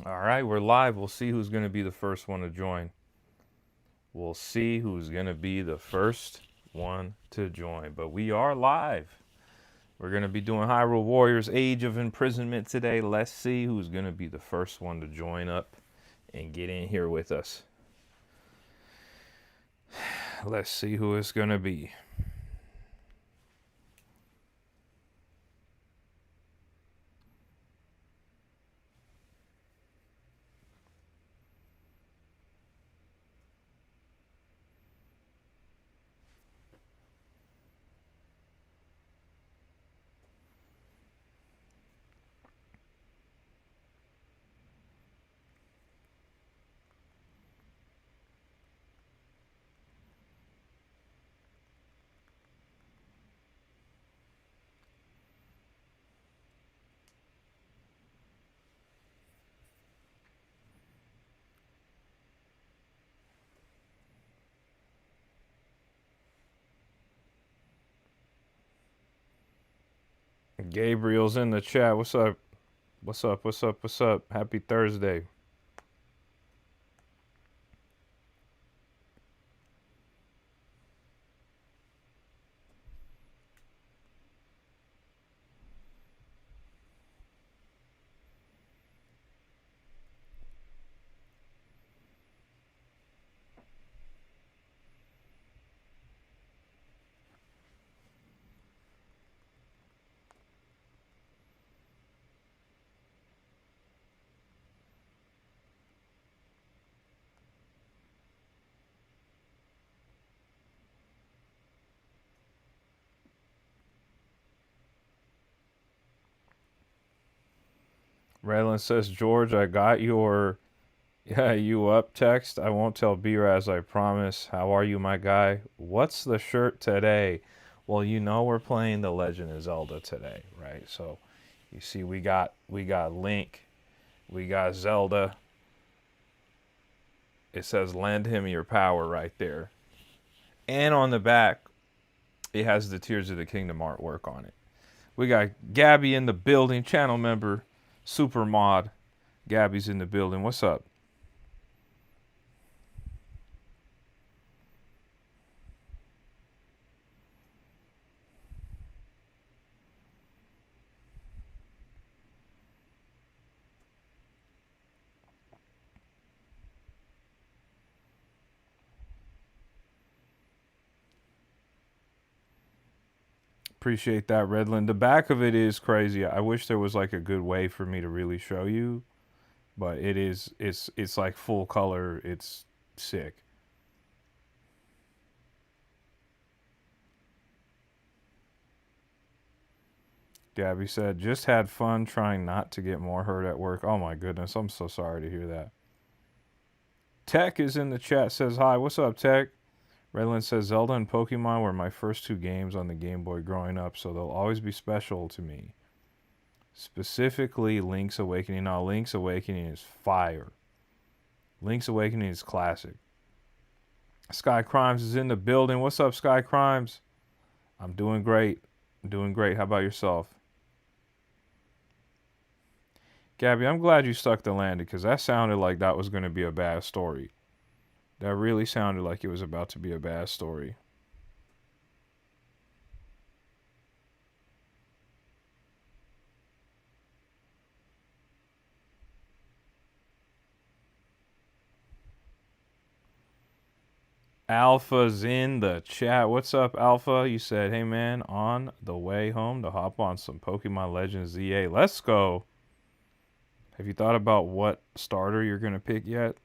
All right, we're live. We'll see who's going to be the first one to join. We'll see who's going to be the first one to join. But we are live. We're going to be doing Hyrule Warriors Age of Imprisonment today. Let's see who's going to be the first one to join up and get in here with us. Let's see who it's going to be. Gabriel's in the chat. What's up? What's up? What's up? What's up? Happy Thursday. Raylan says, George, I got your you up text. I won't tell B-Raz, I promise. How are you, my guy? What's the shirt today? Well, we're playing The Legend of Zelda today, right? So you see we got Link, we got Zelda. It says lend him your power right there. And on the back, it has the Tears of the Kingdom artwork on it. We got Gabby in the building, channel member, super mod. Gabby's in the building. What's up? Appreciate that, Redland. The back of it is crazy. I wish there was like a good way for me to really show you, but it's like full color. It's sick. Gabby said, just had fun trying not to get more hurt at work. Oh my goodness, I'm so sorry to hear that. Tech is in the chat, says hi. What's up, Tech? Redland says Zelda and Pokemon were my first two games on the Game Boy growing up, so they'll always be special to me. Specifically, Link's Awakening. Now, Link's Awakening is fire. Link's Awakening is classic. Sky Crimes is in the building. What's up, Sky Crimes? I'm doing great. I'm doing great. How about yourself? Gabby, I'm glad you stuck to landing because that sounded like that was going to be a bad story. That really sounded like it was about to be a bad story. Alpha's in the chat. What's up, Alpha? You said, hey man, on the way home to hop on some Pokemon Legends ZA. Let's go. Have you thought about what starter you're going to pick yet?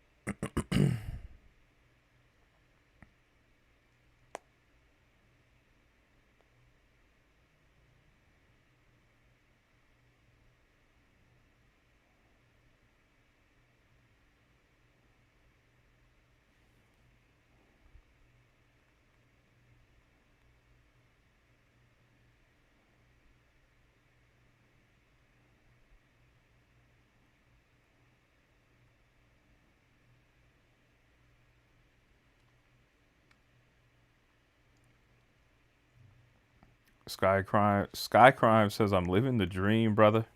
Sky Crime says, I'm living the dream, brother.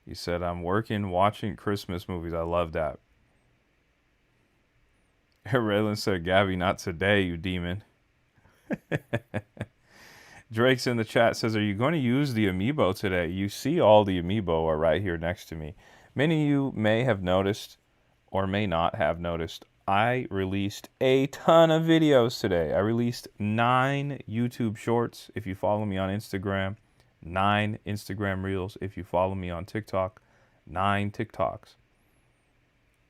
He said, I'm working, watching Christmas movies. I love that. Raylan said, Gabby, not today, you demon. Drake's in the chat says, are you going to use the amiibo today? You see all the amiibo are right here next to me. Many of you may have noticed or may not have noticed. I released a ton of videos today. I released 9 YouTube shorts if you follow me on Instagram, 9 Instagram reels if you follow me on TikTok, 9 TikToks.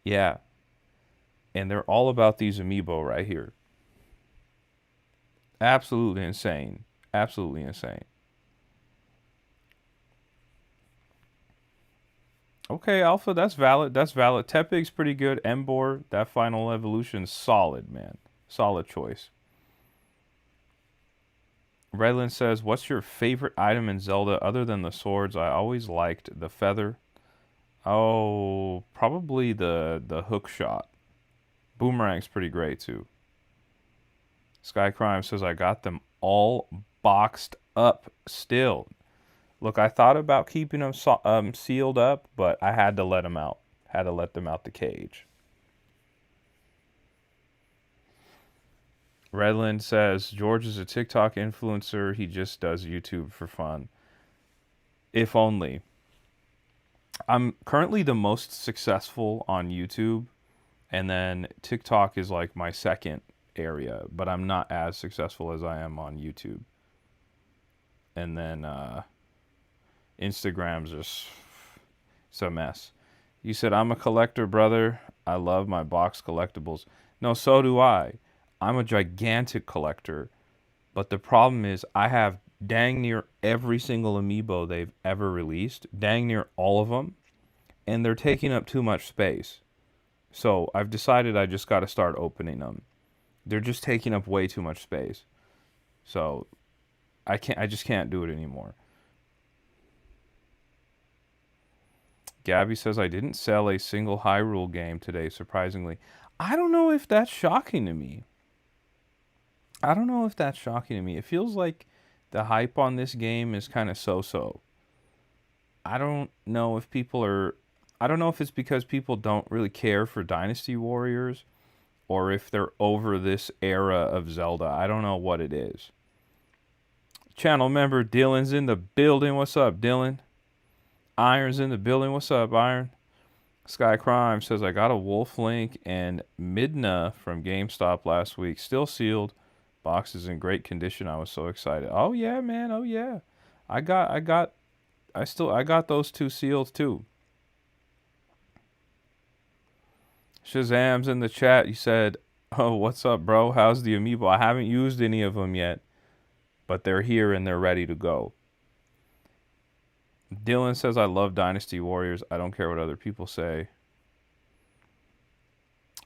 Yeah. And they're all about these amiibo right here. Absolutely insane. Absolutely insane. Okay, Alpha, that's valid. That's valid. Tepig's pretty good. Embor, that final evolution, solid, man. Solid choice. Redland says, what's your favorite item in Zelda other than the swords? I always liked the feather. Oh, probably the hook shot. Boomerang's pretty great, too. Sky Crime says, I got them all boxed up still. Look, I thought about keeping them sealed up, but I had to let them out. Had to let them out the cage. Redland says, George is a TikTok influencer. He just does YouTube for fun. If only. I'm currently the most successful on YouTube, and then TikTok is like my second area, but I'm not as successful as I am on YouTube. And then Instagram's just it's a mess. You said, I'm a collector, brother. I love my box collectibles. No, so do I. I'm a gigantic collector. But the problem is I have dang near every single amiibo they've ever released. Dang near all of them. And they're taking up too much space. So I've decided I just got to start opening them. They're just taking up way too much space. So I just can't do it anymore. Gabby says, I didn't sell a single Hyrule game today, surprisingly. I don't know if that's shocking to me. It feels like the hype on this game is kind of so-so. I don't know if it's because people don't really care for Dynasty Warriors or if they're over this era of Zelda. I don't know what it is. Channel member Dylan's in the building. What's up, Dylan? Iron's in the building. What's up, Iron? Sky Crime says, I got a Wolf Link and Midna from GameStop last week. Still sealed. Box is in great condition. I was so excited. Oh, yeah, man. Oh, yeah. I got those 2 sealed, too. Shazam's in the chat. You said, oh, what's up, bro? How's the amiibo? I haven't used any of them yet, but they're here and they're ready to go. Dylan says, I love Dynasty Warriors. I don't care what other people say.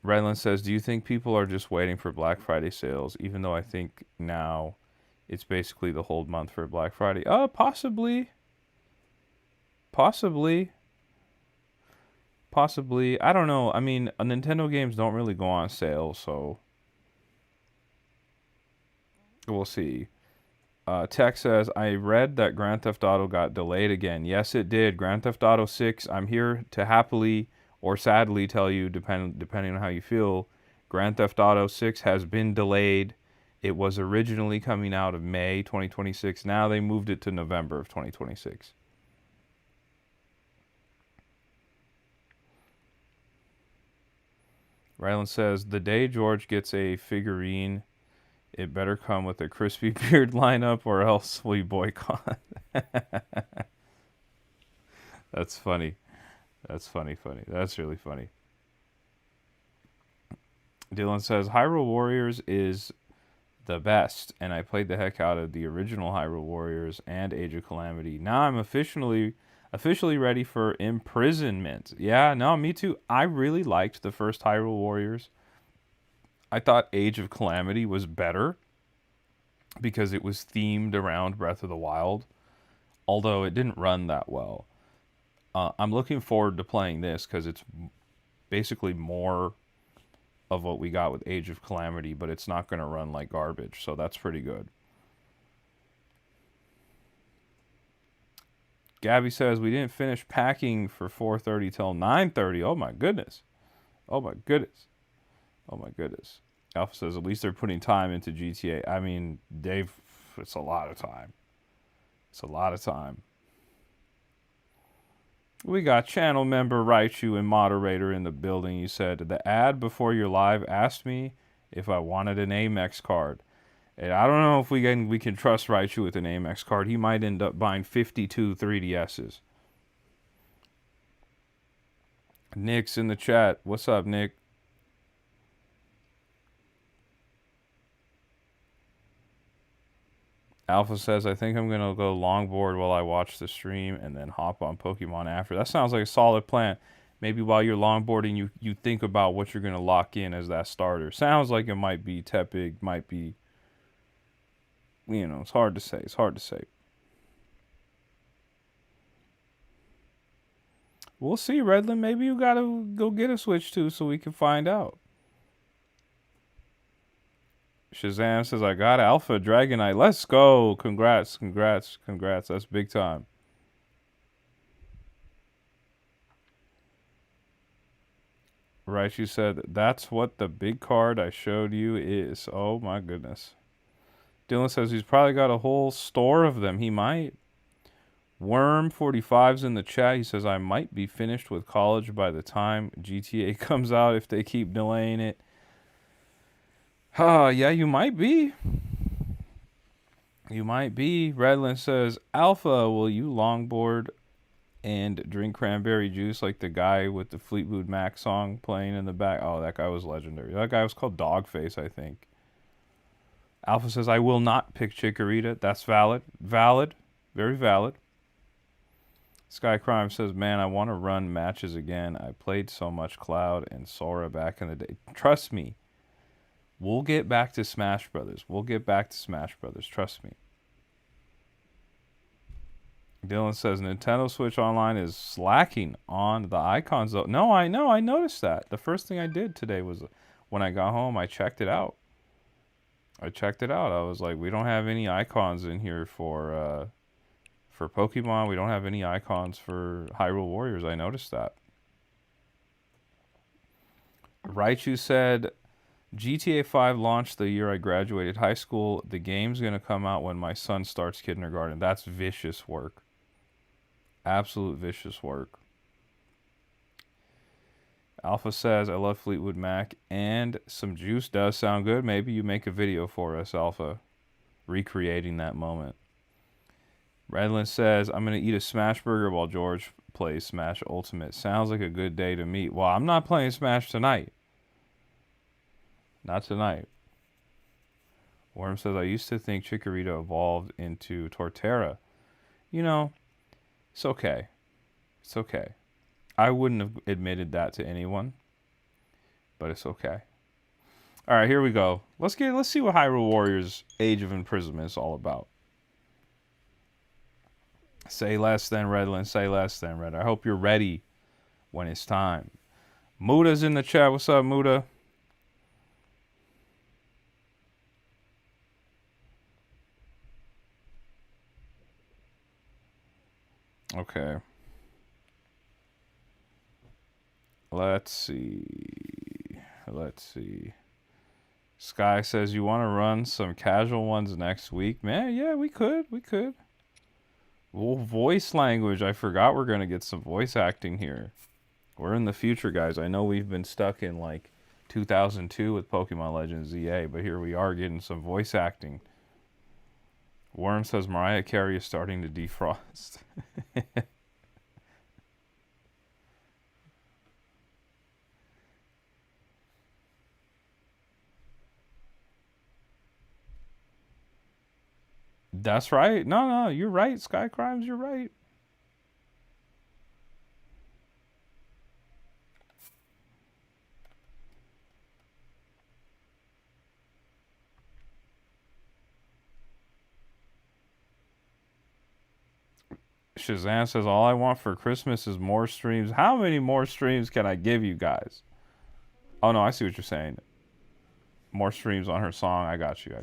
Redland says, do you think people are just waiting for Black Friday sales, even though I think now it's basically the whole month for Black Friday? Possibly. Possibly. I don't know. I mean, Nintendo games don't really go on sale, so we'll see. Tech says, I read that Grand Theft Auto got delayed again. Yes, it did. Grand Theft Auto 6, I'm here to happily or sadly tell you, depending on how you feel, Grand Theft Auto 6 has been delayed. It was originally coming out of May 2026. Now they moved it to November of 2026. Ryland says, the day George gets a figurine, it better come with a crispy beard lineup or else we boycott. That's funny. That's really funny. Dylan says, Hyrule Warriors is the best, and I played the heck out of the original Hyrule Warriors and Age of Calamity. Now I'm officially ready for Imprisonment. Yeah, no, me too. I really liked the first Hyrule Warriors. I thought Age of Calamity was better because it was themed around Breath of the Wild, although it didn't run that well. I'm looking forward to playing this because it's basically more of what we got with Age of Calamity, but it's not going to run like garbage, so that's pretty good. Gabby says we didn't finish packing for 4:30 till 9:30. Oh my goodness. Oh my goodness. Oh my goodness. Alpha says at least they're putting time into GTA. I mean, Dave, it's a lot of time. It's a lot of time. We got channel member Raichu and moderator in the building. You said the ad before your live asked me if I wanted an Amex card. And I don't know if we can trust Raichu with an Amex card. He might end up buying 52 3DSs. Nick's in the chat. What's up, Nick? Alpha says, I think I'm going to go longboard while I watch the stream and then hop on Pokemon after. That sounds like a solid plan. Maybe while you're longboarding, you think about what you're going to lock in as that starter. Sounds like it might be Tepig, might be, it's hard to say. It's hard to say. We'll see, Redland. Maybe you got to go get a Switch too so we can find out. Shazam says, I got Alpha Dragonite. Let's go. Congrats, congrats, congrats. That's big time. Right, you said, that's what the big card I showed you is. Oh my goodness. Dylan says he's probably got a whole store of them. He might. Worm45's in the chat. He says, I might be finished with college by the time GTA comes out if they keep delaying it. Yeah, you might be. You might be. Redland says, Alpha, will you longboard and drink cranberry juice like the guy with the Fleetwood Mac song playing in the back? Oh, that guy was legendary. That guy was called Dogface, I think. Alpha says, I will not pick Chikorita. That's valid. Valid. Very valid. Sky Crime says, man, I want to run matches again. I played so much Cloud and Sora back in the day. Trust me. We'll get back to Smash Brothers. We'll get back to Smash Brothers. Trust me. Dylan says, Nintendo Switch Online is slacking on the icons, though. No, I know. I noticed that. The first thing I did today was when I got home, I checked it out. I was like, we don't have any icons in here for Pokemon. We don't have any icons for Hyrule Warriors. I noticed that. Raichu said, GTA 5 launched the year I graduated high school. The game's going to come out when my son starts kindergarten. That's vicious work. Absolute vicious work. Alpha says, I love Fleetwood Mac, and some juice does sound good. Maybe you make a video for us, Alpha, recreating that moment. Redland says, I'm going to eat a Smash Burger while George plays Smash Ultimate. Sounds like a good day to meet. Well, I'm not playing Smash tonight. Not tonight. Worm says, I used to think Chikorita evolved into Torterra. It's okay. It's okay. I wouldn't have admitted that to anyone, but it's okay. All right, here we go. Let's see what Hyrule Warriors Age of Imprisonment is all about. Say less than Redland. Say less than Red. I hope you're ready when it's time. Muda's in the chat. What's up, Muda? Okay. Let's see. Sky says, you want to run some casual ones next week? Man, yeah, we could. Well, voice language. I forgot we're going to get some voice acting here. We're in the future, guys. I know we've been stuck in like 2002 with Pokemon Legends ZA, but here we are getting some voice acting. Worm says Mariah Carey is starting to defrost. That's right. No, you're right. Sky Crimes, you're right. Shazam says, all I want for Christmas is more streams. How many more streams can I give you guys? Oh, no, I see what you're saying. More streams on her song. I got you.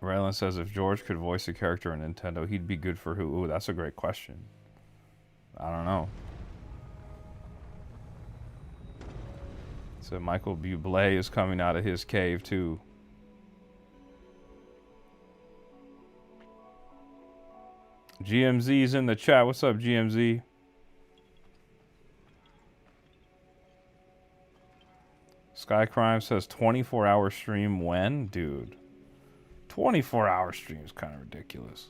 Raylan says if George could voice a character in Nintendo, he'd be good for who? Ooh, that's a great question. I don't know. So Michael Bublé is coming out of his cave too. GMZ's in the chat. What's up, GMZ? Sky Crime says 24-hour stream when? Dude. 24-hour stream is kind of ridiculous.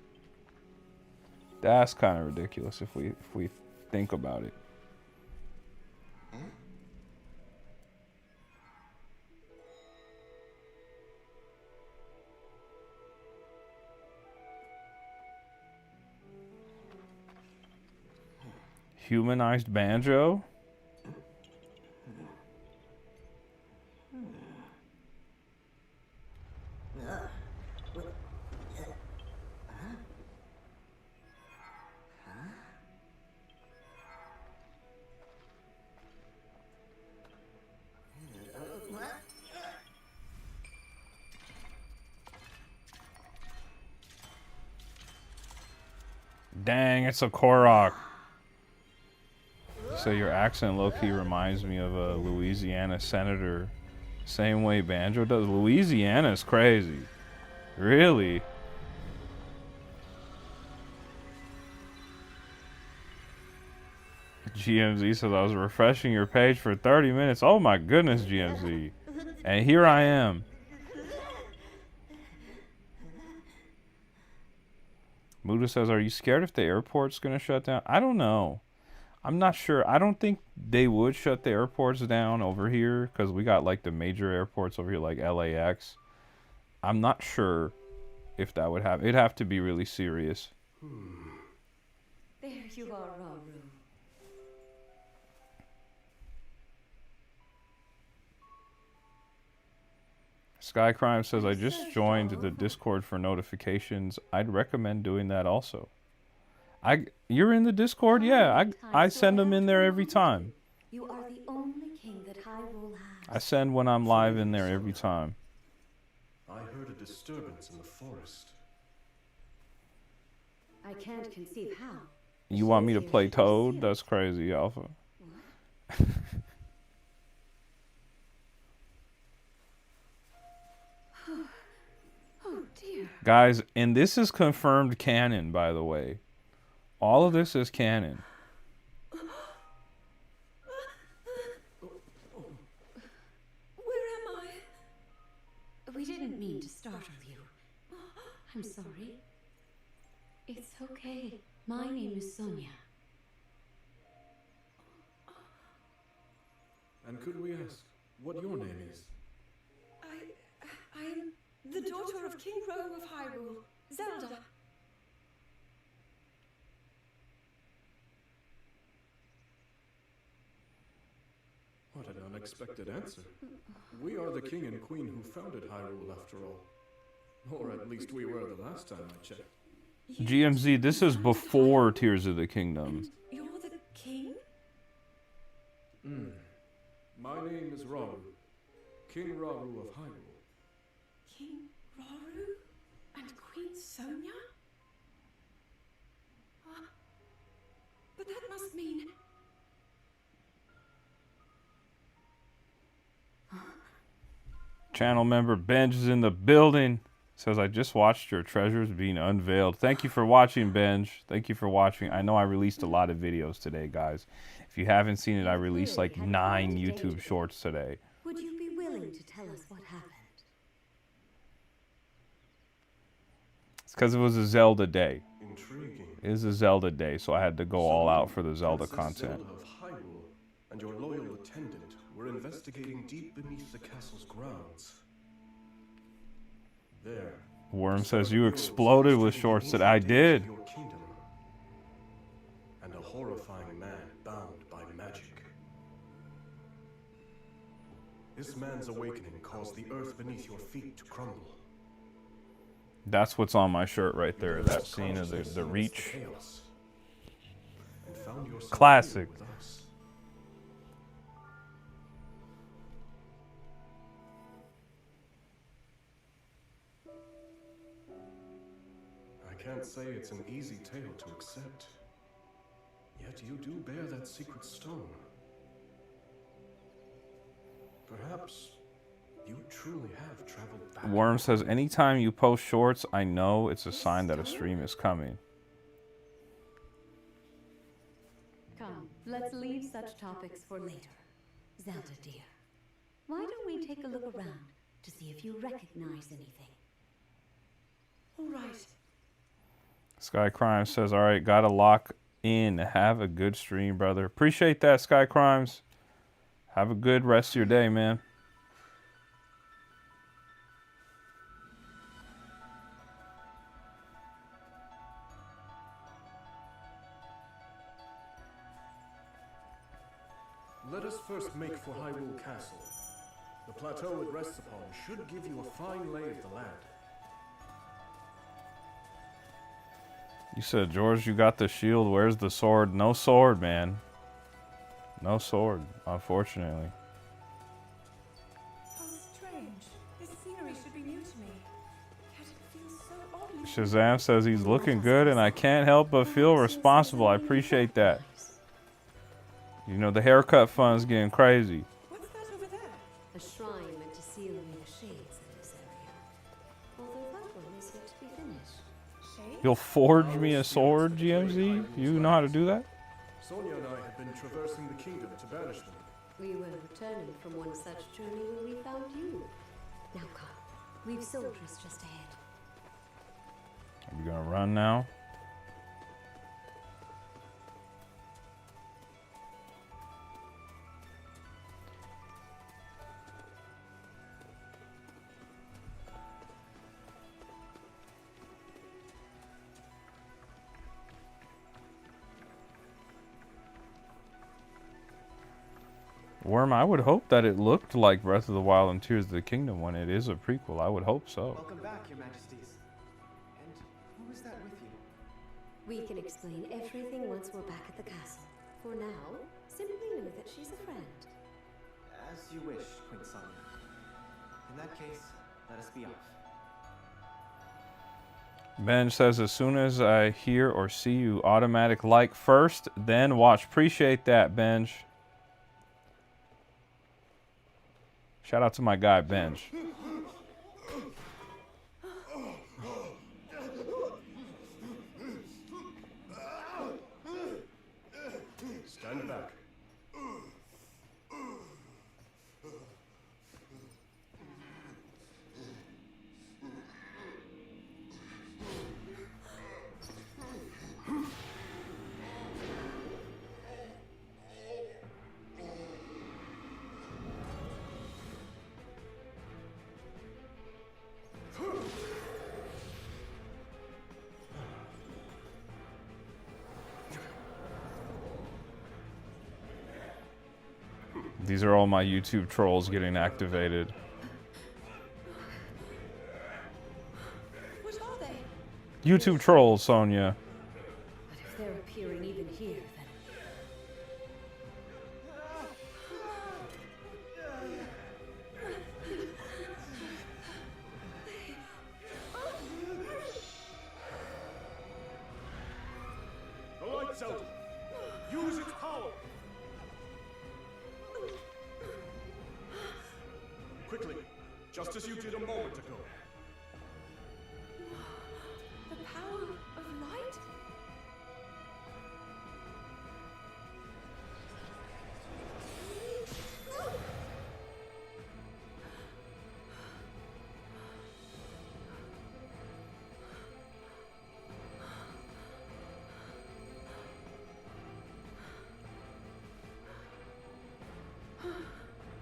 That's kind of ridiculous if we think about it. Humanized Banjo? Dang, it's a Korok. So your accent low-key reminds me of a Louisiana senator. Same way Banjo does. Louisiana's crazy. Really? GMZ says I was refreshing your page for 30 minutes. Oh my goodness, GMZ. And here I am. Muda says, are you scared if the airport's going to shut down? I don't know. I'm not sure. I don't think they would shut the airports down over here because we got like the major airports over here like LAX. I'm not sure if that would happen. It'd have to be really serious. There you are, Rauru. Skycrime says, I just joined the Discord for notifications. I'd recommend doing that also. You're in the Discord? Yeah, I send them in there every time. You are the only king that Hyrule has. I send when I'm live in there every time. I heard a disturbance in the forest. I can't conceive how. You want me to play Toad? That's crazy, Alpha. Oh dear. Guys, and this is confirmed canon, by the way. All of this is canon. Where am I? We didn't mean to startle you. I'm sorry. It's okay. My name is Sonia. And could we ask what your name is? I am the daughter of King Rowe of Hyrule, Zelda. What an unexpected answer. We are the king and queen who founded Hyrule after all. Or at least we were the last time I checked. GMZ, this is before Tears of the Kingdom. You're the king? My name is Rauru, King Rauru of Hyrule. King Rauru? And Queen Sonia? But that must mean... Channel member Benj is in the building. Says, I just watched your treasures being unveiled. Thank you for watching, Benj. Thank you for watching. I know I released a lot of videos today, guys. If you haven't seen it, I released like 9 YouTube shorts today. Would you be willing to tell us what happened? It's because it was a Zelda day. Intriguing. It is a Zelda day, so I had to go all out for the Zelda content. Zelda of Hyrule and your loyal attendant were investigating deep beneath the castle's grounds. There. Worm says, you exploded with shorts today. I did. Your kingdom, and a horrifying man bound by magic. This man's awakening caused the earth beneath your feet to crumble. That's what's on my shirt right there. That scene of the reach. Classic. can't say it's an easy tale to accept. Yet you do bear that secret stone. Perhaps you truly have traveled back. Worm says, anytime you post shorts, I know it's a sign that a stream is coming. Come, let's leave such topics for later. Zelda, dear, why don't we take a look around to see if you recognize anything? All right. Sky Crimes says, all right, gotta lock in. Have a good stream, brother. Appreciate that, Sky Crimes. Have a good rest of your day, man. Let us first make for Hyrule Castle. The plateau it rests upon should give you a fine lay of the land. You said, George, you got the shield. Where's the sword? No sword, man. No sword, unfortunately. How strange. This scenery should be new to me. Yet it feels so oddly. Shazam says he's looking good, and I can't help but feel responsible. I appreciate that. You know, the haircut fund's getting crazy. What's that over there? A shrine meant to seal away the shades in this area. Although that one is yet to be finished. Shade? You'll forge me a sword, GMZ? You know how to do that? Sonia and I have been traversing the kingdom to banish them. We were returning from one such journey when we found you. Now come, we've soldiers just ahead. Are we gonna run now? Worm, I would hope that it looked like Breath of the Wild and Tears of the Kingdom when it is a prequel. I would hope so. Welcome back, Your Majesties. And who is that with you? We can explain everything once we're back at the castle. For now, simply know that she's a friend. As you wish, Queen Sonia. In that case, let us be off. Ben says, as soon as I hear or see you, automatic like first, then watch. Appreciate that, Benj. Shout out to my guy, Benj. Stand back. These are all my YouTube trolls getting activated. What are they? YouTube trolls, Sonia. But if they're appearing even here, then... The light Zelda. Use its power. Quickly, just as you did a moment ago. The power of light?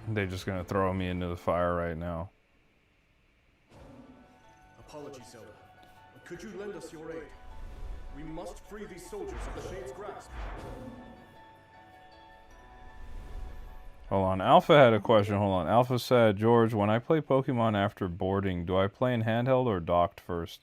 They're just gonna throw me into the fire right now. Apologies, Zelda. But could you lend us your aid? We must free these soldiers of the Shade's grasp. Hold on, Alpha had a question. Hold on. Alpha said, George, when I play Pokemon after boarding, do I play in handheld or docked first?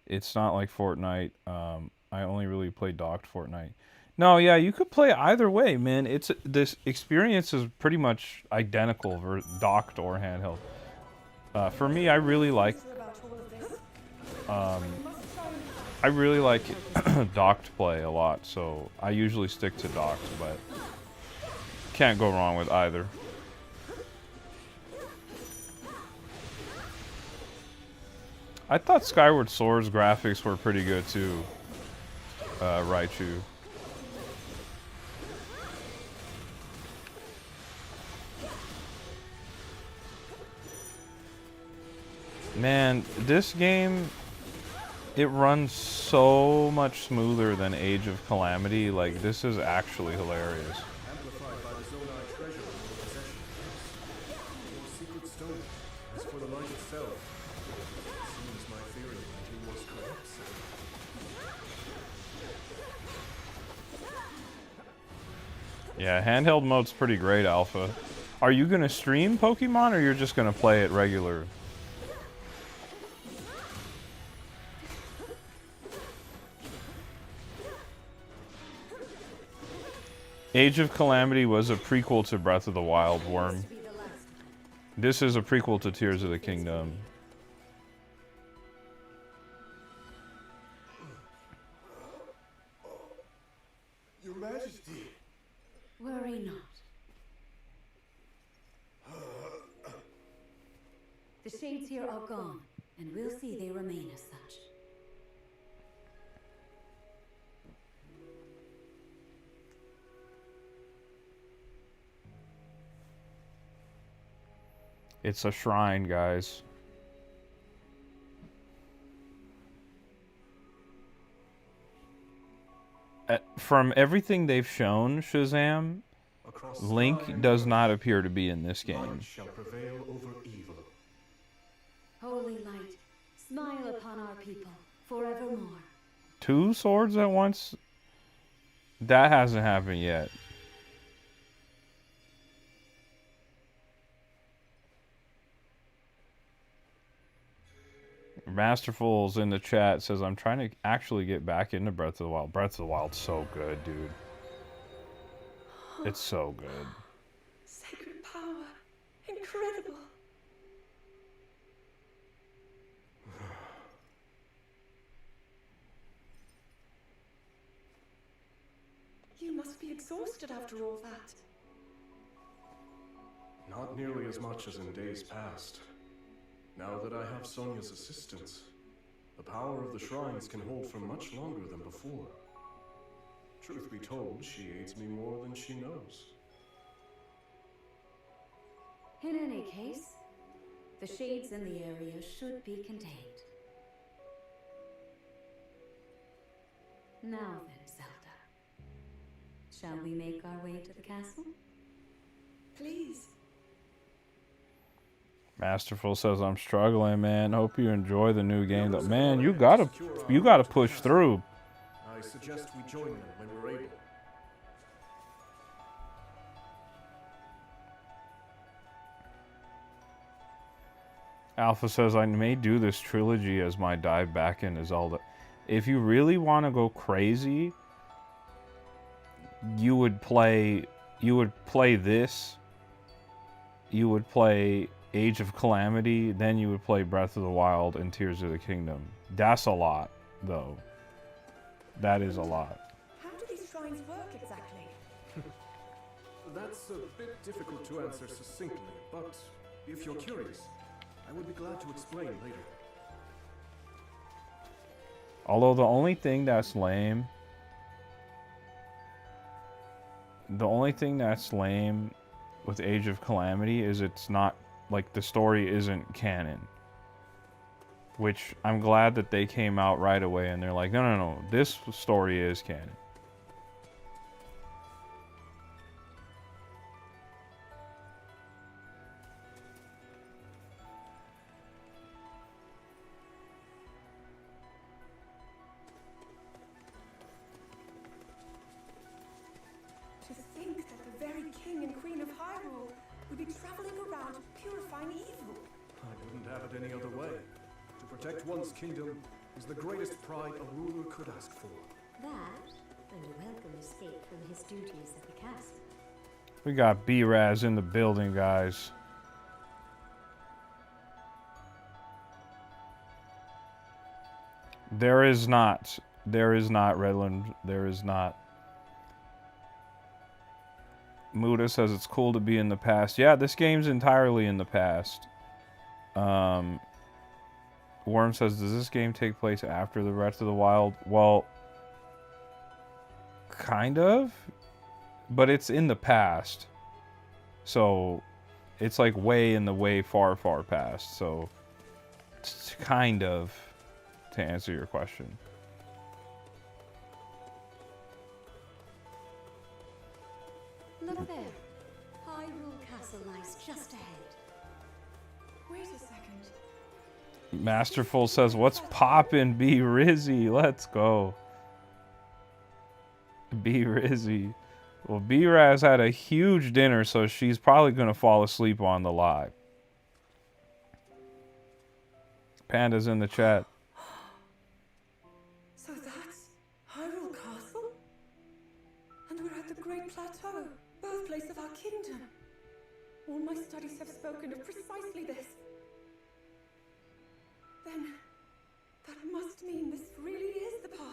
It's not like Fortnite. I only really play docked Fortnite. No, yeah, you could play either way, man. This experience is pretty much identical for docked or handheld. For me, I really like I really like docked play a lot, so I usually stick to docked, but can't go wrong with either. I thought Skyward Sword's graphics were pretty good too, Raichu. Man, this game, it runs so much smoother than Age of Calamity. Like, this is actually hilarious. Amplified by the Zonai treasure in your possession. Your secret stone. As for the light itself, it seems my theory likely was correct. Yeah, handheld mode's pretty great, Alpha. Are you gonna stream Pokemon, or you're just gonna play it regular? Age of Calamity was a prequel to Breath of the Wild, Worm. This is a prequel to Tears of the Kingdom. Your Majesty. Worry not. The shades here are gone, and we'll see they remain as such. It's a shrine, guys. From everything they've shown, Shazam, Across Link sky and does earth, not appear to be in this light game. shall prevail over evil. Holy light, smile upon our people forevermore. 2 swords at once? That hasn't happened yet. Masterful's in the chat says, I'm trying to actually get back into Breath of the Wild. Breath of the Wild's so good, dude. It's so good. Sacred power. Incredible. You must be exhausted after all that. Not nearly as much as in days past. Now that I have Sonia's assistance, the power of the shrines can hold for much longer than before. Truth be told, she aids me more than she knows. In any case, the shades in the area should be contained. Now then, Zelda. Shall we make our way to the castle? Please. Masterful says, I'm struggling, man. Hope you enjoy the new game. Though. Man, you gotta push through. I suggest we join them when we're able. Alpha says, I may do this trilogy as my dive back into Zelda. If you really want to go crazy, you would play this. You would play Age of Calamity, then you would play Breath of the Wild and Tears of the Kingdom. That's a lot, though. That is a lot. How do these shrines work exactly? That's a bit difficult to answer succinctly, but if you're curious, I would be glad to explain later. Although the only thing that's lame with Age of Calamity is it's not, like, the story isn't canon. Which I'm glad that they came out right away and they're like, no, this story is canon. To think that the very king and queen of Hyrule would be traveling around purifying evil. I wouldn't have it any other way. To protect one's kingdom is the greatest pride a ruler could ask for. That, and a welcome escape from his duties at the castle. We got B-Raz in the building, guys. There is not. There is not, Redland. There is not. Muda says it's cool to be in the past. Yeah, this game's entirely in the past. Um, Worm says, does this game take place after the Breath of the Wild? Well, kind of, but it's in the past. So, it's like way in the way far, far past. So, it's kind of, to answer your question. Look there. Hyrule Castle lies just ahead. Wait a second. Masterful says, what's poppin', B Rizzy? Let's go. B Rizzy. Well, B-Raz had a huge dinner, so she's probably going to fall asleep on the live. Panda's in the chat. So that's Hyrule Castle? And we're at the Great Plateau, birthplace of our kingdom. All my studies have spoken of precisely this. Then, that must mean this really is the past.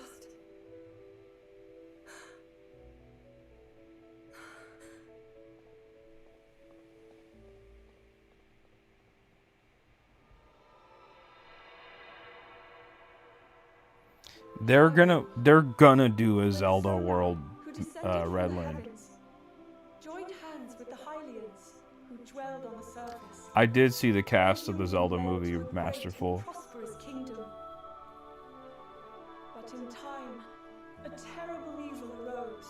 They're gonna do a Zelda world, Redland. Joined hands with the Hylians, who dwelled on the surface. I did see the cast of the Zelda movie, Masterful. Prosperous kingdom. But in time, a terrible evil arose.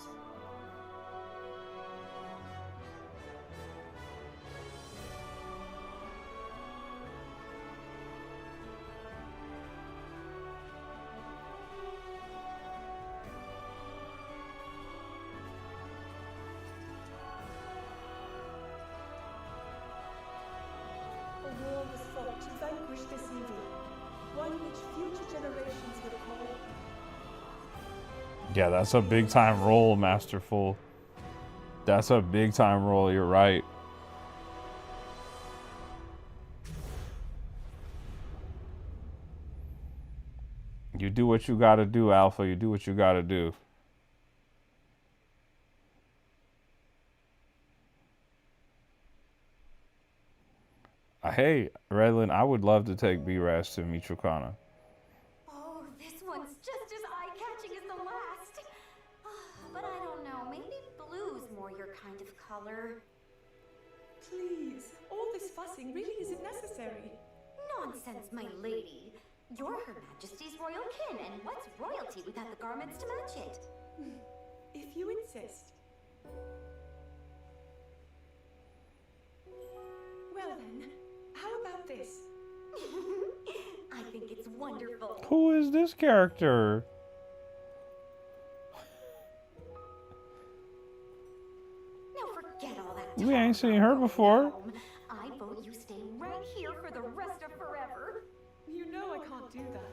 A war was fought to vanquish this evil, one which future generations would call. Yeah, that's a big time role, Masterful. That's a big time role, you're right. You do what you gotta do, Alpha. You do what you gotta do. Hey, Redland, I would love to take B-Raz to Michoacana. Oh, this one's just as eye-catching as the last. But I don't know, maybe blue's more your kind of color. Please, all this fussing really isn't necessary. Nonsense, my lady. You're Her Majesty's royal kin, and what's royalty without the garments to match it? If you insist. Well then, how about this? I think it's wonderful. Who is this character? Now forget all that. We ain't seen her before. I vote you stay right here for the rest of forever. You know I can't do that.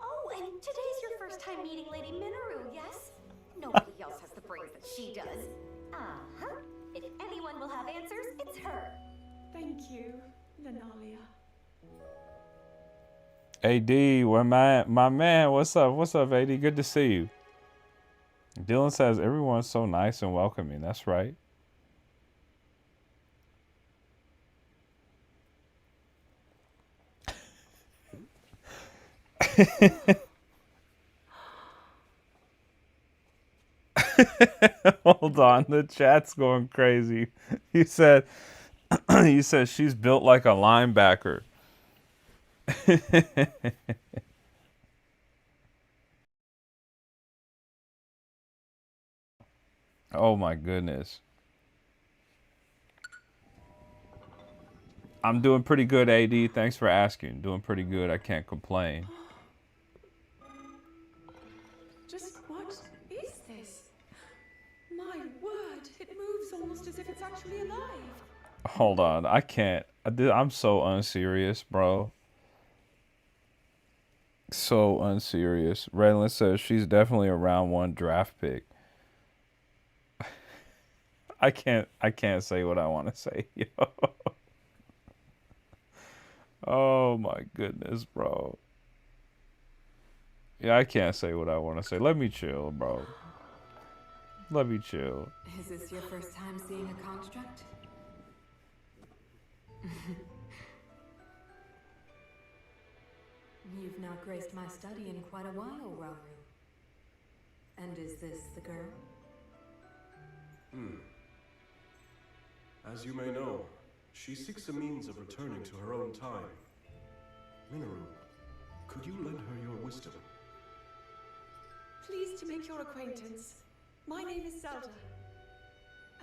Oh, and today's your first time meeting Lady Minoru, yes? Nobody else has the brains that she does. Uh-huh. If anyone will have answers, it's her. Thank you, Lenalia. AD, well, my man, what's up? What's up, AD? Good to see you. Dylan says everyone's so nice and welcoming. That's right. Hold on, the chat's going crazy. You said she's built like a linebacker. Oh my goodness. I'm doing pretty good, AD. Thanks for asking. Doing pretty good. I can't complain. Just what is this? My word, it moves almost as if it's actually alive. Hold on. I can't. I'm so unserious, bro. So unserious. Raylan says she's definitely a round one draft pick. I can't say what I want to say, yo. Oh my goodness, bro. Yeah, I can't say what I want to say. Let me chill, bro. Let me chill. Is this your first time seeing a construct? You've not graced my study in quite a while, Rauru. And is this the girl? As you may know, she seeks a means of returning to her own time. Minoru, could you lend her your wisdom? Pleased to make your acquaintance. My name is Zelda.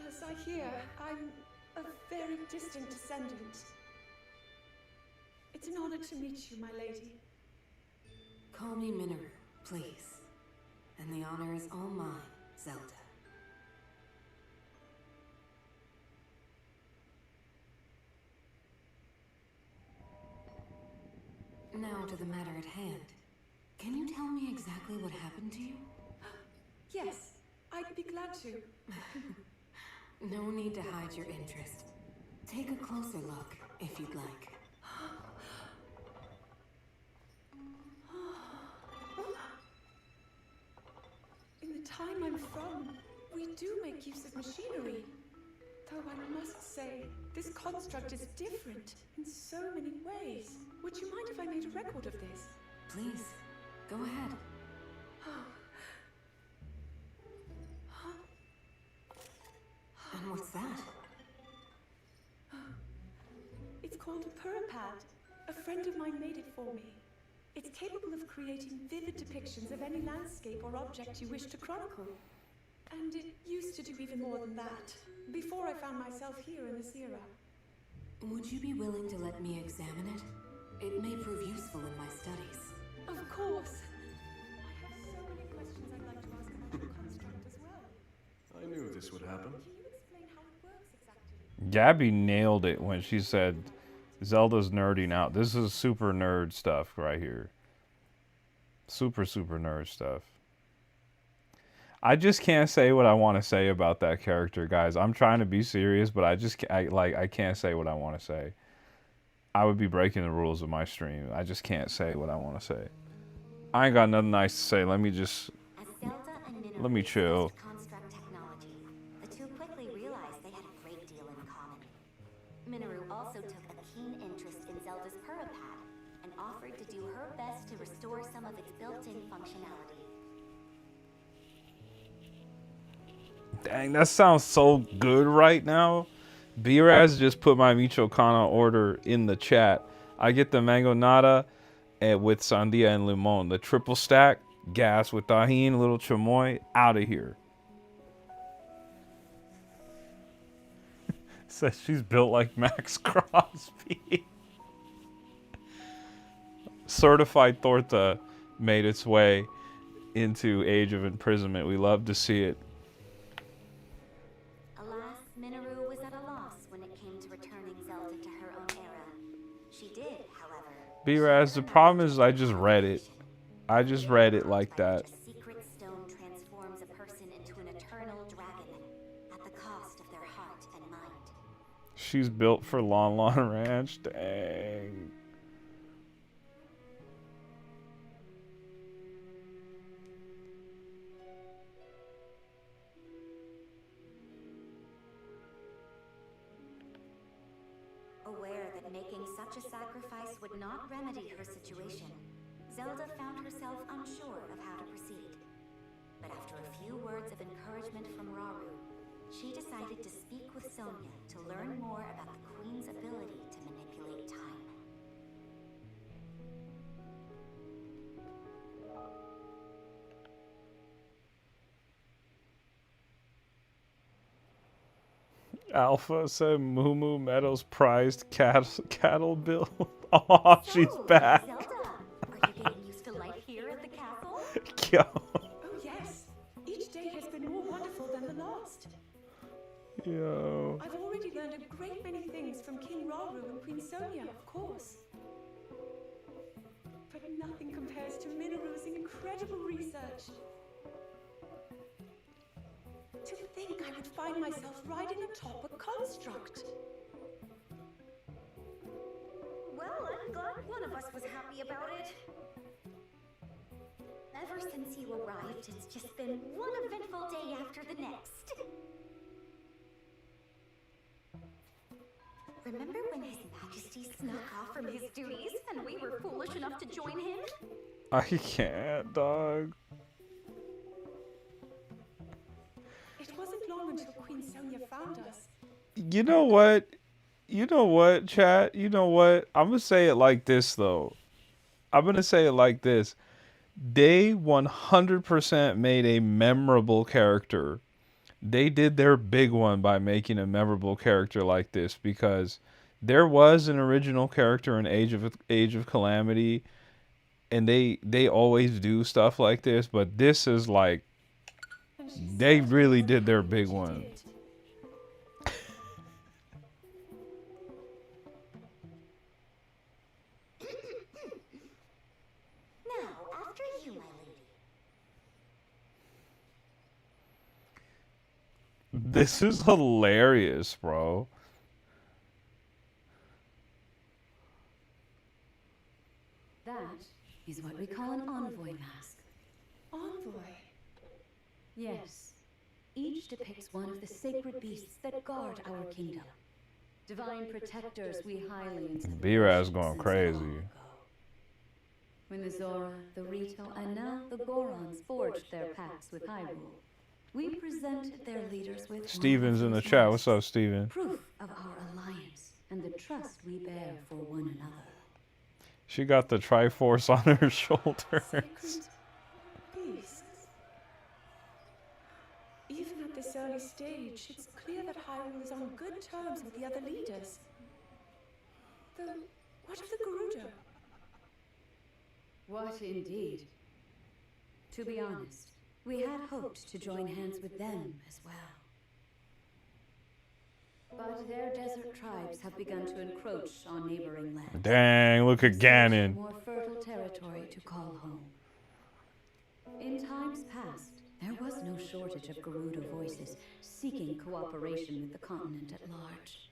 As I hear, I'm a very distant descendant. It's an honor to meet you, my lady. Call me Minoru, please. And the honor is all mine, Zelda. Now to the matter at hand. Can you tell me exactly what happened to you? Yes, I'd be glad to. No need to hide your interest. Take a closer look, if you'd like. In the time I'm from, we do make use of machinery. Though I must say, this construct is different in so many ways. Would you mind if I made a record of this? Please, go ahead. And what's that? It's called a Purapad. A friend of mine made it for me. It's capable of creating vivid depictions of any landscape or object you wish to chronicle. And it used to do even more than that, before I found myself here in this era. Would you be willing to let me examine it? It may prove useful in my studies. Of course. I have so many questions I'd like to ask about your construct as well. I knew this would happen. Can you explain how it works exactly? Gabby nailed it when she said Zelda's nerding out. This is super nerd stuff right here. Super, super nerd stuff. I just can't say what I want to say about that character, guys. I'm trying to be serious, but I can't say what I want to say. I would be breaking the rules of my stream. I just can't say what I want to say. I ain't got nothing nice to say. Let me chill. Construct technology. The two quickly realized they had a great deal in common. Minoru also took a keen interest in Zelda's Purapad and offered to do her best to restore some of its built-in functionality. Dang, that sounds so good right now. B-Raz just put my Michoacana order in the chat. I get the mango nata with sandia and limon. The triple stack, gas with tahini, little chamoy, out of here. Says she's built like Max Crosby. Certified torta made its way into Age of Imprisonment. We love to see it. Alas, Minoru was at a loss when it came to returning Zelda to her own era. She did, however. B-Raz, the problem is I just read it. I just read it like that. A secret stone transforms a person into an eternal dragon at the cost of their heart and mind. She's built for Lon Lon Ranch. Dang. Aware that making such a sacrifice would not remedy her situation, Zelda found herself unsure of how to proceed. But after a few words of encouragement from Rauru, she decided to speak with Sonia to learn more about the Queen's ability to manipulate time. Alpha said Moo Moo Meadows prized cattle bill. Oh, she's back. Zelda, are you getting used to life here at the castle? Yo. Oh yes, each day has been more wonderful than the last. Yo. I've already learned a great many things from King Rauru and Queen Sonia, of course. But nothing compares to Minoru's incredible research. To think I would find myself riding atop a construct. Well, I'm glad one of us was happy about it. since you arrived, it's just been one eventful day after the next. Remember when His Majesty snuck off from his duties and we were foolish enough to join him? I can't, dog. It wasn't long until Queen Sonia found us. You know what? You know what, chat? You know what? I'm gonna say it like this, though. I'm gonna say it like this. They 100% made a memorable character. They did their big one by making a memorable character like this, because there was an original character in Age of Calamity, and they always do stuff like this, but this is like they really did their big one. Now, after you, my lady. This is hilarious, bro. That is what we call an envoy mask. Envoy. Yes. Each depicts one of the sacred beasts that guard our kingdom. Divine protectors we highly insist. B-Raz going crazy. When the Zora, the Rito, and now the Gorons forged their pacts with Hyrule, we presented their leaders with Steven's in the chat. What's up, Steven? proof of our alliance and the trust we bear for one another. She got the Triforce on her shoulders. Sacred beasts. Even at this early stage, it's clear that Hyrule is on good terms with the other leaders. Though, what of the Gerudo? What indeed? To be honest, we had hoped to join hands with them as well. But their desert tribes have begun to encroach on neighboring lands. Dang, look at Ganon. More fertile territory to call home. In times past, there was no shortage of Gerudo voices seeking cooperation with the continent at large.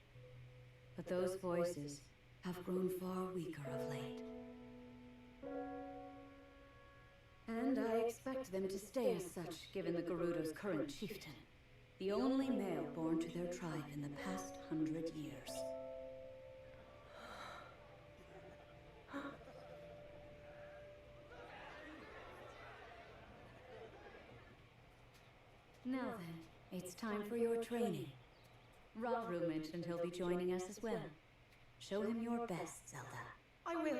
But those voices have grown far weaker of late. And I expect them to stay as such, given the Gerudo's current chieftain, the only male born to their tribe in the past 100 years. Now then, it's time for your training. Rauru mentioned he'll be joining us as well. Show him your best, Zelda. I will.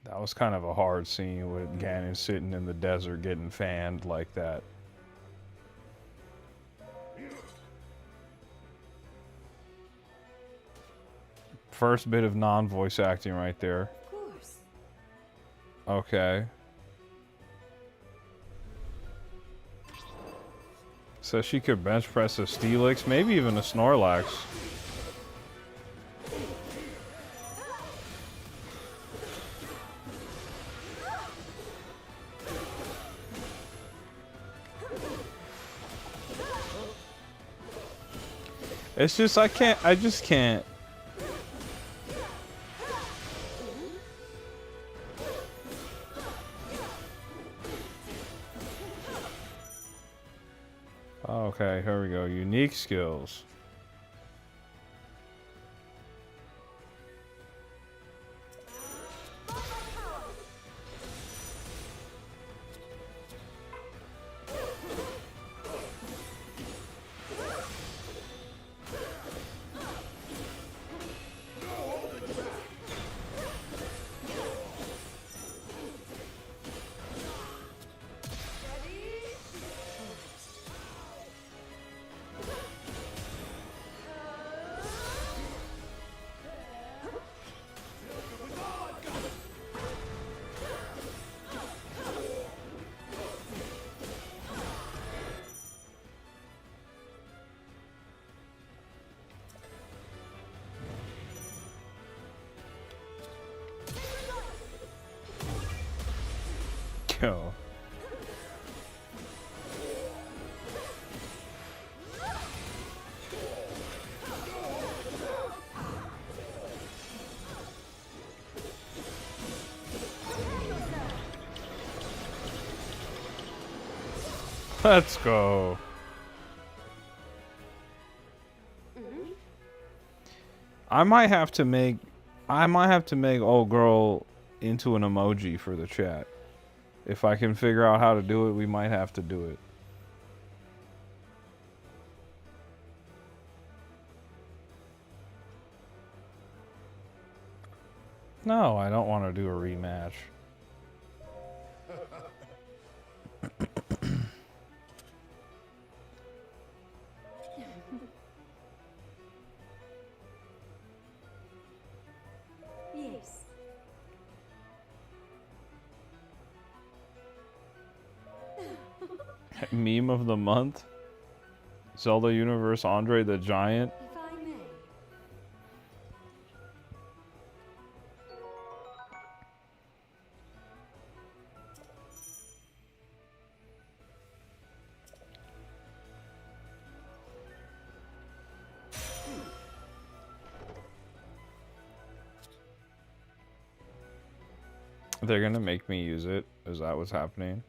That was kind of a hard scene with Ganon sitting in the desert getting fanned like that. First bit of non-voice acting right there. Of course. Okay. So she could bench press a Steelix, maybe even a Snorlax. It's just, I just can't. Okay, here we go. Unique skills. Yo. Let's go. I might have to make old girl into an emoji for the chat. If I can figure out how to do it, we might have to do it. No, I don't want to do a rematch. Yes. Meme of the month? Zelda Universe Andre the Giant? If I may. They're gonna make me use it. Is that what's happening?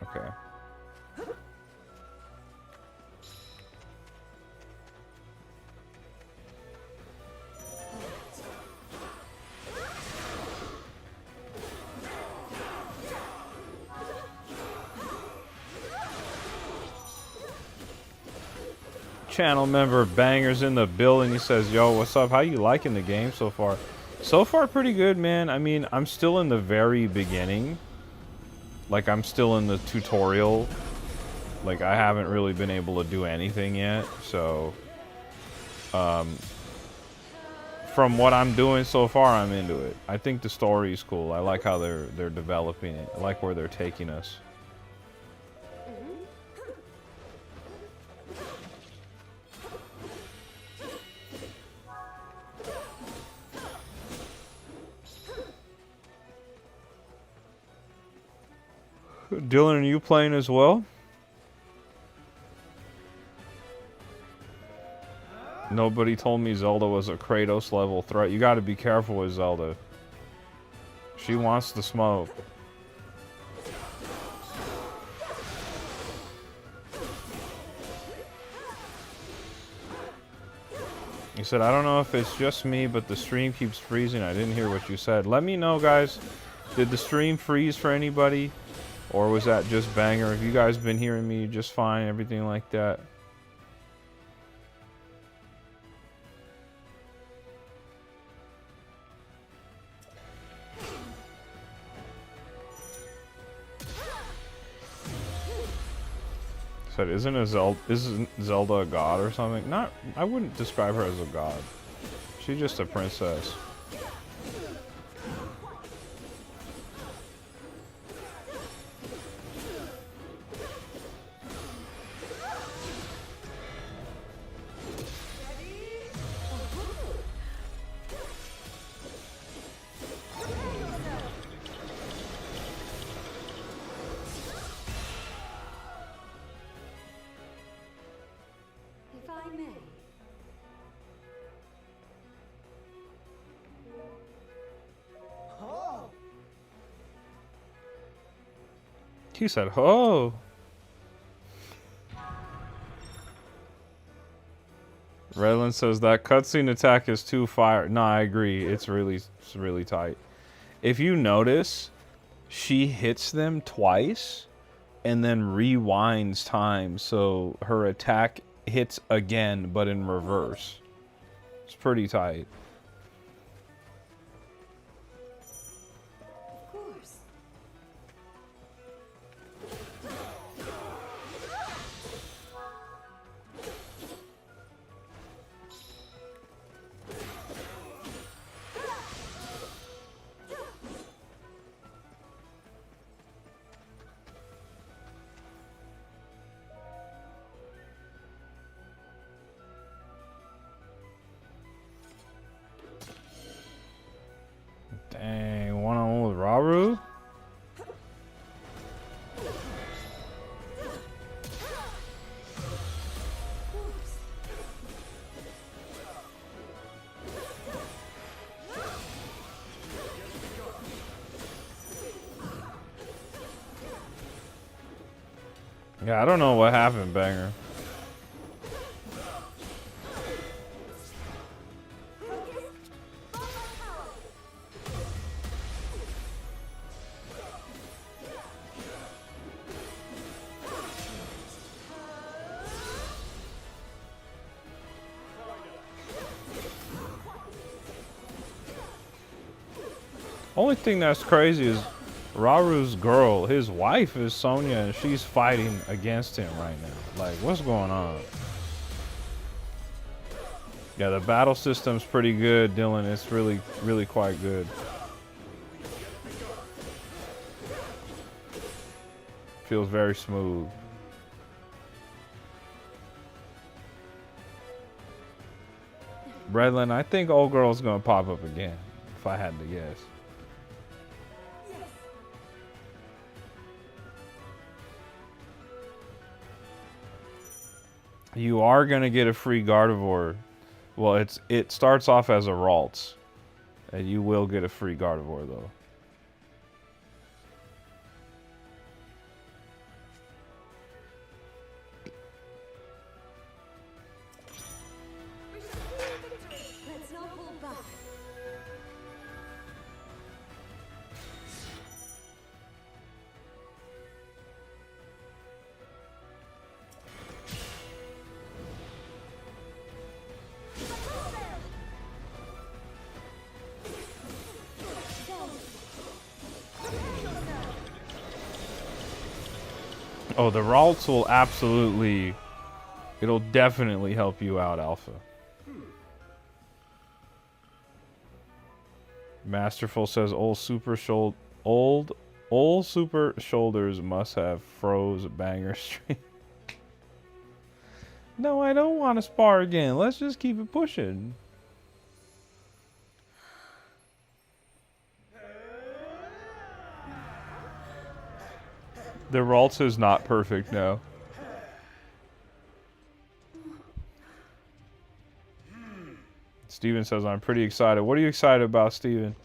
Okay. Channel member Bangers in the building. He says, yo, what's up? How you liking the game so far? So far, pretty good, man. I mean, I'm still in the very beginning. Like, I'm still in the tutorial. Like, I haven't really been able to do anything yet. So, from what I'm doing so far, I'm into it. I think the story is cool. I like how they're developing it. I like where they're taking us. Dylan, are you playing as well? Nobody told me Zelda was a Kratos level threat. You gotta be careful with Zelda. She wants the smoke. He said, I don't know if it's just me, but the stream keeps freezing. I didn't hear what you said. Let me know, guys. Did the stream freeze for anybody? Or was that just Banger? Have you guys been hearing me just fine, everything like that? Said, isn't Zelda a god or something? Not, I wouldn't describe her as a god. She's just a princess. If I may. He said, oh. Redland says that cutscene attack is too fire. No, I agree. It's really tight. If you notice, she hits them twice and then rewinds time so her attack hits again but in reverse. It's pretty tight. Of course. Yeah, I don't know what happened, Banger. Only thing that's crazy is Raru's girl, his wife is Sonya, and she's fighting against him right now. Like, what's going on? Yeah, the battle system's pretty good, Dylan. It's really, really quite good. Feels very smooth. Redland, I think old girl's gonna pop up again, if I had to guess. You are gonna get a free Gardevoir. Well, it starts off as a Ralts, and you will get a free Gardevoir though. Let's not hold back. Oh, the Ralts will absolutely, it'll definitely help you out, Alpha. Masterful says old super shoulders must have froze banger stream. No, I don't want to spar again. Let's just keep it pushing. The Ralts is not perfect now. Steven says, I'm pretty excited. What are you excited about, Steven?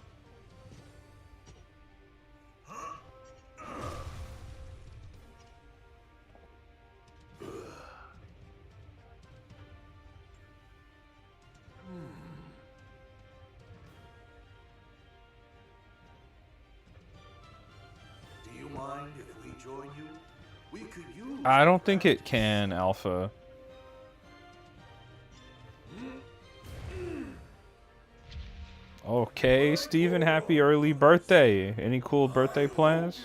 Do you mind if we join you? We could use. I don't think it can, Alpha. Okay, Steven, happy early birthday. Any cool birthday plans?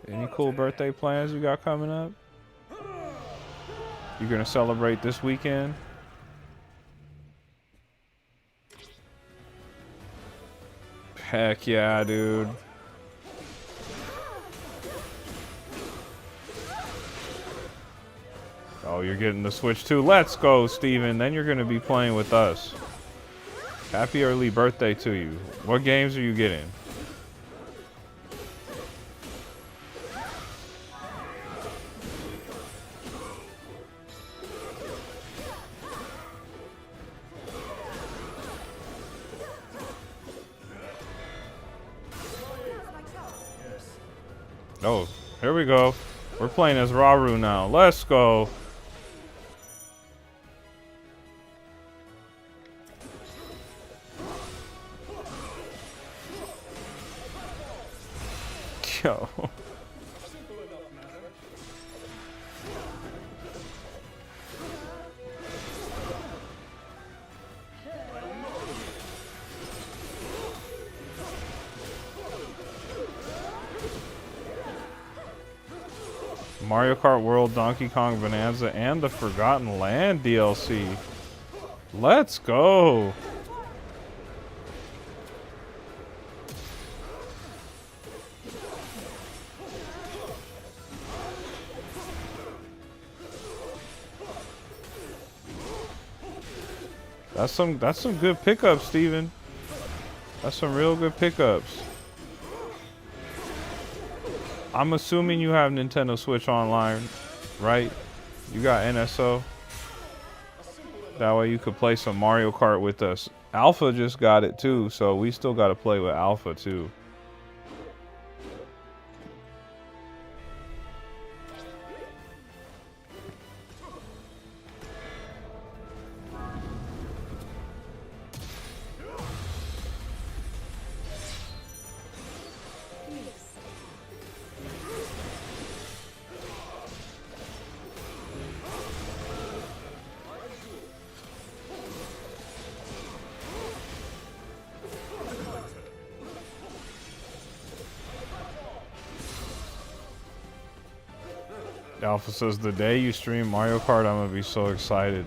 Any cool birthday plans you got coming up? You gonna celebrate this weekend? Heck yeah, dude. Oh, you're getting the Switch too. Let's go, Steven. Then you're gonna be playing with us. Happy early birthday to you. What games are you getting? Oh, here we go. We're playing as Raru now. Let's go. Yo. Mario Kart World, Donkey Kong Bonanza, and the Forgotten Land DLC. Let's go. That's some good pickups, Steven. That's some real good pickups. I'm assuming you have Nintendo Switch Online, right? You got NSO. That way you could play some Mario Kart with us. Alpha just got it too, so we still got to play with Alpha too. Alpha says, the day you stream Mario Kart, I'm gonna be so excited.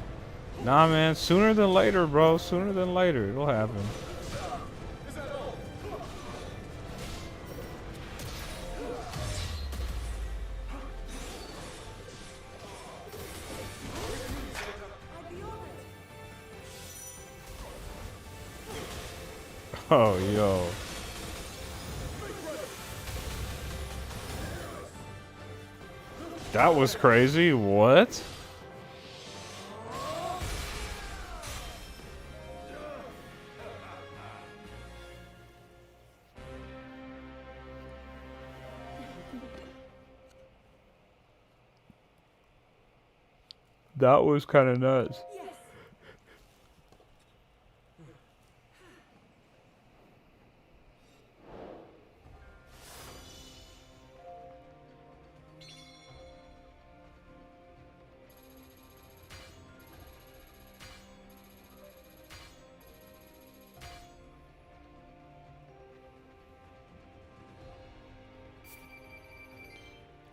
Nah, man, sooner than later, bro. Sooner than later. It'll happen. Oh, yo. That was crazy. What? That was kind of nuts. Yes.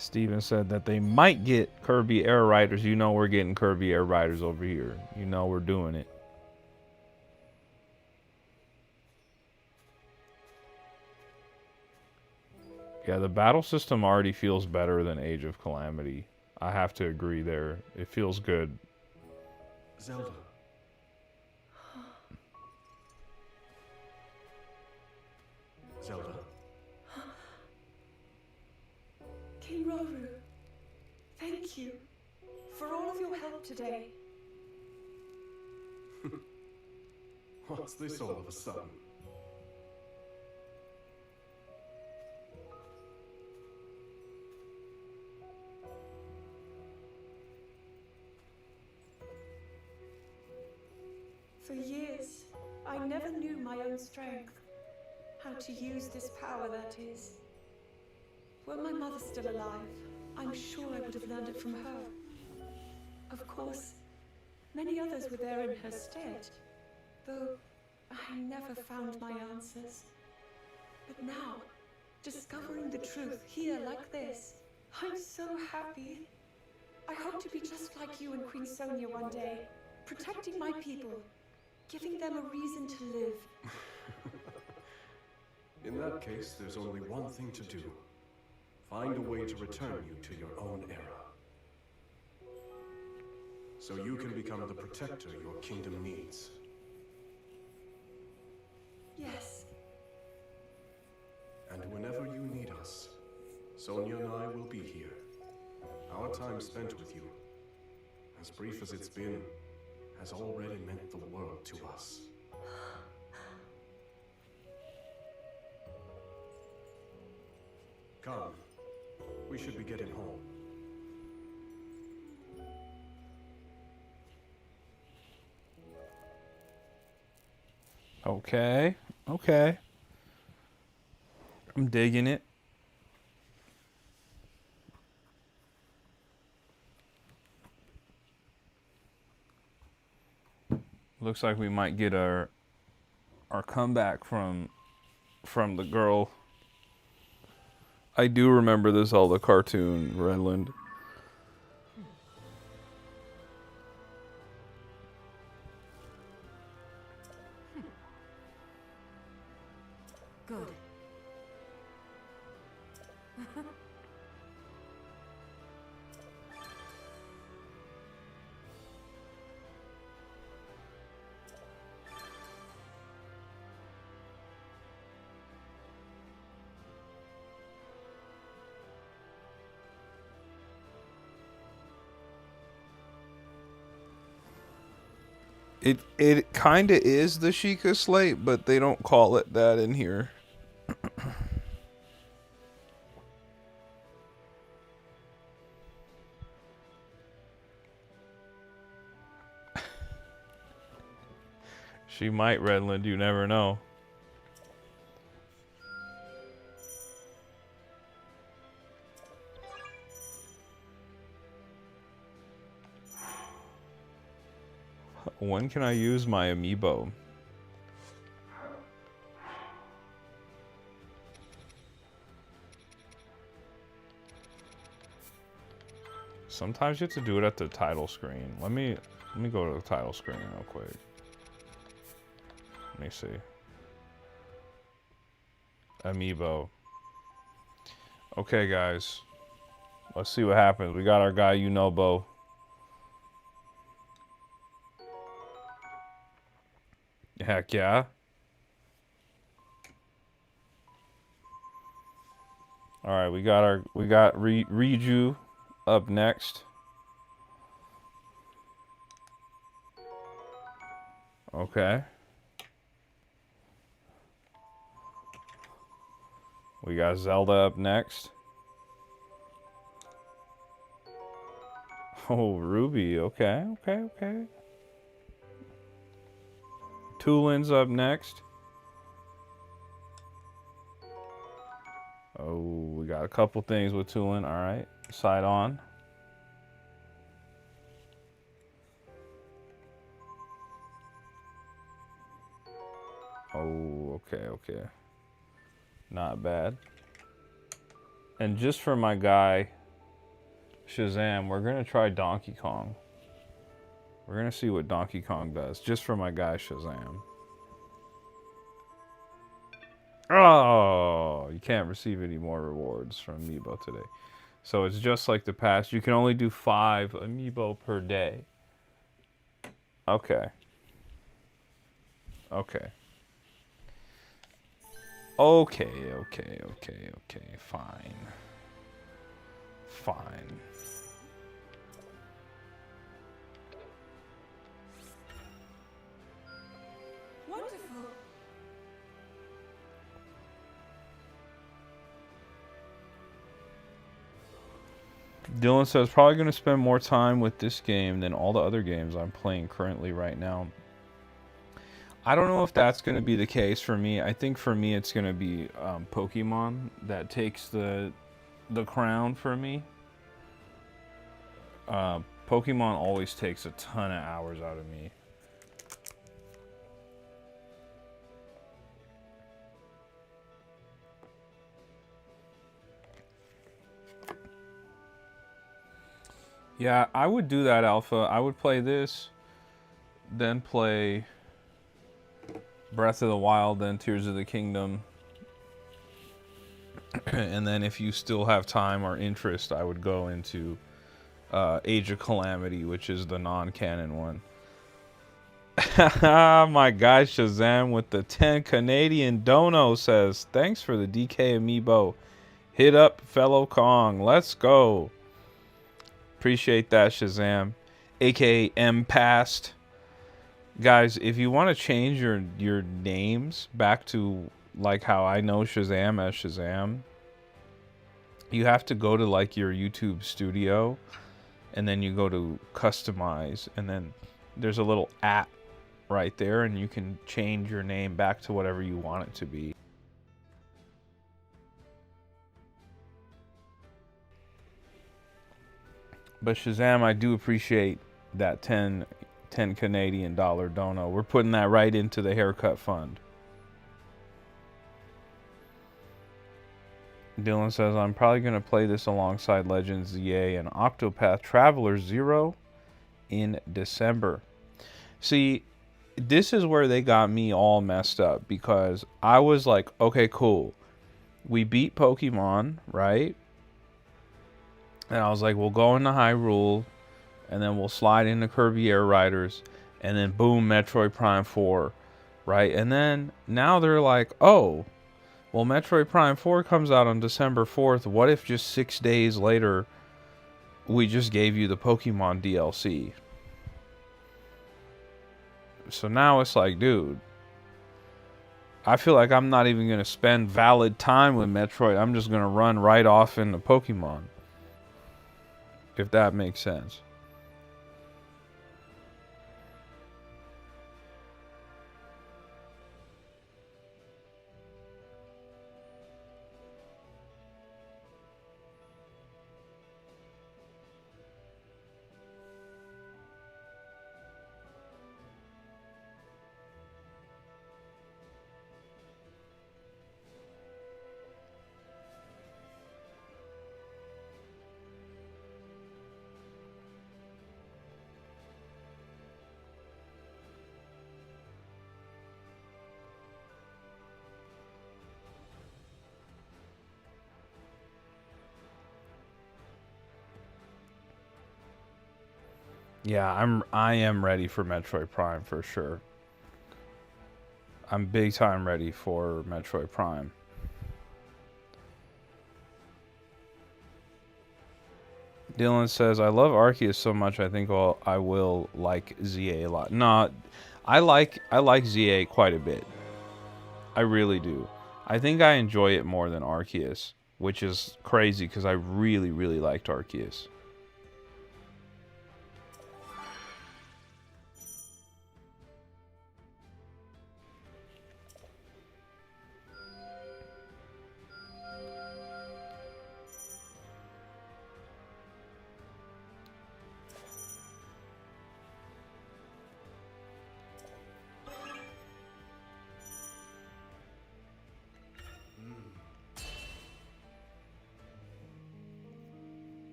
Steven said that they might get Kirby Air Riders. You know we're getting Kirby Air Riders over here. You know we're doing it. Yeah, the battle system already feels better than Age of Calamity. I have to agree there. It feels good. Zelda. Zelda. King Roru, thank you for all of your help today. What's this all of a sudden? For years, I never knew my own strength, how to use this power that is. Were my mother still alive, I'm sure I would have learned it from her. Of course, many others were there in her stead, though I never found my answers. But now, discovering the truth here like this, I'm so happy. I hope to be just like you and Queen Sonia one day, protecting my people, giving them a reason to live. In that case, there's only one thing to do. Find a way to return you to your own era. So you can become the protector your kingdom needs. Yes. And whenever you need us, Sonia and I will be here. Our time spent with you, as brief as it's been, has already meant the world to us. Come. We should be getting home. Okay. Okay. I'm digging it. Looks like we might get our comeback from the girl. I do remember this Zelda cartoon, Redland. Good. It kind of is the Sheikah Slate, but they don't call it that in here. She might, Redland. You never know. When can I use my amiibo? Sometimes you have to do it at the title screen. Let me go to the title screen real quick. Let me see. Amiibo. Okay, guys. Let's see what happens. We got our guy, Bo. Heck yeah. All right, we got Riju up next. Okay. We got Zelda up next. Oh, Ruby. Okay, okay, okay. Tulin's up next. Oh, we got a couple things with Tulin. All right, side on. Oh, okay, okay. Not bad. And just for my guy, Shazam, we're going to try Donkey Kong. We're going to see what Donkey Kong does, just for my guy, Shazam. Oh, you can't receive any more rewards from Amiibo today. So it's just like the past. You can only do 5 Amiibo per day. Okay. Okay. Okay, okay, okay, okay. Fine. Fine. Wonderful. Dylan says, probably going to spend more time with this game than all the other games I'm playing currently right now. I don't know if that's going to be the case for me. I think for me it's going to be Pokemon that takes the crown for me. Pokemon always takes a ton of hours out of me. Yeah, I would do that, Alpha. I would play this, then play Breath of the Wild, then Tears of the Kingdom. And then if you still have time or interest, I would go into Age of Calamity, which is the non-canon one. My guy Shazam with the 10 Canadian dono says, thanks for the DK Amiibo. Hit up fellow Kong. Let's go. Appreciate that, Shazam. AKA M Past. Guys, if you want to change your names back to like how I know Shazam as Shazam, you have to go to like your YouTube studio and then you go to customize and then there's a little app right there and you can change your name back to whatever you want it to be. But Shazam, I do appreciate that 10 Canadian dollar dono. We're putting that right into the haircut fund. Dylan says, I'm probably going to play this alongside Legends ZA and Octopath Traveler 0 in December. See, this is where they got me all messed up because I was like, okay, cool. We beat Pokemon, right? And I was like, we'll go into Hyrule, and then we'll slide into Kirby Air Riders, and then boom, Metroid Prime 4, right? And then now they're like, oh, well, Metroid Prime 4 comes out on December 4th. What if just 6 days later, we just gave you the Pokemon DLC? So now it's like, dude, I feel like I'm not even going to spend valid time with Metroid. I'm just going to run right off into Pokemon. If that makes sense. Yeah, I am ready for Metroid Prime for sure. I'm big time ready for Metroid Prime. Dylan says, I love Arceus so much I think I will like ZA a lot. Nah, I like ZA quite a bit. I really do. I think I enjoy it more than Arceus, which is crazy because I really, really liked Arceus.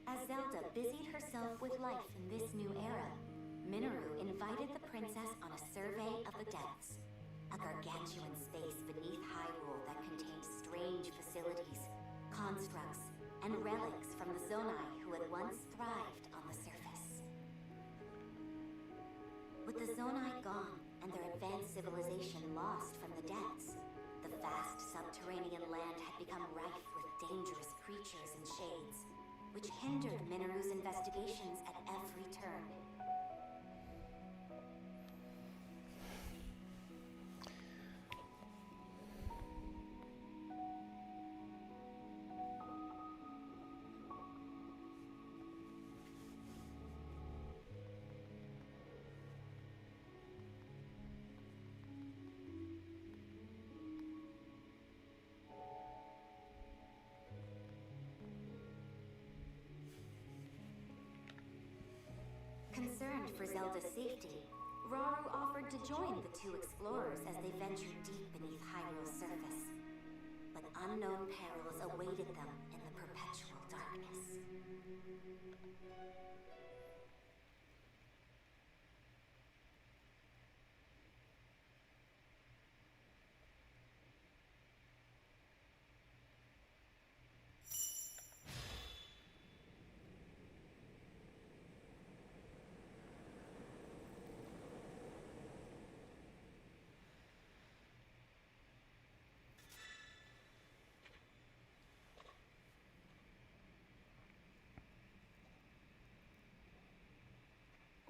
As Zelda busied herself with life in this new era, Minoru invited the princess on a survey of the depths. A gargantuan space beneath Hyrule that contained strange facilities, constructs, and relics from the Zonai who had once thrived on the surface. With the Zonai gone and their advanced civilization lost from the depths, the vast subterranean land had become rife with dangerous creatures and shades, which hindered Minoru's investigations at every turn. Concerned for Zelda's safety, Rauru offered to join the two explorers as they ventured deep beneath Hyrule's surface. But unknown perils awaited them in the perpetual darkness.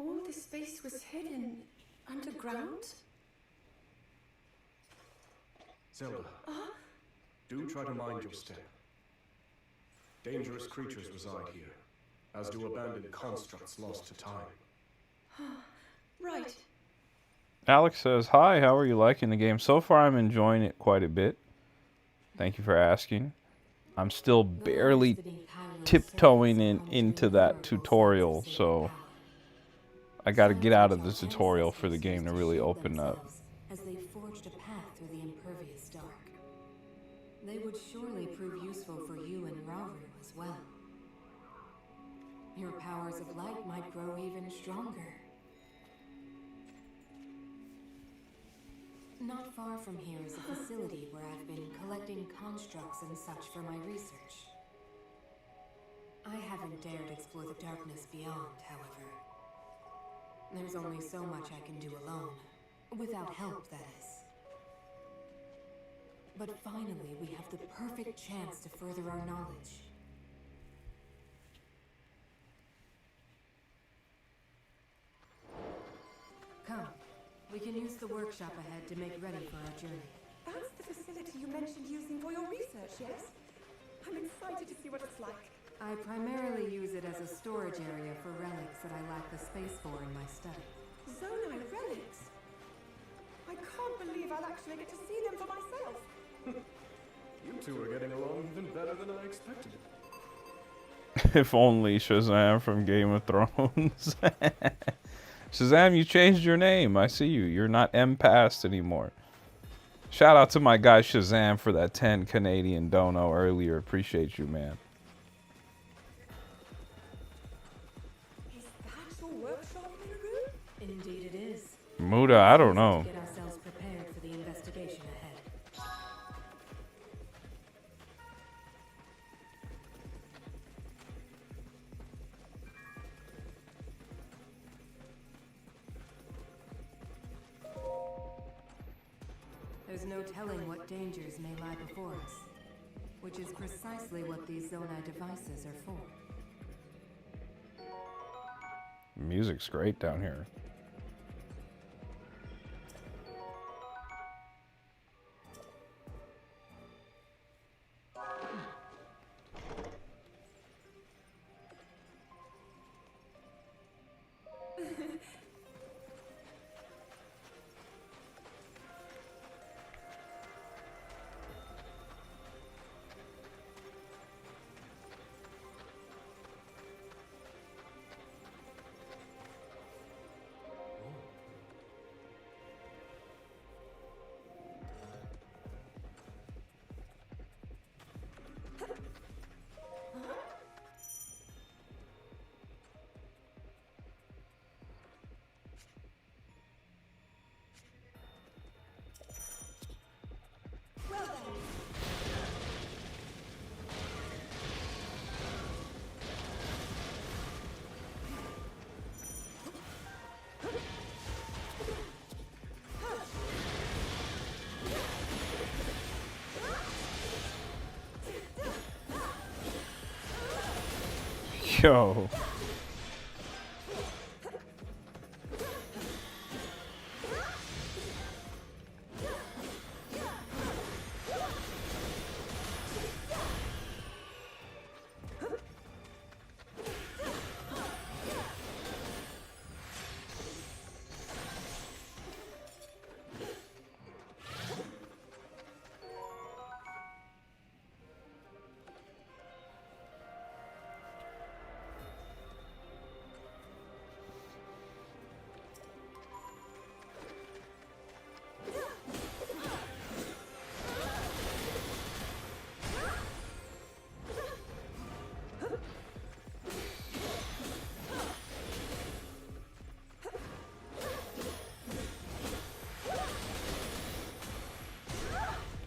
All this space was hidden underground? Zelda, do try to mind your step. Dangerous creatures reside here, as do abandoned constructs lost to time. Right. Alex says, hi, how are you liking the game? So far, I'm enjoying it quite a bit. Thank you for asking. I'm still barely tiptoeing into that tutorial, so I got to get out of the tutorial for the game to really open up. As they forged a path through the impervious dark. They would surely prove useful for you and Rauru as well. Your powers of light might grow even stronger. Not far from here is a facility where I've been collecting constructs and such for my research. I haven't dared explore the darkness beyond, however. There's only so much I can do alone. Without help, that is. But finally, we have the perfect chance to further our knowledge. Come, we can use the workshop ahead to make ready for our journey. That's the facility you mentioned using for your research, yes? I'm excited to see what it's like. I primarily use it as a storage area for relics that I lack the space for in my study. Zonai relics? I can't believe I'll actually get to see them for myself. You two are getting along even better than I expected. If only Shazam from Game of Thrones. Shazam, you changed your name. I see you. You're not M-Past anymore. Shout out to my guy Shazam for that 10 Canadian dono earlier. Appreciate you, man. Is that your workshop, Hyrule? Indeed it is. Muda, I don't know. Get ourselves prepared for the investigation ahead. There's no telling what dangers may lie before us, which is precisely what these Zonai devices are for. Music's great down here. Yo.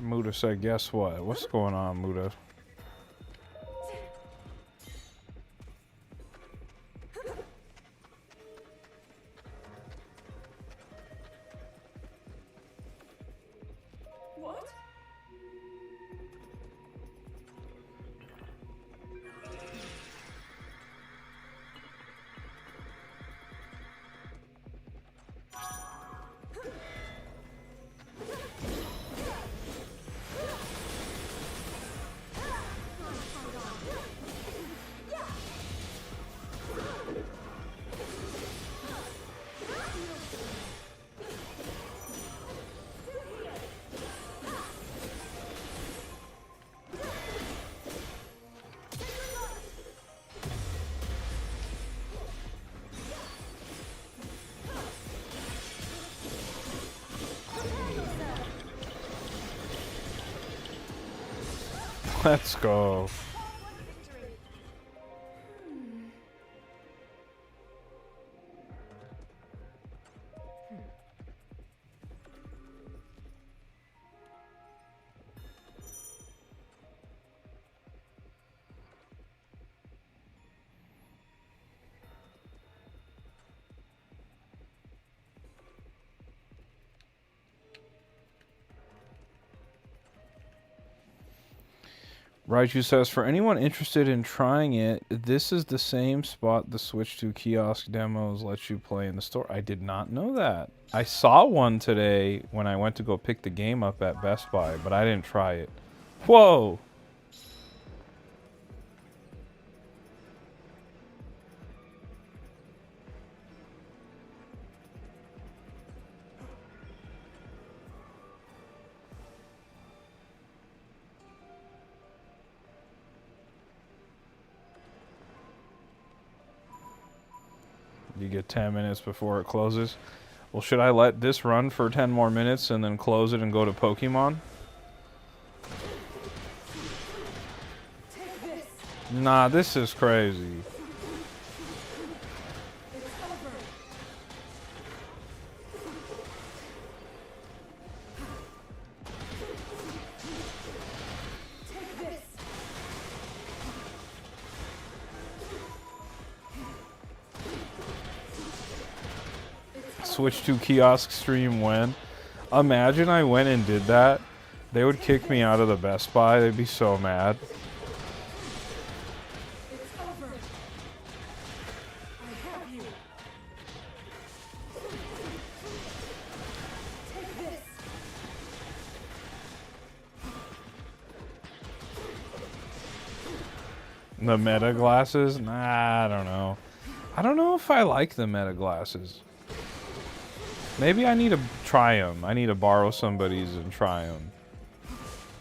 Muda said, guess what? What's going on, Muda? What? Let's go. Raiju says, for anyone interested in trying it, this is the same spot the Switch 2 kiosk demos let you play in the store. I did not know that. I saw one today when I went to go pick the game up at Best Buy, but I didn't try it. Whoa! You get 10 minutes before it closes. Well, should I let this run for 10 more minutes and then close it and go to Pokemon? Nah, this is crazy. Switch to kiosk stream when? Imagine I went and did that. They would kick me out of the Best Buy. They'd be so mad. It's over. I have you. Take this. The meta glasses? Nah, I don't know. I don't know if I like the meta glasses. Maybe I need to try them. I need to borrow somebody's and try them.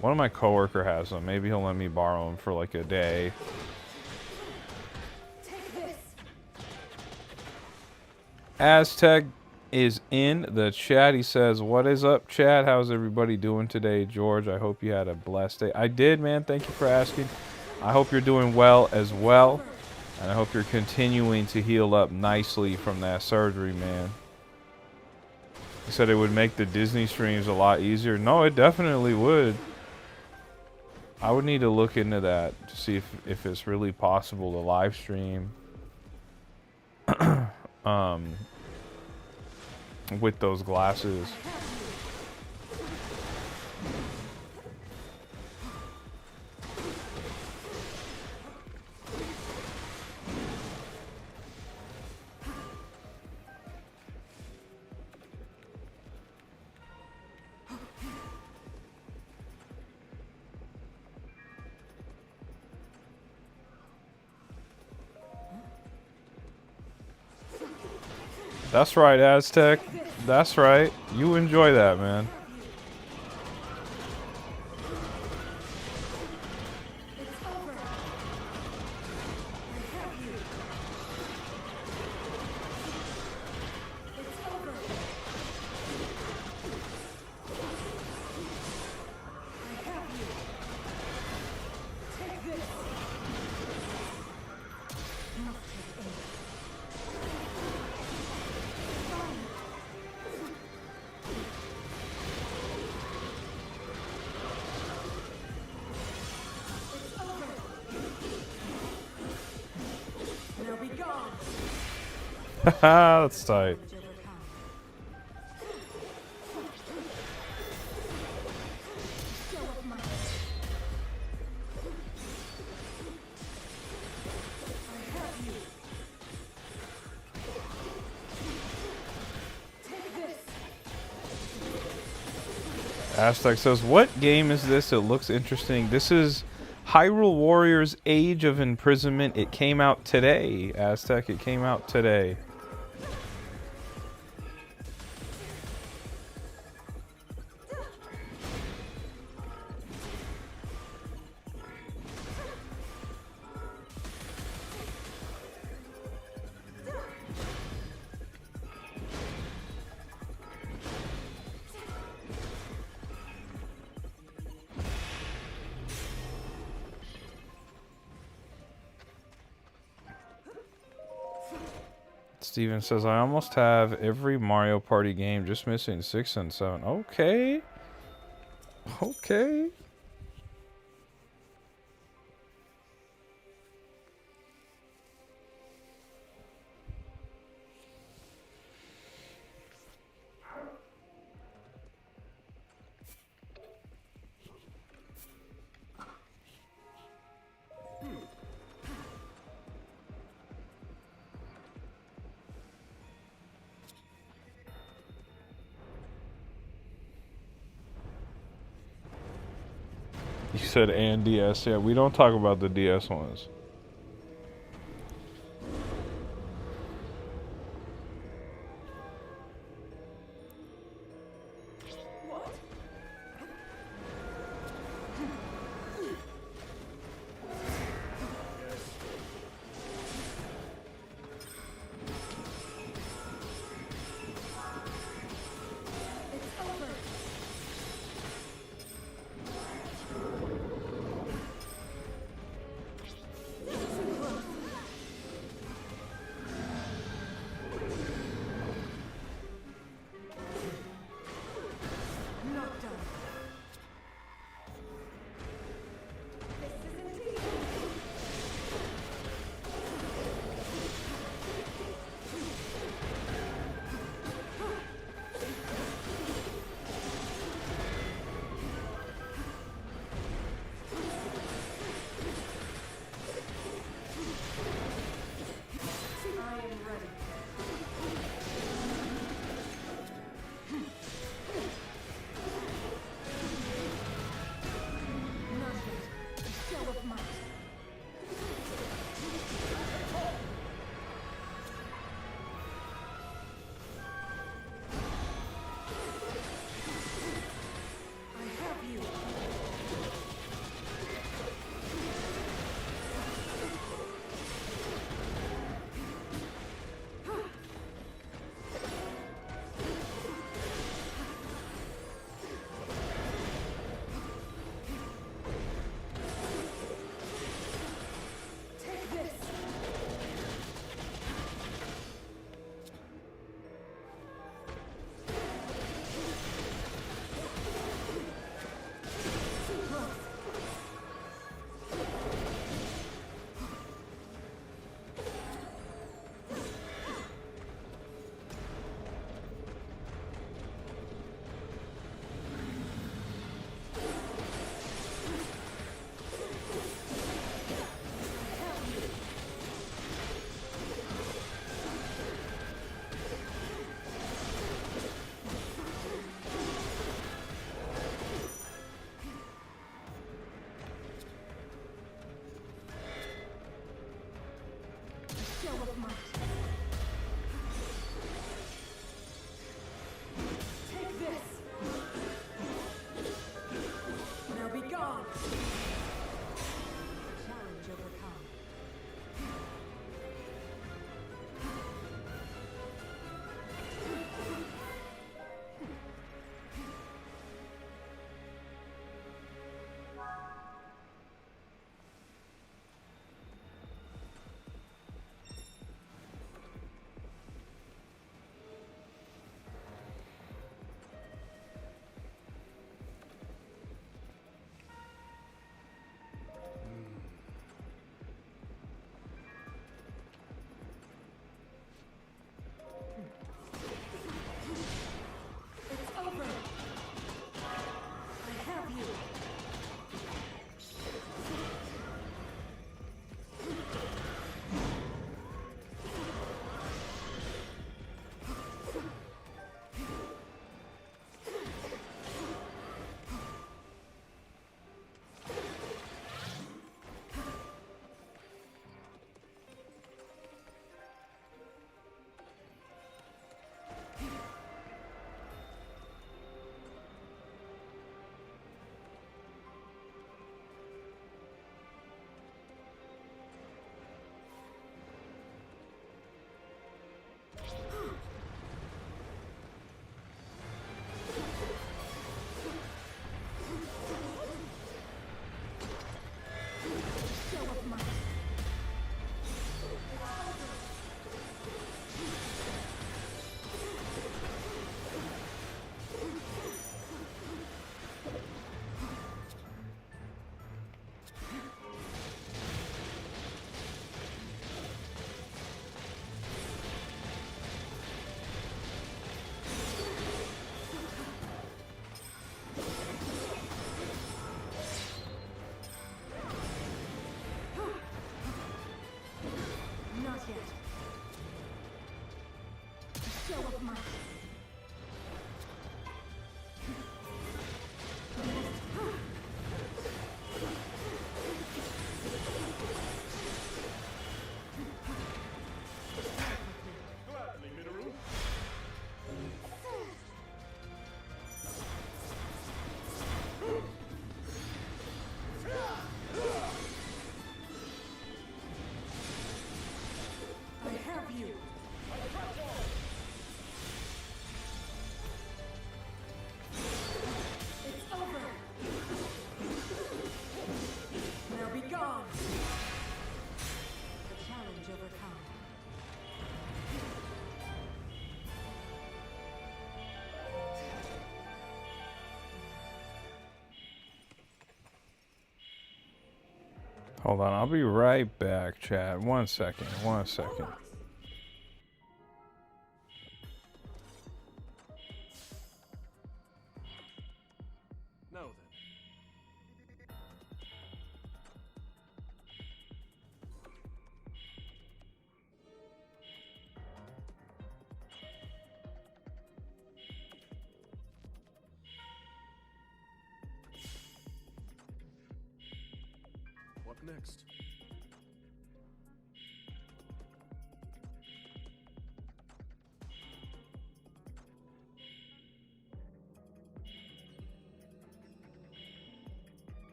One of my coworker has them. Maybe he'll let me borrow them for like a day. Take this. Aztec is in the chat. He says, "What is up, chat? How's everybody doing today, George? I hope you had a blessed day." I did, man. Thank you for asking. I hope you're doing well as well. And I hope you're continuing to heal up nicely from that surgery, man. He said it would make the Disney streams a lot easier. No, it definitely would. I would need to look into that to see if it's really possible to live stream with those glasses. That's right, Aztec. That's right. You enjoy that, man. Haha, that's tight. Aztec says, "What game is this? It looks interesting." This is Hyrule Warriors Age of Imprisonment. It came out today, Aztec. It came out today. Steven says, "I almost have every Mario Party game, just missing 6 and 7. Okay. Okay. You said and DS. Yeah, we don't talk about the DS ones. What? of might. Take this. Now be gone. Challenge overcome. Hold on, I'll be right back, chat. 1 second, 1 second. Now then. What next?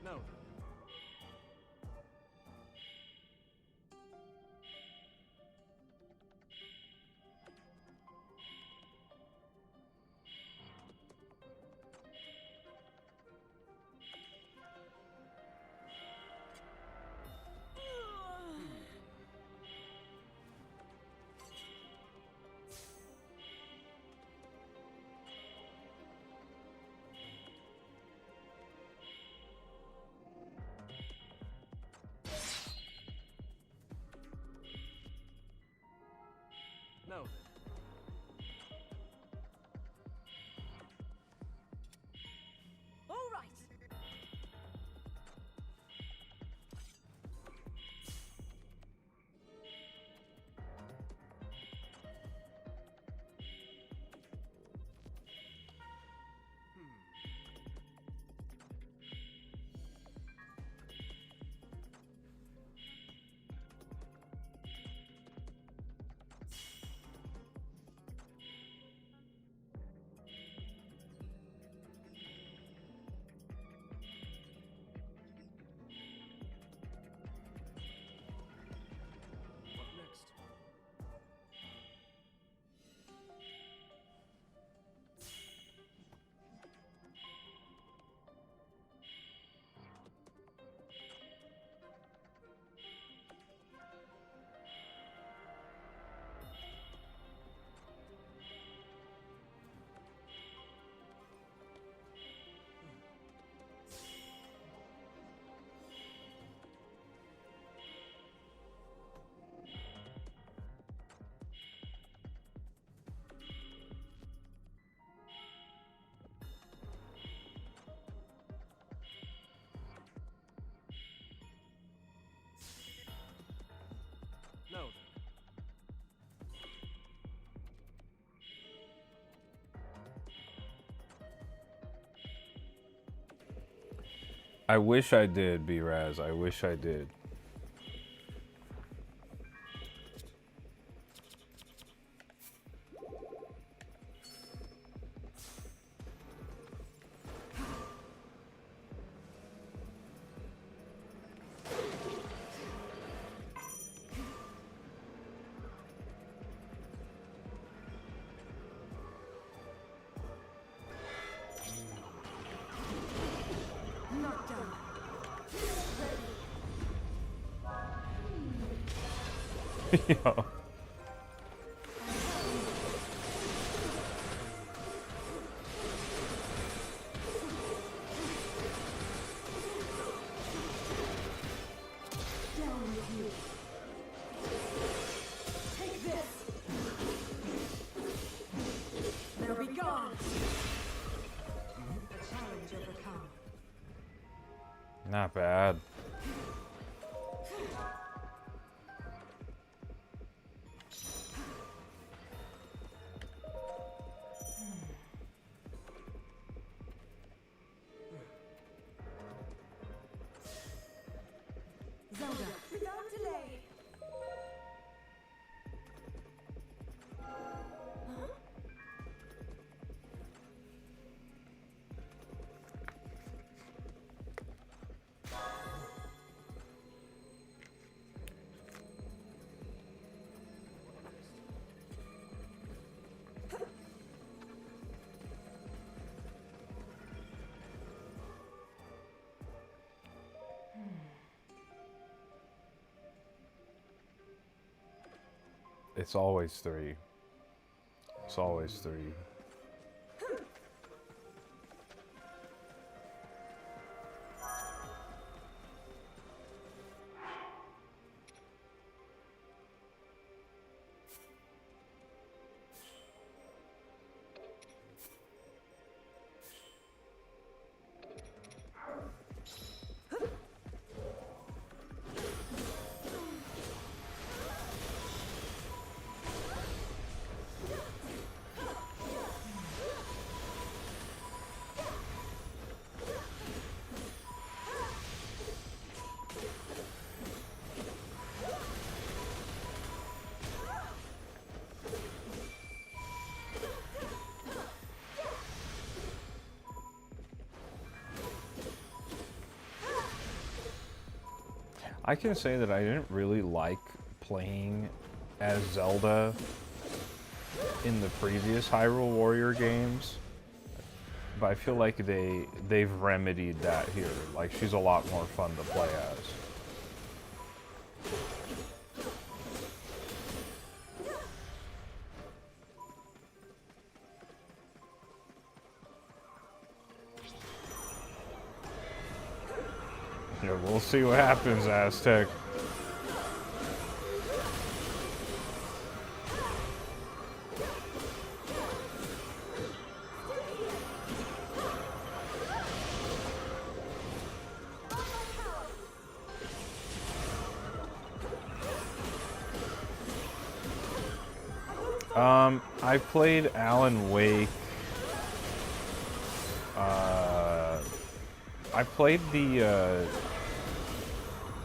Now then. I wish I did, B-Raz. I wish I did. Yo. They'll be gone. A challenge overcome. Not bad. Zelda. Without delay. It's always 3. It's always 3. I can say that I didn't really like playing as Zelda in the previous Hyrule Warrior games, but I feel like they've remedied that here. Like, she's a lot more fun to play as. Yeah, we'll see what happens, Aztec. I played Alan Wake. I played the,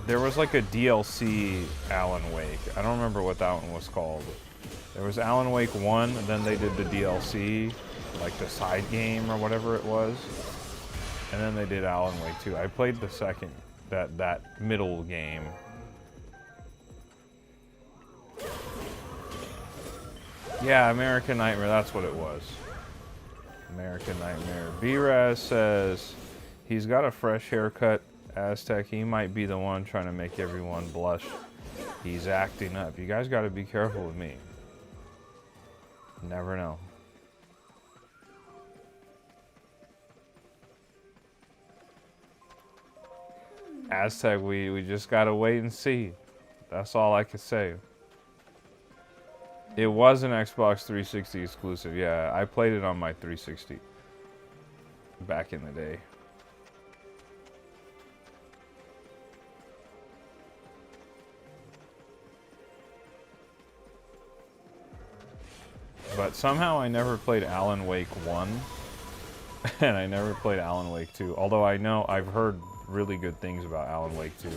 there was like a DLC Alan Wake. I don't remember what that one was called. There was Alan Wake 1, and then they did the DLC, like the side game or whatever it was. And then they did Alan Wake 2. I played the second, that middle game. Yeah, American Nightmare, that's what it was. American Nightmare. B-Raz says he's got a fresh haircut, Aztec. He might be the one trying to make everyone blush. He's acting up. You guys got to be careful with me. Never know. Aztec, we just got to wait and see. That's all I can say. It was an Xbox 360 exclusive, yeah. I played it on my 360 back in the day. But somehow I never played Alan Wake 1, and I never played Alan Wake 2. Although I know I've heard really good things about Alan Wake 2.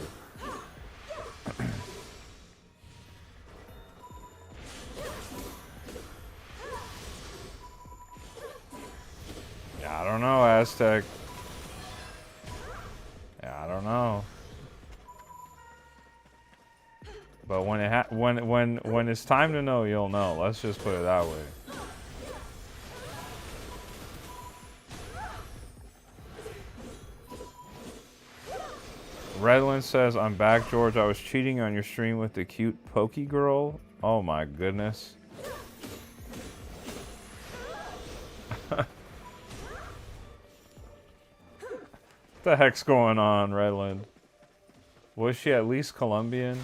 Yeah, I don't know, Aztec. Yeah, I don't know. But when it's time to know, you'll know. Let's just put it that way. Redland says, I'm back, George. I was cheating on your stream with the cute pokey girl. Oh my goodness. What the heck's going on, Redland? Was she at least Colombian?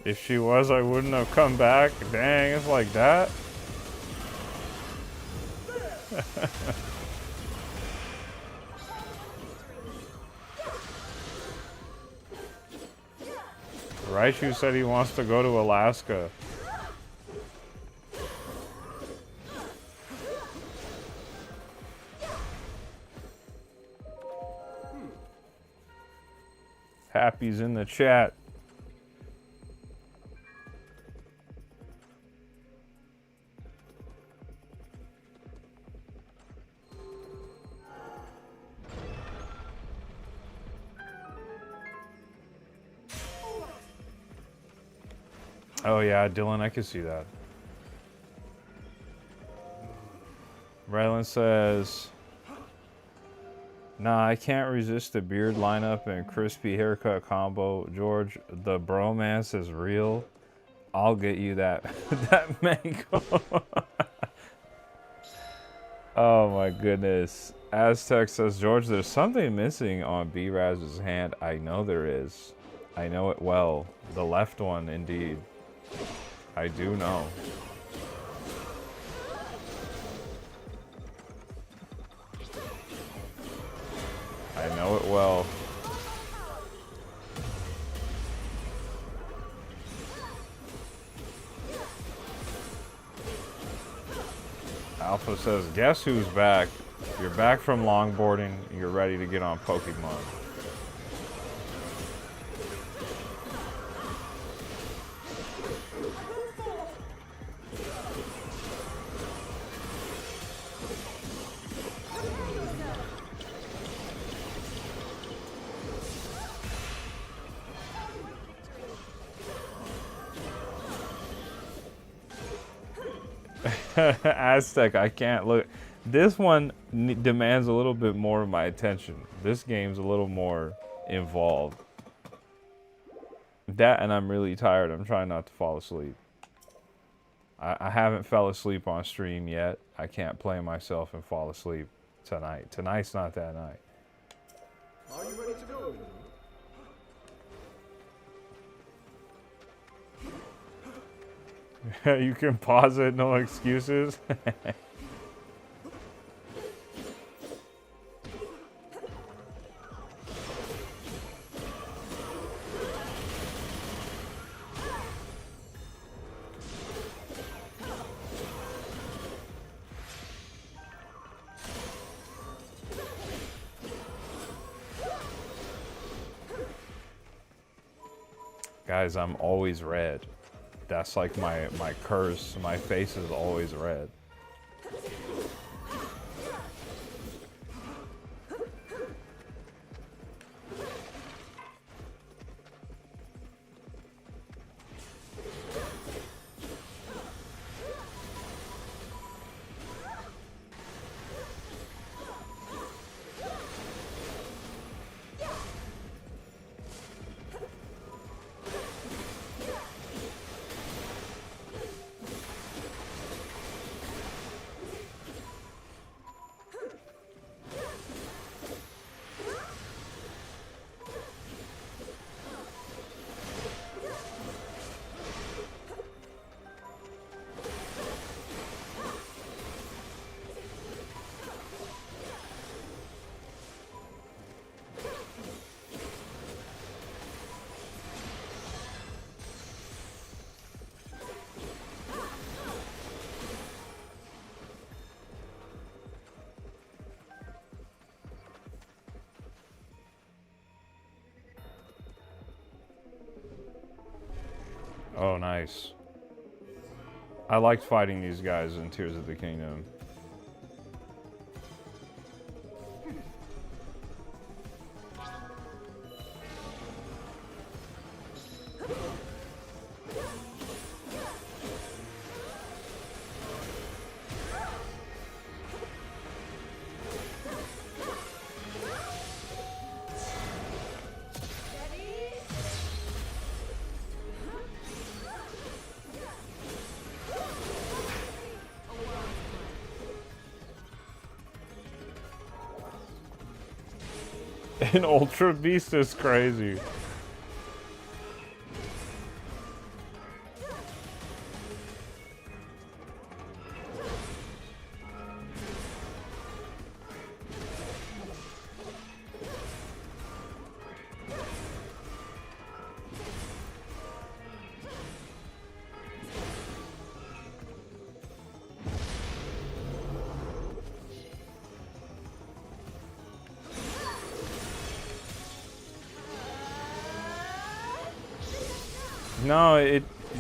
If she was, I wouldn't have come back. Dang, it's like that. Raichu said he wants to go to Alaska. Happy's in the chat. Oh yeah, Dylan, I can see that. Rylan says, nah, I can't resist the beard lineup and crispy haircut combo. George, the bromance is real. I'll get you that that mango. Oh my goodness. Aztec says, George, there's something missing on B-Raz's hand. I know there is. I know it well. The left one, indeed. I do know. I know it well. Alpha says, guess who's back? You're back from longboarding. You're ready to get on Pokemon. Aztec, I can't look. This one demands a little bit more of my attention. This game's a little more involved. That, and I'm really tired. I'm trying not to fall asleep. I haven't fell asleep on stream yet. I can't play myself and fall asleep tonight. Tonight's not that night. Are you ready to go? You can pause it, no excuses. Guys, I'm always red. That's like my curse. My face is always red. Oh, nice. I liked fighting these guys in Tears of the Kingdom. An Ultra Beast is crazy.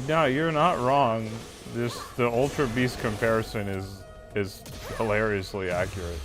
No, you're not wrong. The Ultra Beast comparison is hilariously accurate.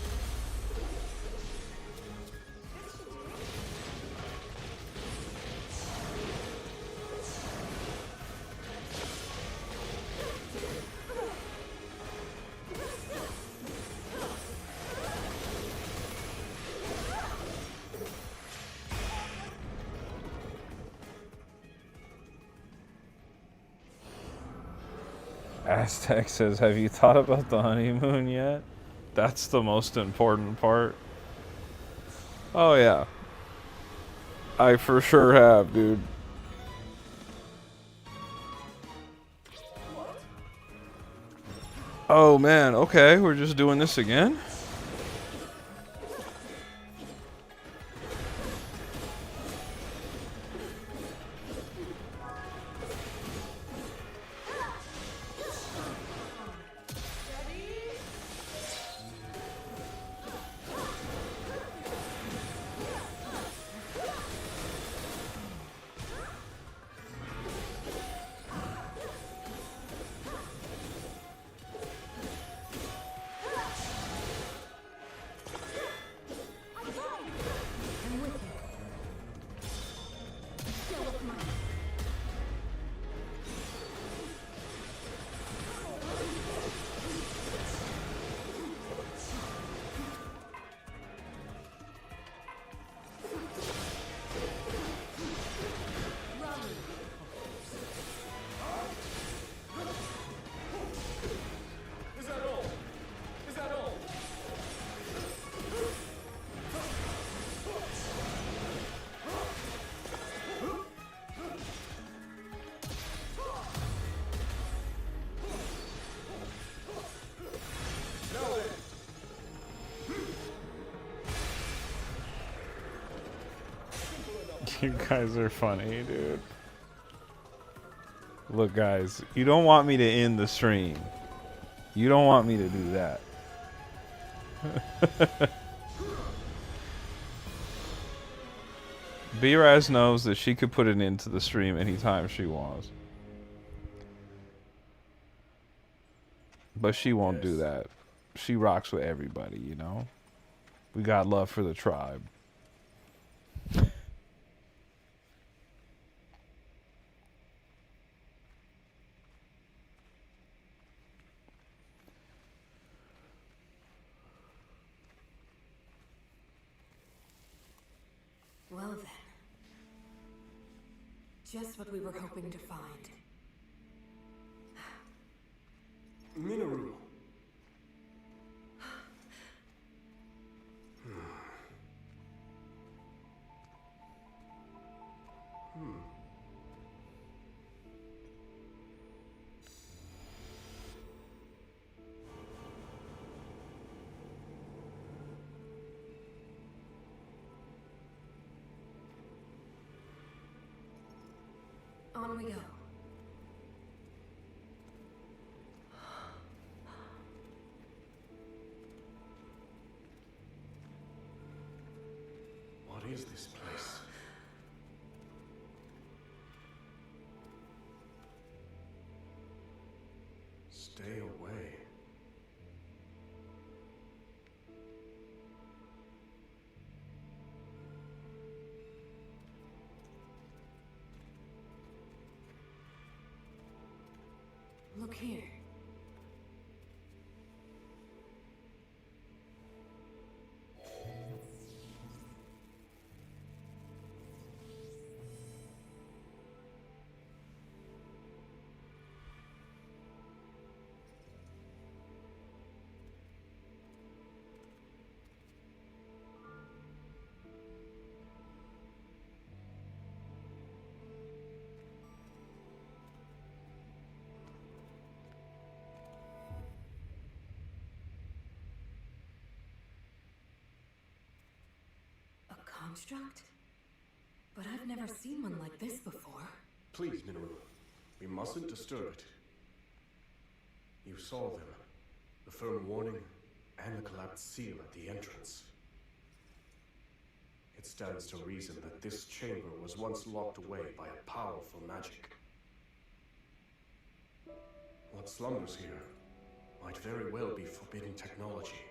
Aztec says, have you thought about the honeymoon yet? That's the most important part. Oh, yeah. I for sure have, dude. Oh, man. Okay, we're just doing this again? You guys are funny, dude. Look, guys, you don't want me to end the stream. You don't want me to do that. B-Raz knows that she could put it into the stream anytime she wants. But she won't do that. She rocks with everybody, you know? We got love for the tribe. Well then. Just what we were hoping to find. Minoru. On we go. What is this place? Stay away. Look here. A construct? But I've never seen one like this before. Please, Minoru. We mustn't disturb it. You saw them. The firm warning and the collapsed seal at the entrance. It stands to reason that this chamber was once locked away by a powerful magic. What slumbers here might very well be forbidden technology,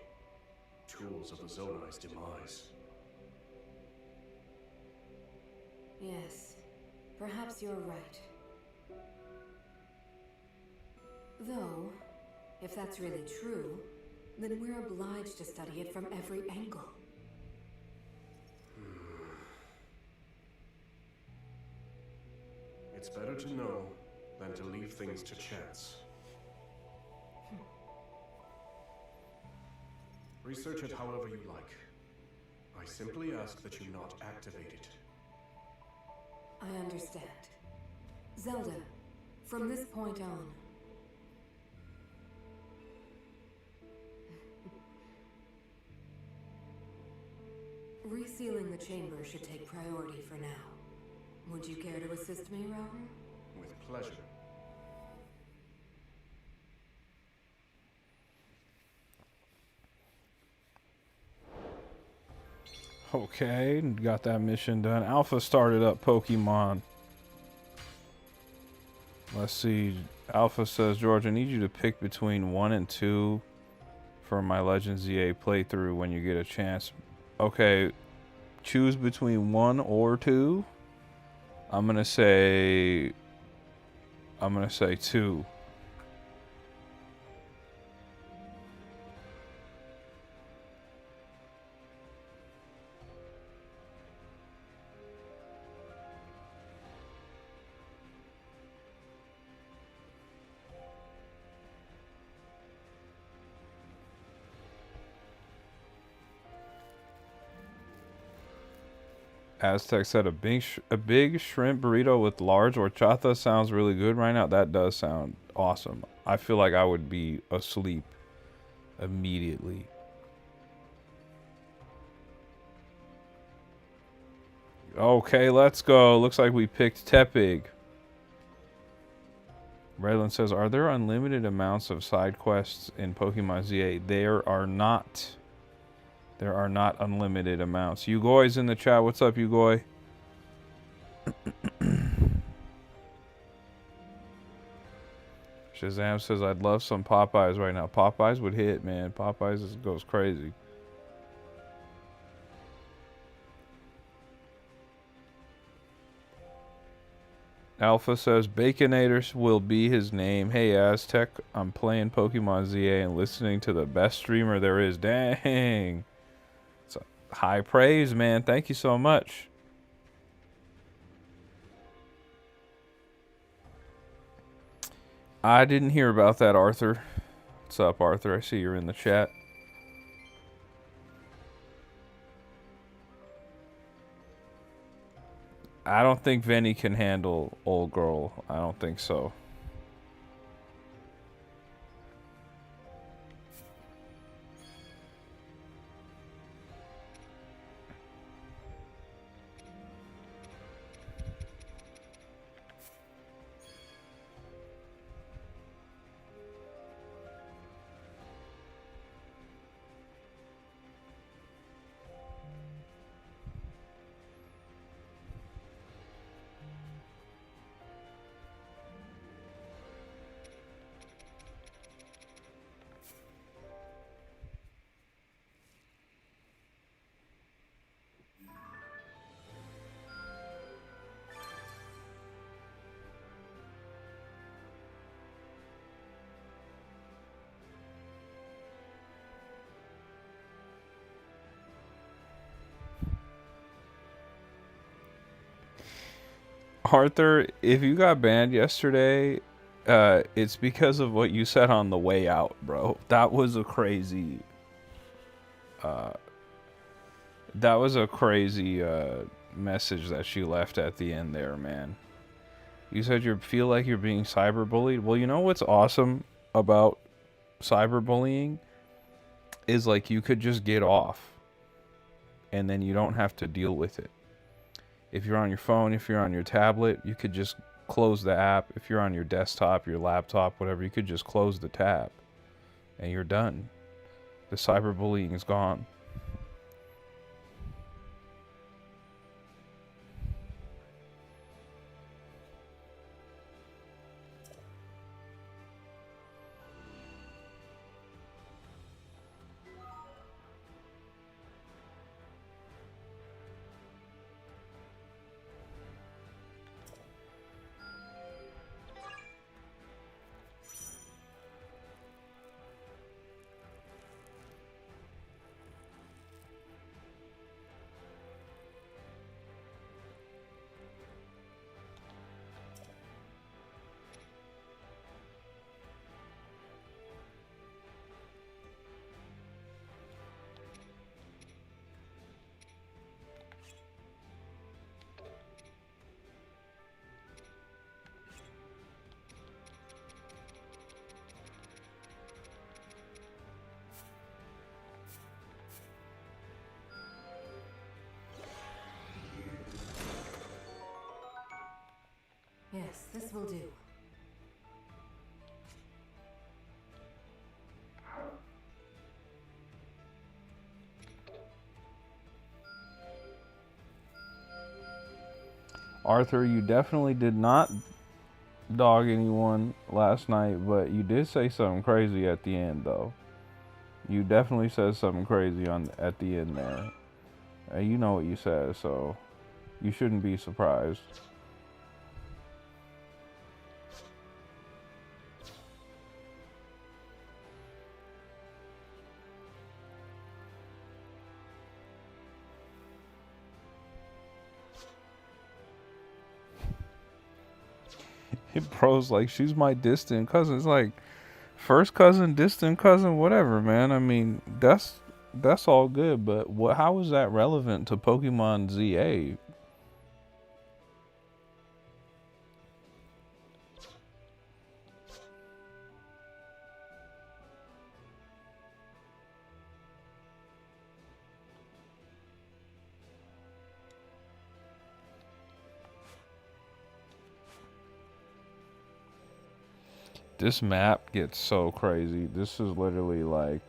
tools of the Zonai's demise. Yes, perhaps you're right. Though, if that's really true, then we're obliged to study it from every angle. It's better to know than to leave things to chance. Research it however you like. I simply ask that you not activate it. I understand. Zelda, from this point on... Resealing the chamber should take priority for now. Would you care to assist me, Raoul? With pleasure. Okay, got that mission done. Alpha started up Pokemon. Let's see. Alpha says, George, I need you to pick between 1 and 2 for my Legends ZA playthrough when you get a chance. Okay, choose between 1 or 2. I'm gonna say 2. Aztec said a big shrimp burrito with large horchata sounds really good right now. That does sound awesome. I feel like I would be asleep immediately. Okay, let's go. Looks like we picked Tepig. Raylan says, are there unlimited amounts of side quests in Pokemon ZA? There are not. There are not unlimited amounts. Yugoi's in the chat. What's up, Yugoi? Shazam says, I'd love some Popeyes right now. Popeyes would hit, man. Popeyes goes crazy. Alpha says, Baconator will be his name. Hey, Aztec, I'm playing Pokemon ZA and listening to the best streamer there is. Dang. High praise, man. Thank you so much. I didn't hear about that, Arthur. What's up, Arthur? I see you're in the chat. I don't think Venny can handle old girl. I don't think so. Arthur, if you got banned yesterday, it's because of what you said on the way out, bro. That was a crazy. That was a crazy message that you left at the end there, man. You said you feel like you're being cyberbullied. Well, you know what's awesome about cyberbullying is like you could just get off, and then you don't have to deal with it. If you're on your phone, if you're on your tablet, you could just close the app. If you're on your desktop, your laptop, whatever, you could just close the tab and you're done. The cyberbullying is gone. Yes, this will do. Arthur, you definitely did not dog anyone last night, but you did say something crazy at the end, though. You definitely said something crazy at the end there. You know what you said, so you shouldn't be surprised. Bro's like, she's my distant cousin. It's like first cousin, distant cousin, whatever, man. I mean, that's all good, but how is that relevant to Pokemon ZA? This map gets so crazy. This is literally like,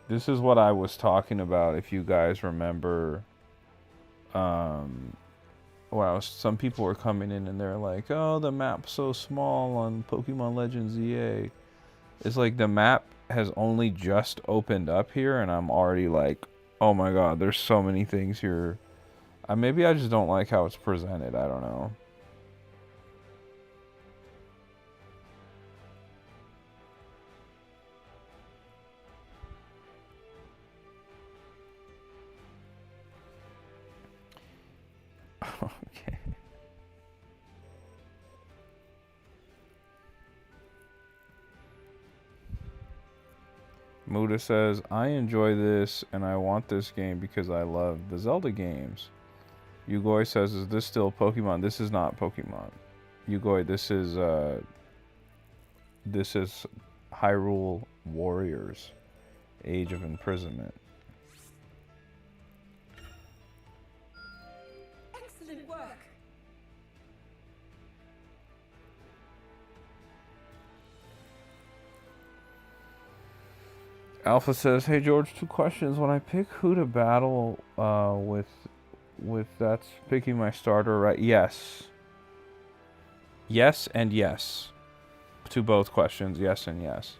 this is what I was talking about. If you guys remember, wow, some people were coming in and they're like, "Oh, the map's so small on Pokemon Legends EA." It's like the map has only just opened up here, and I'm already like, "Oh my God, there's so many things here." Maybe I just don't like how it's presented. I don't know. Okay. Muda says, I enjoy this and I want this game because I love the Zelda games. Yugoi says, is this still Pokemon? This is not Pokemon. Yugoi, this is Hyrule Warriors, Age of Imprisonment. Excellent work. Alpha says, hey George, 2 questions. When I pick who to battle with that's picking my starter, right? Yes. Yes and yes. To both questions, yes and yes.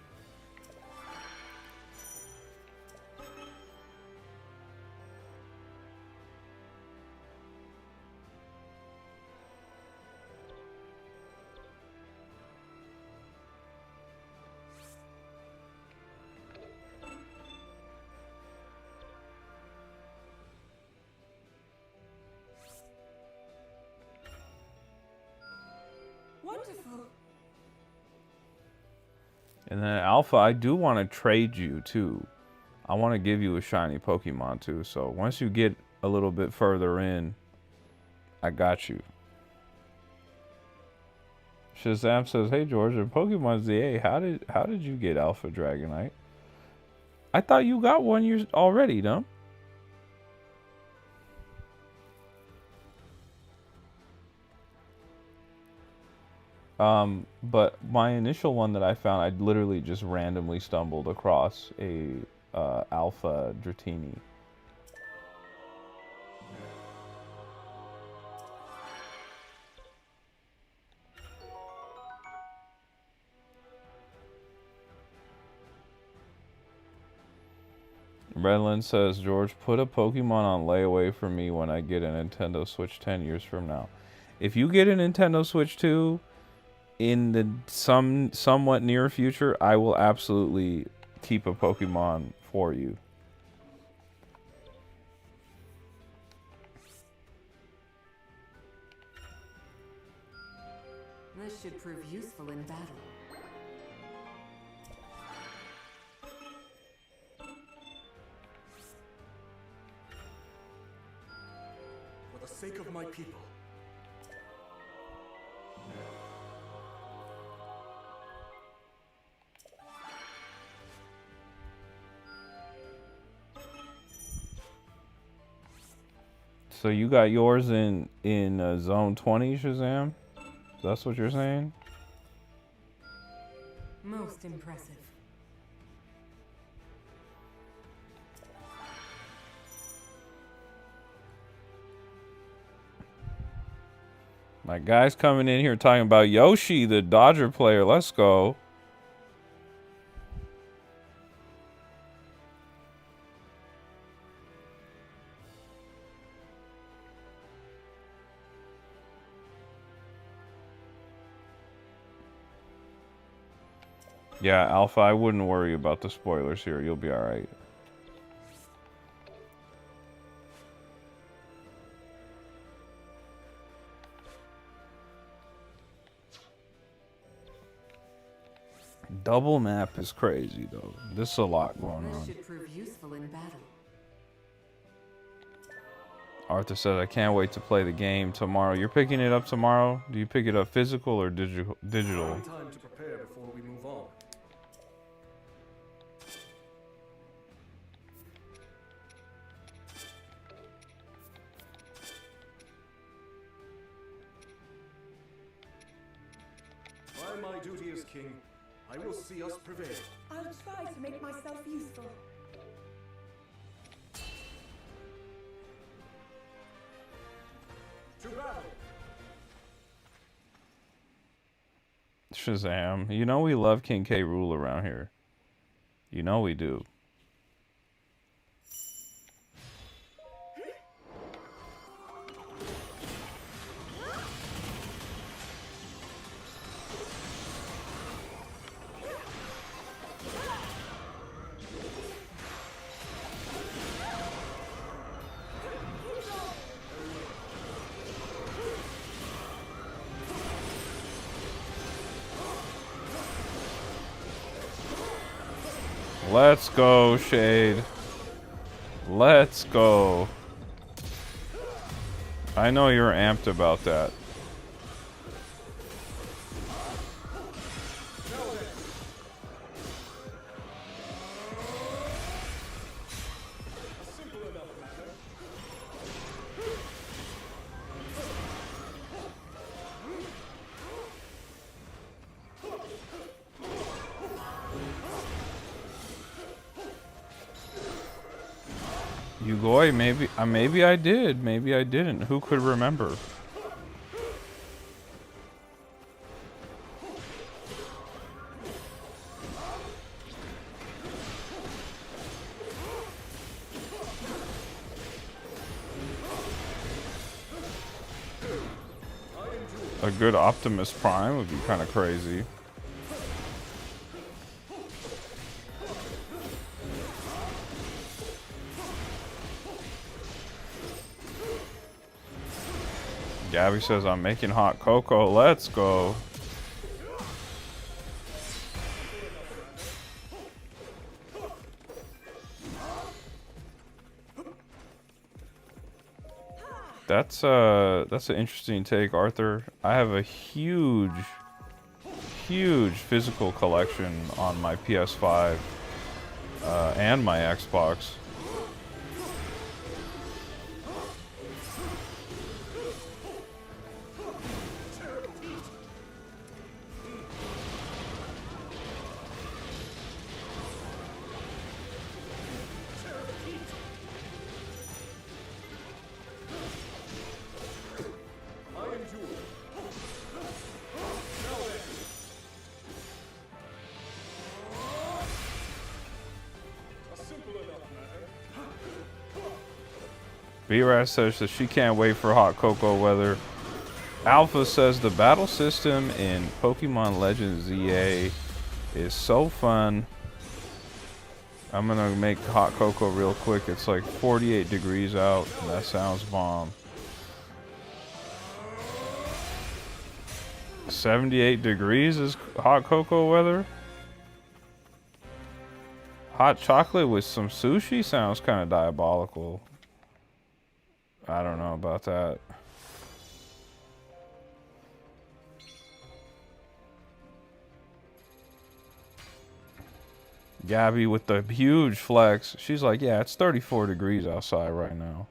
wonderful. And then Alpha, I do want to trade you too. I want to give you a shiny Pokemon too. So once you get a little bit further in, I got you. Shazam says, "Hey George, in Pokemon ZA, how did you get Alpha Dragonite? I thought you got one years already, no?" But my initial one that I found, I literally just randomly stumbled across a Alpha Dratini. Redland says, "George, put a Pokemon on layaway for me when I get a Nintendo Switch 10 years from now." If you get a Nintendo Switch 2 in the somewhat near future, I will absolutely keep a Pokemon for you. This should prove useful in battle. For the sake of my people. So you got yours in zone 20, Shazam? That's what you're saying? Most impressive. My guy's coming in here talking about Yoshi, the Dodger player. Let's go. Yeah, Alpha, I wouldn't worry about the spoilers here. You'll be alright. Double map is crazy, though. There's a lot going This on. should prove useful in battle. Arthur said, "I can't wait to play the game tomorrow." You're picking it up tomorrow? Do you pick it up physical or digital? Time to prepare before we move on. By my duty as king, I will see us prevail. I'll try to make myself useful. To battle! Shazam. You know we love King K. Rool around here. You know we do. Let's go, Shade. Let's go. I know you're amped about that. Yugoi, maybe I did, maybe I didn't. Who could remember? A good Optimus Prime would be kind of crazy. Gabby says, "I'm making hot cocoa. Let's go." That's an interesting take, Arthur. I have a huge physical collection on my PS5 and my Xbox. B-Raz says that she can't wait for hot cocoa weather. Alpha says the battle system in Pokemon Legends ZA is so fun. I'm gonna make hot cocoa real quick. It's like 48 degrees out. That sounds bomb. 78 degrees is hot cocoa weather? Hot chocolate with some sushi sounds kind of diabolical. I don't know about that. Gabby with the huge flex. She's like, yeah, it's 34 degrees outside right now.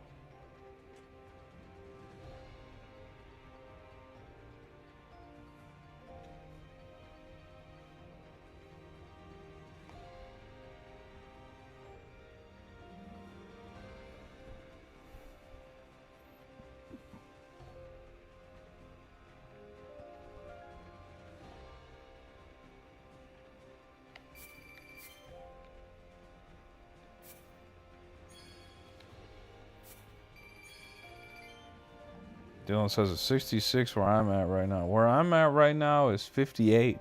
Dylan says it's 66 where I'm at right now. Where I'm at right now is 58.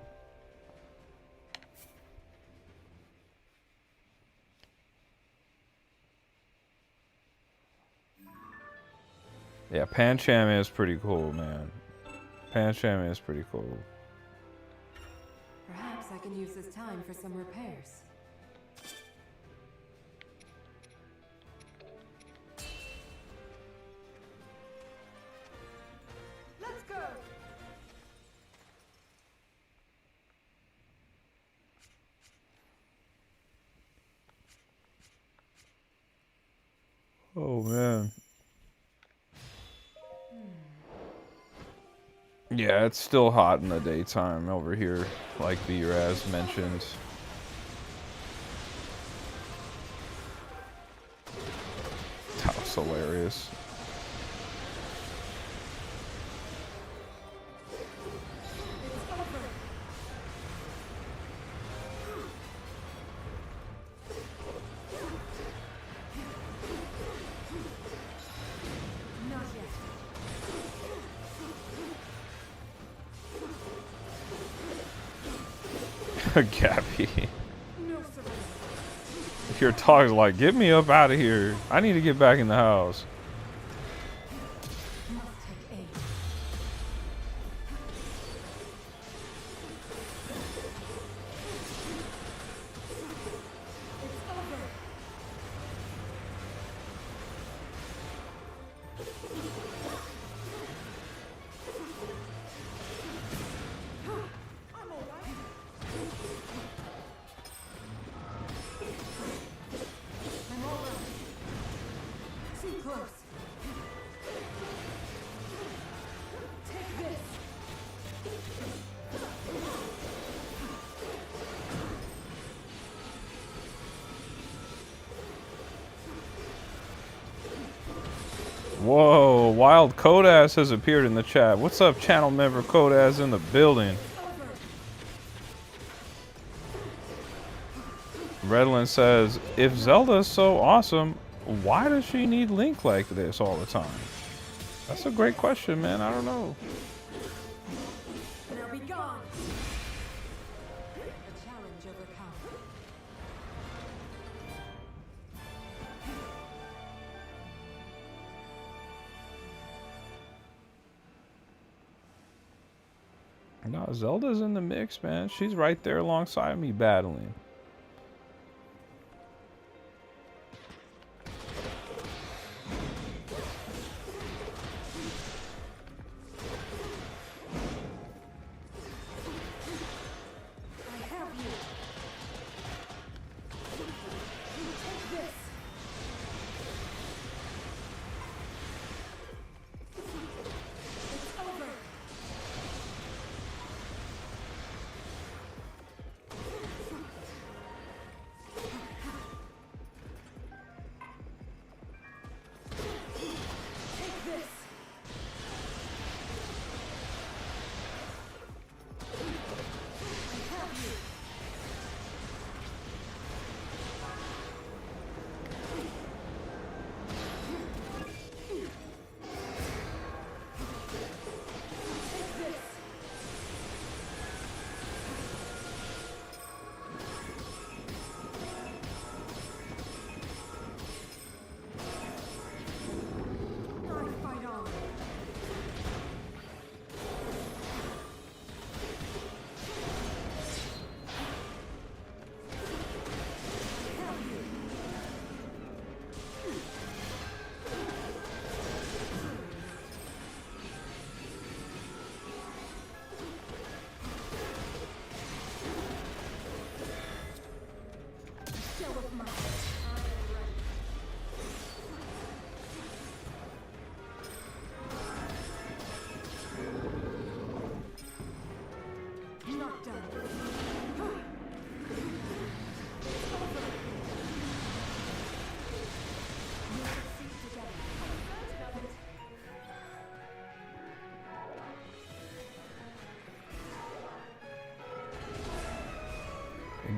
Yeah, Pancham is pretty cool, man. Pancham is pretty cool. Perhaps I can use this time for some repairs. Let's go! Oh, man. Yeah, it's still hot in the daytime over here, like B-Raz mentioned. That was hilarious. Gabby. Your dog's like, get me up out of here. I need to get back in the house. Whoa, Wild Kodas has appeared in the chat. What's up, channel member Kodas in the building? Redland says, if Zelda's so awesome, why does she need Link like this all the time? That's a great question, man. I don't know. Now be gone. A challenge overcome. No, Zelda's in the mix, man. She's right there alongside me battling.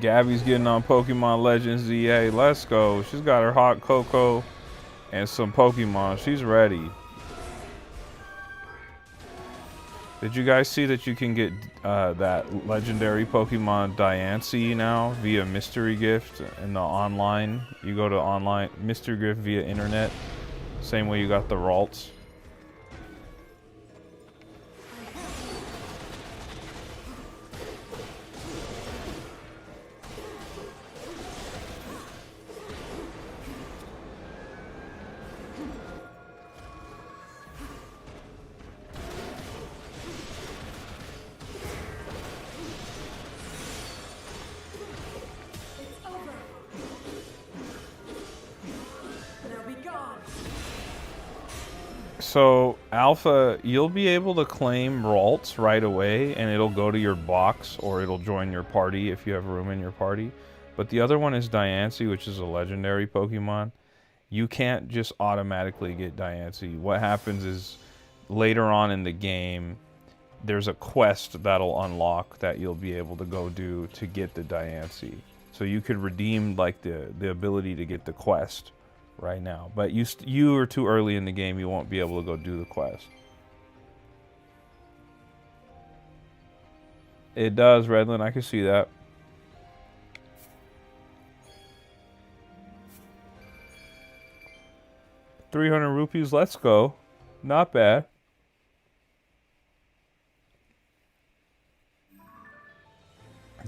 Gabby's getting on Pokemon Legends EA. Let's go. She's got her hot cocoa and some Pokemon. She's ready. Did you guys see that you can get that legendary Pokemon Diancie now via mystery gift in the online? You go to online mystery gift via internet. Same way you got the Ralts. So, Alpha, you'll be able to claim Ralts right away, and it'll go to your box, or it'll join your party if you have room in your party. But the other one is Diancie, which is a legendary Pokemon. You can't just automatically get Diancie. What happens is, later on in the game, there's a quest that'll unlock that you'll be able to go do to get the Diancie. So you could redeem, like, the ability to get the quest right now, but you are too early in the game. You won't be able to go do the quest. It does, Redland. I can see that. $300. Let's go. Not bad.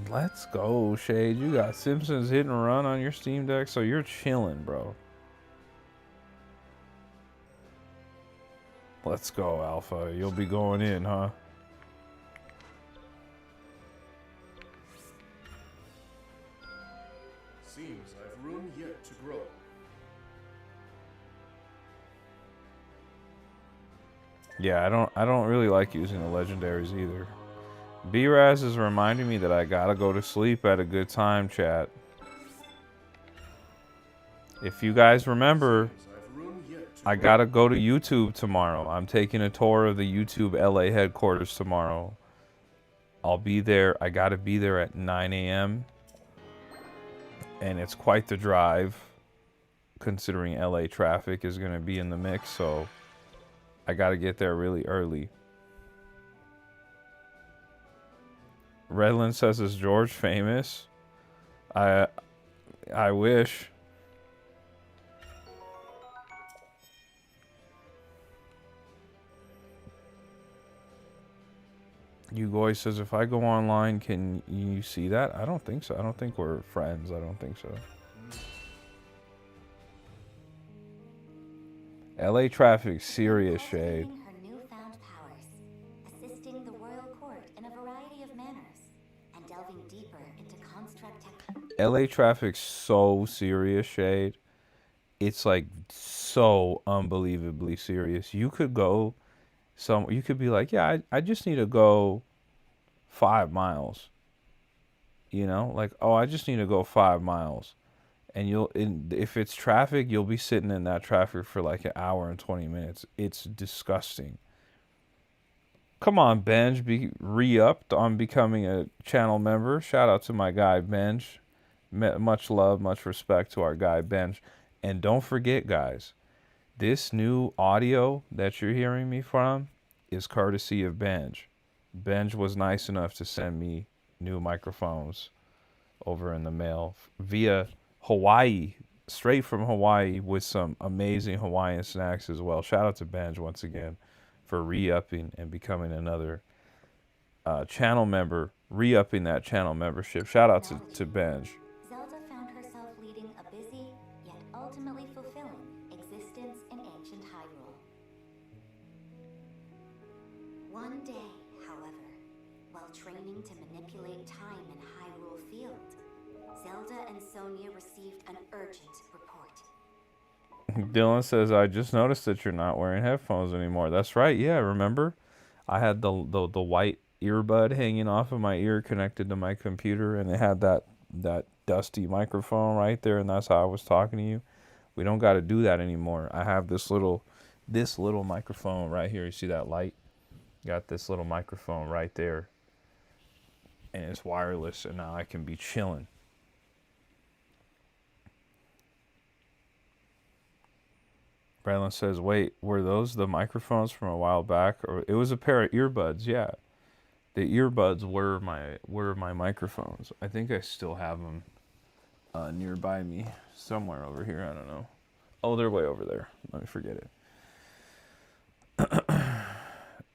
Let's go, Shade. You got Simpsons Hit and Run on your Steam Deck, so you're chilling, bro. Let's go, Alpha. You'll be going in, huh? Seems I've room yet to grow. Yeah, I don't really like using the legendaries either. B-Raz is reminding me that I gotta go to sleep at a good time, chat. If you guys remember, I gotta go to YouTube tomorrow. I'm taking a tour of the YouTube LA headquarters tomorrow. I'll be there. I gotta be there at 9 a.m. And it's quite the drive, considering LA traffic is gonna be in the mix, so I gotta get there really early. Redland says, is George famous? I wish. Ugoy says, if I go online, can you see that? I don't think so. I don't think we're friends. I don't think so. LA traffic, serious, Shade. Her newfound powers, assisting the royal court in a variety of manners, and delving deeper into construct LA traffic's so serious, Shade. It's like so unbelievably serious. You could go you could be like, yeah, I just need to go 5 miles. You know, like, oh, I just need to go 5 miles. And if it's traffic, you'll be sitting in that traffic for like an hour and 20 minutes. It's disgusting. Come on, Benj, be re-upped on becoming a channel member. Shout out to my guy, Benj. Much love, much respect to our guy, Benj. And don't forget, guys, this new audio that you're hearing me from is courtesy of Benj. Benj was nice enough to send me new microphones over in the mail via Hawaii, straight from Hawaii, with some amazing Hawaiian snacks as well. Shout out to Benj once again for re-upping and becoming another channel member, re-upping that channel membership. Shout out to Benj. Zelda found herself leading a busy, yet ultimately fulfilling, existence in ancient Hyrule. One day, however, while training to manipulate time in Hyrule Field, Zelda and Sonia received an urgent report. Dylan says, I just noticed that you're not wearing headphones anymore. That's right. Yeah, remember? I had the white earbud hanging off of my ear connected to my computer, and it had that dusty microphone right there, and that's how I was talking to you. We don't got to do that anymore. I have this little microphone right here. You see that light? Got this little microphone right there, and it's wireless, and now I can be chilling. Braylon says, wait, were those the microphones from a while back? Or it was a pair of earbuds, yeah. The earbuds were my microphones. I think I still have them nearby me. Somewhere over here, I don't know. Oh, they're way over there. Let me forget it.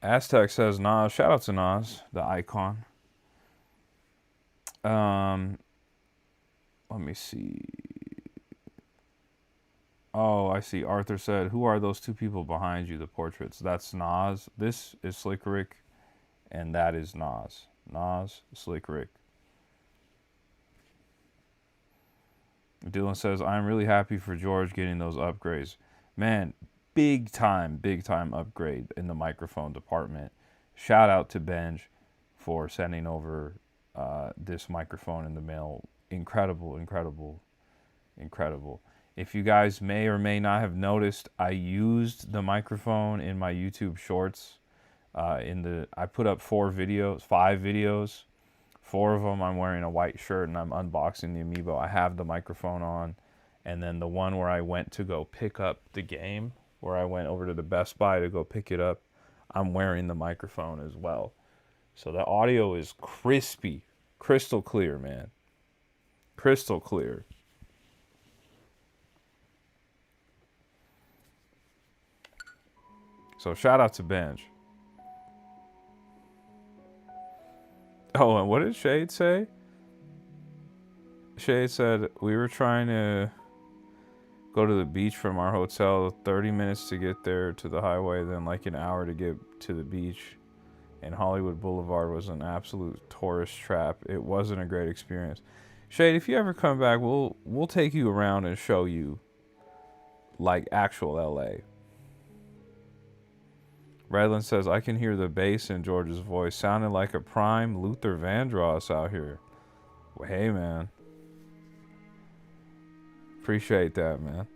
Aztec says, Nas. Shout out to Nas, the icon. Let me see. Oh, I see. Arthur said, who are those two people behind you, the portraits? That's Nas. This is Slick Rick, and that is Nas. Nas, Slick Rick. Dylan says, I'm really happy for George getting those upgrades. Man, big time upgrade in the microphone department. Shout out to Benj for sending over this microphone in the mail. Incredible. If you guys may or may not have noticed, I used the microphone in my YouTube shorts. I put up 5 videos. 4 of them I'm wearing a white shirt and I'm unboxing the amiibo. I have the microphone on. And then the one where I went to go pick up the game, where I went over to the Best Buy to go pick it up, I'm wearing the microphone as well. So the audio is crispy, crystal clear, man. Crystal clear. So shout out to Benj. Oh, and what did Shade say? Shade said, we were trying to go to the beach from our hotel, 30 minutes to get there to the highway, then like an hour to get to the beach. And Hollywood Boulevard was an absolute tourist trap. It wasn't a great experience. Shade, if you ever come back, we'll take you around and show you like actual LA. Redland says, I can hear the bass in George's voice. Sounded like a prime Luther Vandross out here. Well, hey, man. Appreciate that, man.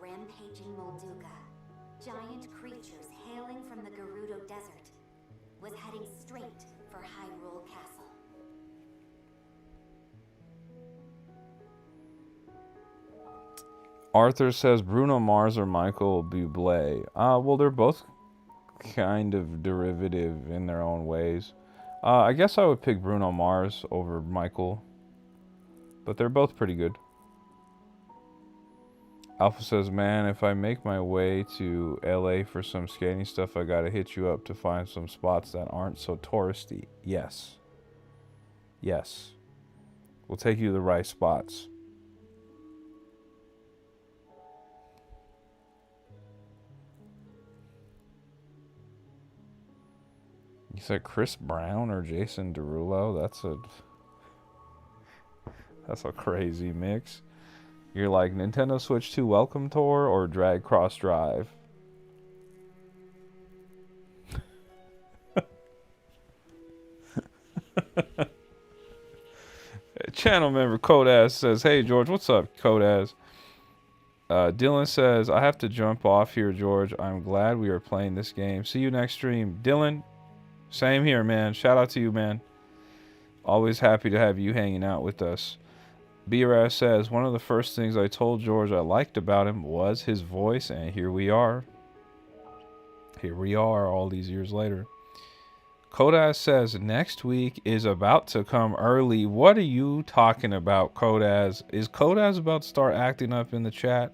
Rampaging Molduga, giant creatures hailing from the Gerudo Desert, was heading straight for Hyrule Castle. Arthur says Bruno Mars or Michael Bublé. Well, they're both kind of derivative in their own ways. I guess I would pick Bruno Mars over Michael, but they're both pretty good. Alpha says, man, if I make my way to LA for some skating stuff, I gotta hit you up to find some spots that aren't so touristy. Yes. Yes. We'll take you to the right spots. You said Chris Brown or Jason Derulo? That's a crazy mix. You're like Nintendo Switch 2 Welcome Tour or Drag Cross Drive. Channel member Codas says, hey George, what's up, Codas? Dylan says, I have to jump off here, George. I'm glad we are playing this game. See you next stream. Dylan, same here, man. Shout out to you, man. Always happy to have you hanging out with us. B-Raz says, one of the first things I told George I liked about him was his voice, and here we are. Here we are all these years later. Kodas says, next week is about to come early. What are you talking about, Kodas? Is Kodas about to start acting up in the chat?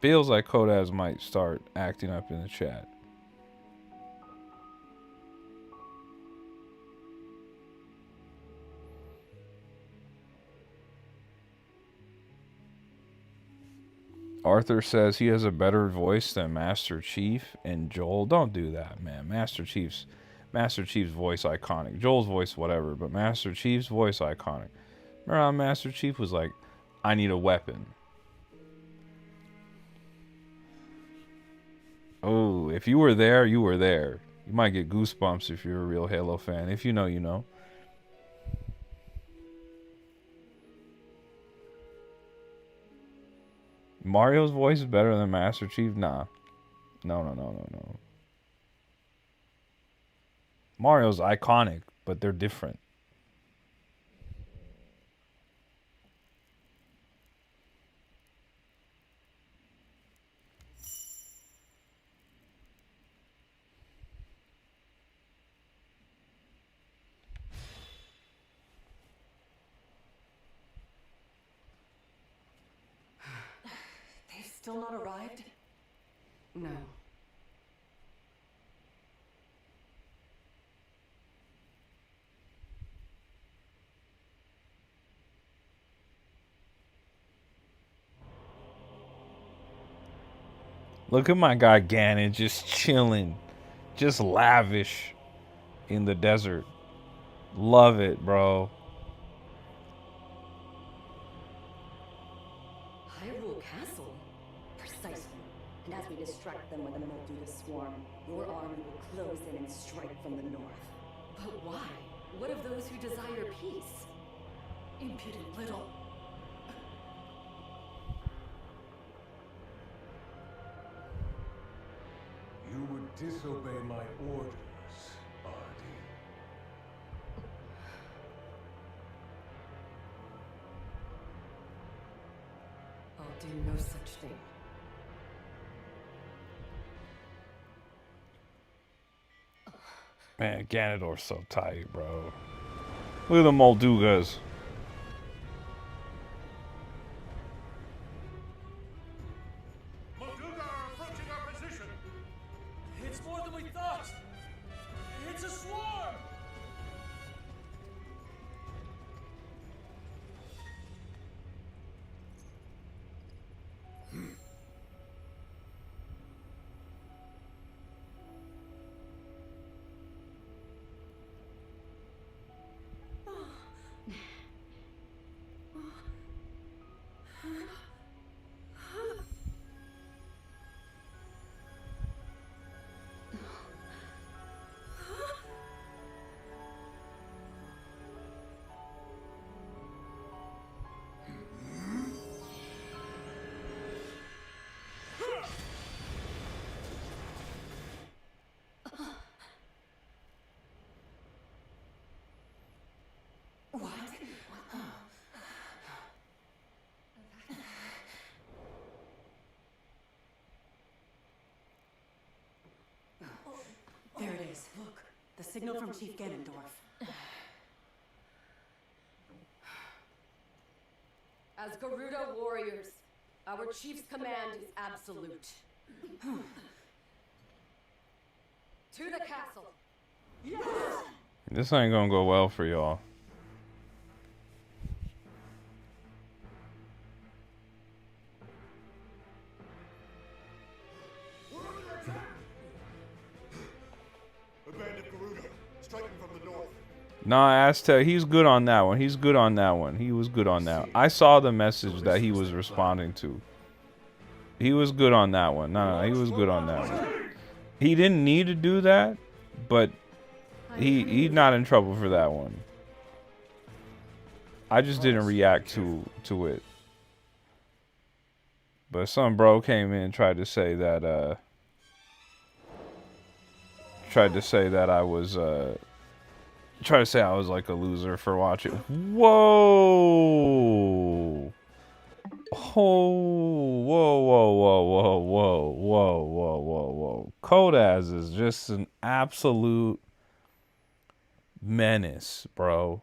Feels like Kodas might start acting up in the chat. Arthur says he has a better voice than Master Chief and Joel. Don't do that, man. Master Chief's voice iconic. Joel's voice whatever, but Master Chief's voice iconic. Remember how Master Chief was like, I need a weapon. Oh, if you were there, you were there. You might get goosebumps if you're a real Halo fan. If you know, you know. Mario's voice is better than Master Chief? Nah. No, no, no, no, no. Mario's iconic, but they're different. They've still not arrived? No. Look at my guy Ganon just chilling, just lavish in the desert. Love it, bro. Hyrule Castle? Precisely. And as we distract them with the Molduga swarm, your army will close in and strike from the north. But why? What of those who desire peace? Impudent little. You would disobey my orders, Artie. I'll do no such thing. Man, Ganondorf's so tight, bro. Look at the Moldugas. Molduga are approaching our position. It's more than we thought! It's a swarm! There it is. Look, the signal from Chief Ganondorf. As Garuda warriors, our chief's command is absolute. To the castle. This ain't gonna go well for y'all. A band of Garuda, striking from the north. Nah, Aztec, he's good on that one. He's good on that one. He was good on that. I saw the message that he was responding to. He was good on that one. No, he was good on that one. He didn't need to do that, but he's not in trouble for that one. I just didn't react to it. But some bro came in and tried to say that I was like a loser for watching. Whoa! Oh, whoa, whoa, whoa, whoa, whoa, whoa, whoa, whoa, whoa. Kodaz is just an absolute menace, bro.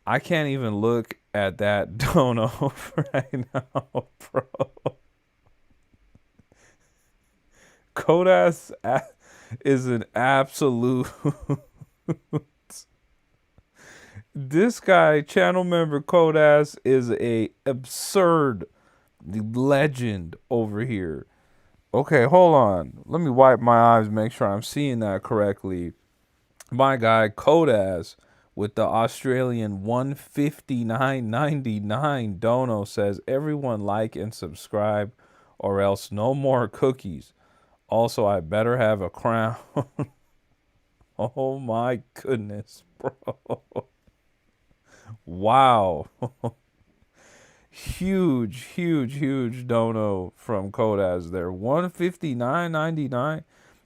I can't even look at that dono right now, bro. Kodaz is an absolute... This guy, channel member Kodaz, is a absurd legend over here. Okay, hold on. Let me wipe my eyes, make sure I'm seeing that correctly. My guy Kodaz with the Australian 159.99 dono says, everyone like and subscribe or else no more cookies. Also, I better have a crown. Oh my goodness, bro. Wow. Huge, huge, huge dono from Kodaz there. 159.99.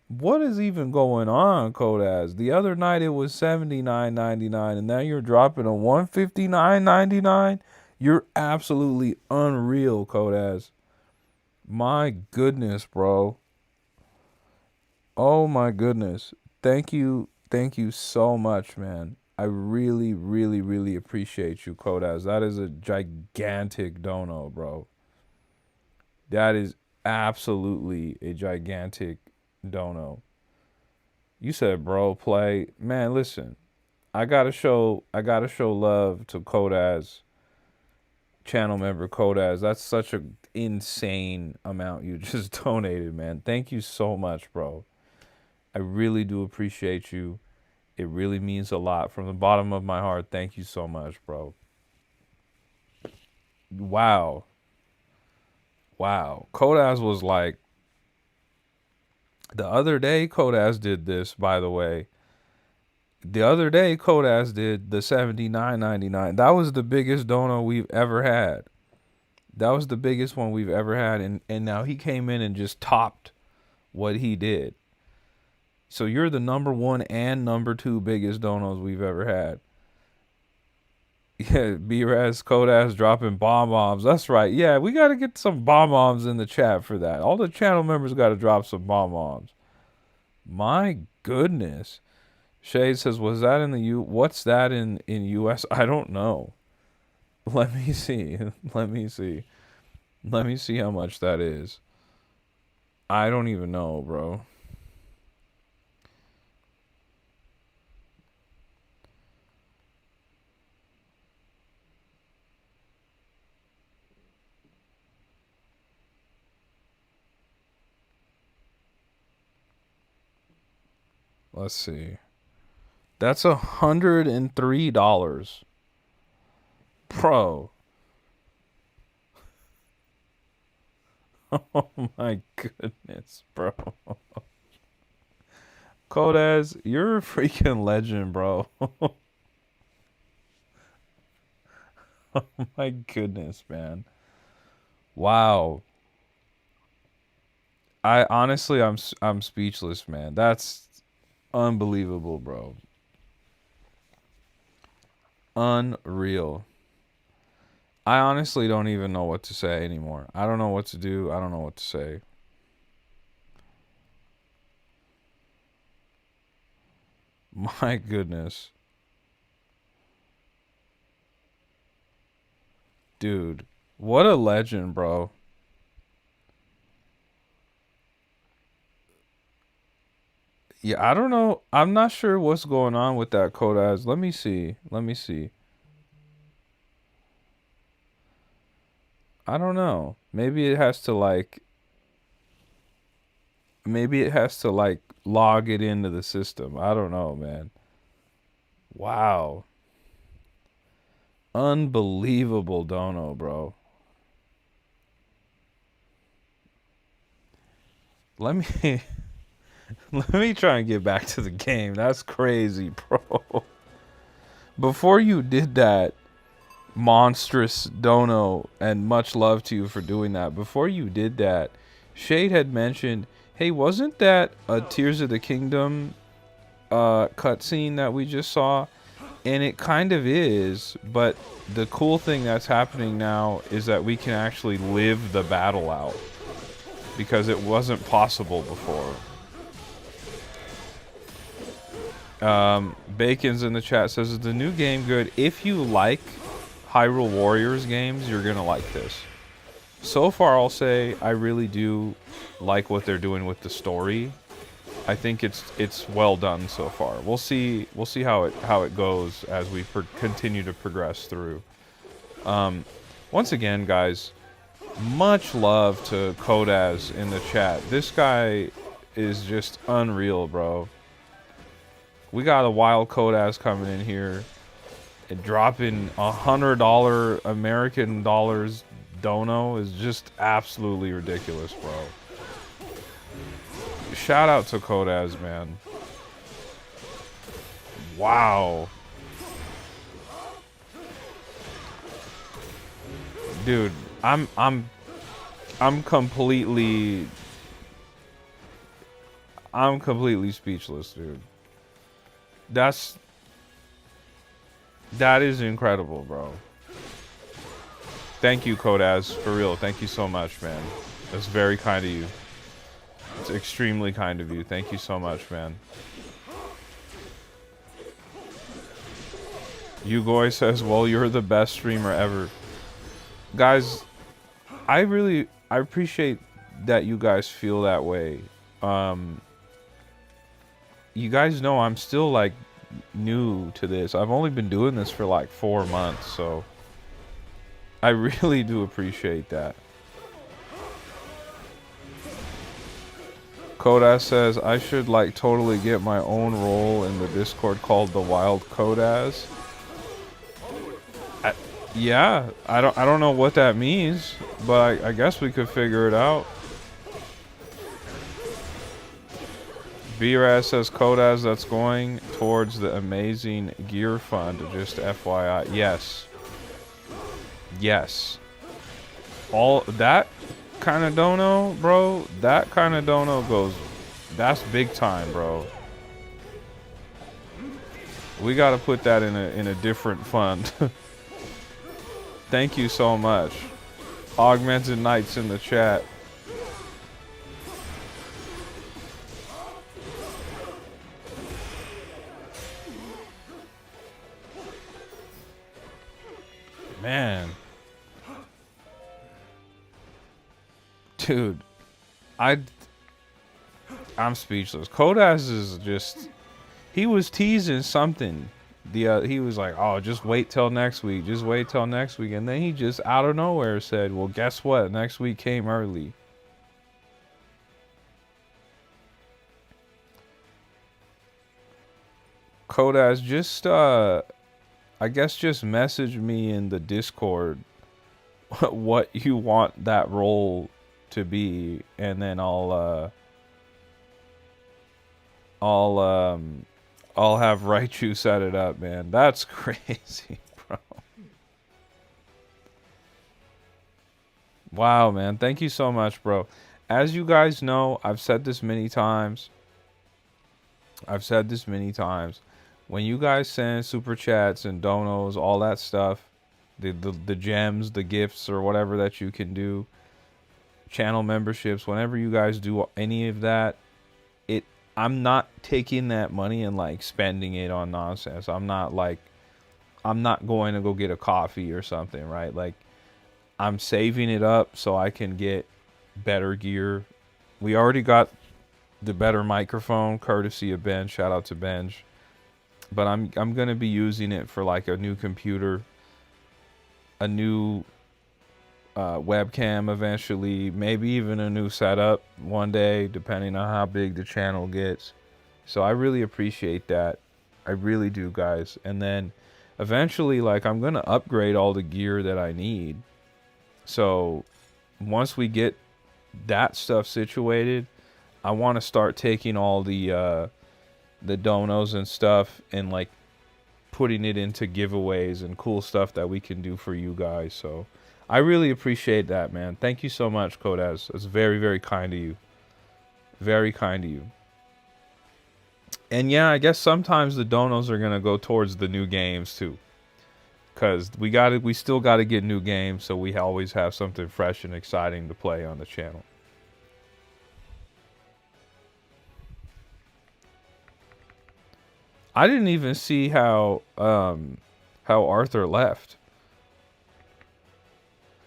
What is even going on, Kodaz? The other night it was 79.99, and now you're dropping a 159.99. You're absolutely unreal, Kodaz. My goodness, bro. Oh my goodness. Thank you. Thank you so much, man. I really, really, really appreciate you, Kodaz. That is a gigantic dono, bro. That is absolutely a gigantic dono. You said bro play. Man, listen. I gotta show love to Kodaz, channel member Kodaz. That's such a insane amount you just donated, man. Thank you so much, bro. I really do appreciate you. It really means a lot from the bottom of my heart. Thank you so much, bro. Wow. Wow. Kodaz was like, the other day Kodaz did this, by the way. The other day Kodaz did the 79.99. That was the biggest dono we've ever had. That was the biggest one we've ever had, and now he came in and just topped what he did. So you're the number one and number two biggest donos we've ever had. Yeah, B-Raz, Kodaz dropping bomb bombs. That's right. Yeah, we got to get some bomb bombs in the chat for that. All the channel members got to drop some bomb bombs. My goodness. Shade says, was that in the what's that in US? I don't know. Let me see. Let me see. Let me see how much that is. I don't even know, bro. Let's see. That's $103. Bro. Oh my goodness, bro. Kodaz, you're a freaking legend, bro. Oh my goodness, man. Wow. I honestly, I'm speechless, man. That's unbelievable, bro. Unreal. I honestly don't even know what to say anymore. I don't know what to do. I don't know what to say. My goodness. Dude, what a legend, bro. Yeah, I don't know. I'm not sure what's going on with that Kodaz. Let me see. Let me see. I don't know. Maybe it has to like log it into the system. I don't know, man. Wow. Unbelievable dono, bro. Let me let me try and get back to the game. That's crazy, bro. Before you did that monstrous dono, and much love to you for doing that. Before you did that, Shade had mentioned, hey, wasn't that a Tears of the Kingdom cutscene that we just saw? And it kind of is, but the cool thing that's happening now is that we can actually live the battle out, because it wasn't possible before. Bacon's in the chat says, is the new game good? If you like Hyrule Warriors games, you're gonna like this. So far, I'll say I really do like what they're doing with the story. I think it's well done so far. We'll see how it goes as we continue to progress through. Once again, guys, much love to Kodaz in the chat. This guy is just unreal, bro. We got a wild Kodaz coming in here and dropping $100 American dollars dono is just absolutely ridiculous, bro. Shout out to Kodaz, man. Wow. dude, I'm completely speechless, dude. That is incredible, bro. Thank you, Kodaz, for real. Thank you so much, man. That's very kind of you. It's extremely kind of you. Thank you so much, man. Ugoy says, well, you're the best streamer ever. Guys, I appreciate that you guys feel that way. You guys know I'm still like new to this. I've only been doing this for like 4 months, so I really do appreciate that. Kodas says I should like totally get my own role in the Discord called the Wild Kodas. Yeah, I don't know what that means, but I guess we could figure it out. B-Raz says Kodas, that's going towards the amazing gear fund, just FYI. Yes. Yes. All that kind of dono, bro. That kind of dono goes, that's big time, bro. We got to put that in a different fund. Thank you so much. Augmented Knights in the chat. Man. Dude. I'm speechless. Kodas is just, he was teasing something. He was like, oh, just wait till next week. Just wait till next week. And then he just out of nowhere said, well, guess what? Next week came early. Kodas, just, I guess just message me in the Discord what you want that role to be. And then I'll have Raichu set it up, man. That's crazy, bro. Wow, man. Thank you so much, bro. As you guys know, I've said this many times. When you guys send super chats and donos, all that stuff, the gems, the gifts, or whatever that you can do, channel memberships, whenever you guys do any of that, I'm not taking that money and like spending it on nonsense. I'm not going to go get a coffee or something, right? Like, I'm saving it up so I can get better gear. We already got the better microphone courtesy of Ben. Shout out to Benj. But I'm going to be using it for like a new computer, a new webcam eventually, maybe even a new setup one day, depending on how big the channel gets. So I really appreciate that. I really do, guys. And then eventually, like, I'm gonna upgrade all the gear that I need. So once we get that stuff situated, I want to start taking all the donos and stuff and like putting it into giveaways and cool stuff that we can do for you guys. So I really appreciate that, man. Thank you so much, Kodas. That's very, very kind of you. Very kind of you. And yeah, I guess sometimes the donos are gonna go towards the new games too, cause we still gotta get new games, so we always have something fresh and exciting to play on the channel. I didn't even see how Arthur left.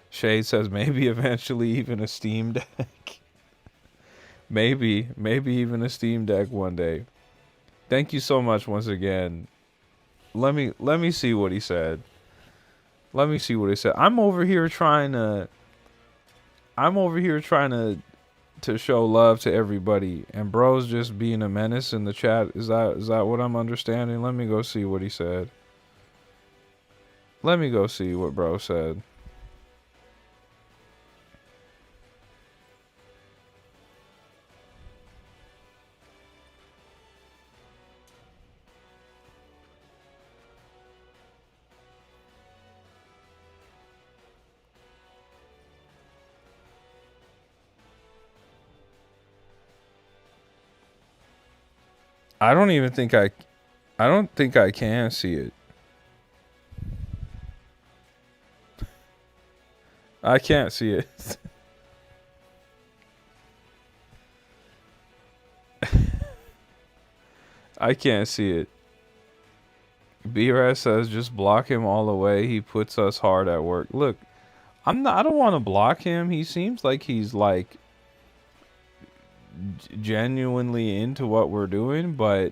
Shade says maybe eventually even a Steam Deck. maybe even a Steam Deck one day. Thank you so much once again. Let me see what he said. I'm over here trying to show love to everybody, and bro's just being a menace in the chat. Is that what I'm understanding? Let me go see what he said. Let me go see what bro said. I don't even think I don't think I can see it. I can't see it. I can't see it. B-Raz says just block him all the way. He puts us hard at work. Look, I don't want to block him. He seems like he's like genuinely into what we're doing, but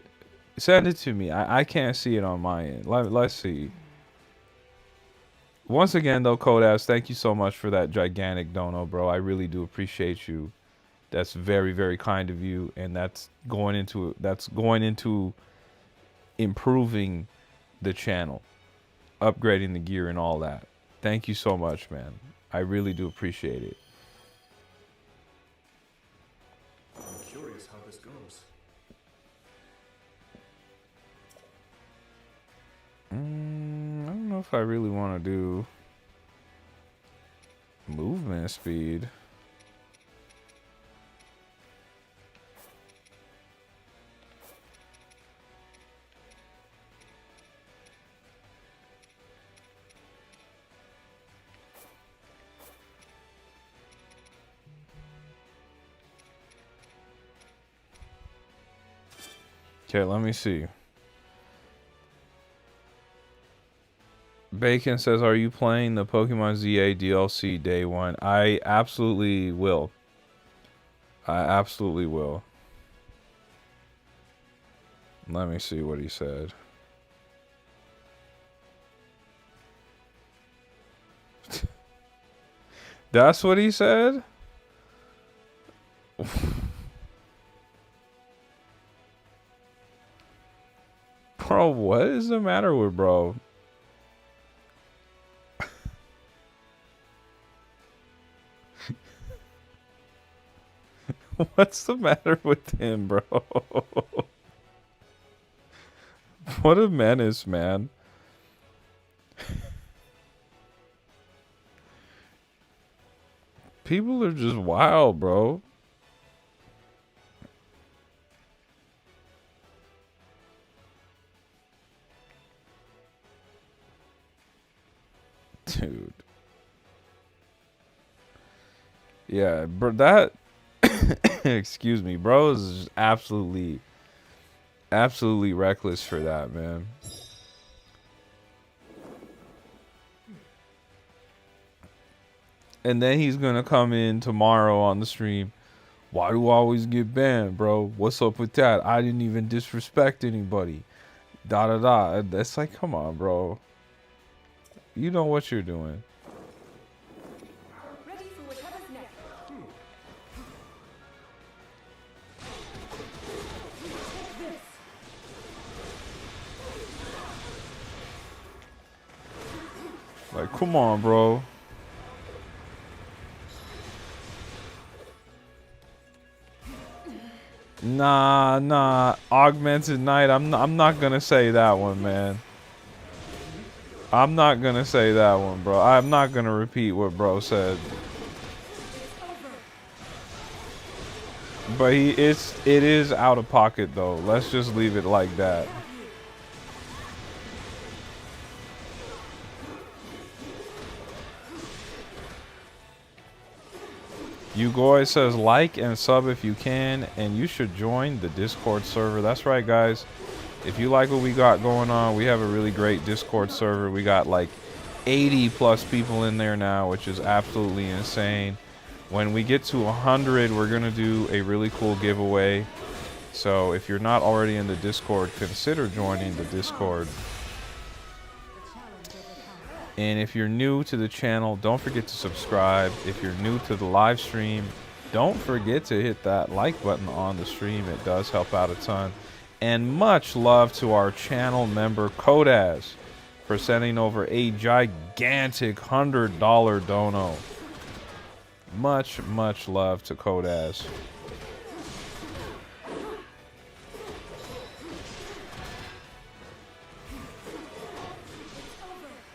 send it to me. I can't see it on my end. Let's see. Once again, though, Kodas, thank you so much for that gigantic dono, bro. I really do appreciate you. That's very, very kind of you, and that's going into improving the channel, upgrading the gear, and all that. Thank you so much, man. I really do appreciate it. I'm curious how this goes. I don't know if I really want to do movement speed. Okay, let me see. Bacon says, are you playing the Pokemon ZA DLC day one? I absolutely will. I absolutely will. Let me see what he said. That's what he said? Bro, what is the matter with bro? What's the matter with him, bro? What a menace, man. People are just wild, bro. Dude. Yeah, bro, that excuse me, bro is just absolutely reckless for that, man. And then he's gonna come in tomorrow on the stream. Why do I always get banned, bro? What's up with that? I didn't even disrespect anybody. Da da da. That's like, come on, bro. You know what you're doing. Ready for whatever's next. Like, come on, bro. Nah. Augmented Night. I'm not gonna say that one, man. I'm not gonna say that one, bro. I'm not gonna repeat what bro said. But it is out of pocket though. Let's just leave it like that. Ugoy says like and sub if you can, and you should join the Discord server. That's right, guys. If you like what we got going on, we have a really great Discord server. We got like 80 plus people in there now, which is absolutely insane. When we get to 100, we're going to do a really cool giveaway. So if you're not already in the Discord, consider joining the Discord. And if you're new to the channel, don't forget to subscribe. If you're new to the live stream, don't forget to hit that like button on the stream. It does help out a ton. And much love to our channel member, Kodas, for sending over a gigantic $100 dono. Much love to Kodas.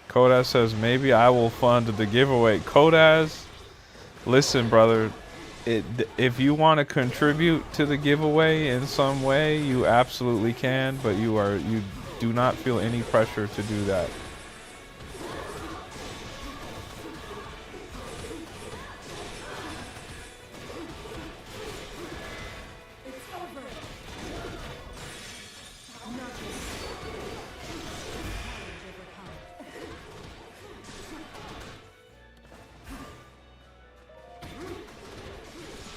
Kodas says, maybe I will fund the giveaway. Kodas, listen, brother. if you want to contribute to the giveaway in some way, you absolutely can, but you do not feel any pressure to do that.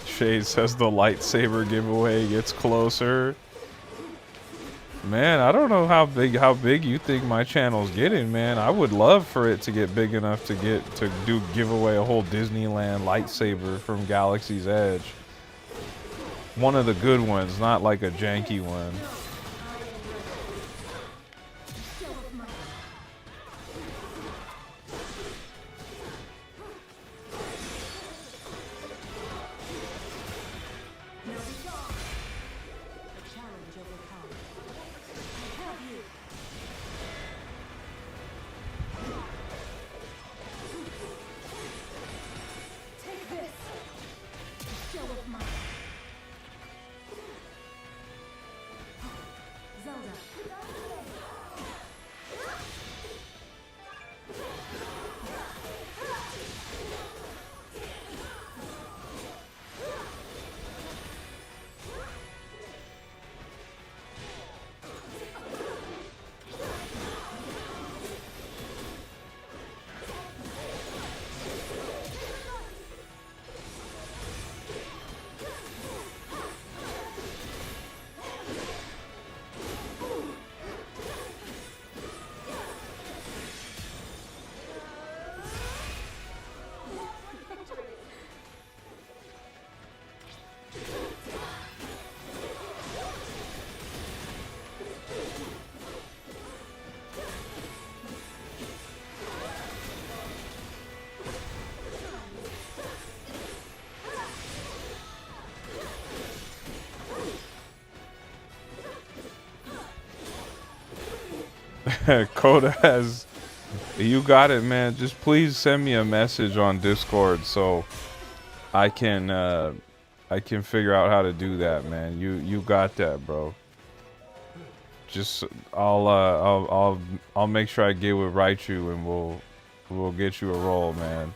Shade says the lightsaber giveaway gets closer. Man, I don't know how big you think my channel's getting, man. I would love for it to get big enough to give away a whole Disneyland lightsaber from Galaxy's Edge. One of the good ones, not like a janky one. Coda has, you got it, man. Just please send me a message on Discord so I can figure out how to do that, man. You got that, bro. Just I'll make sure I get with Raichu and we'll get you a roll, man.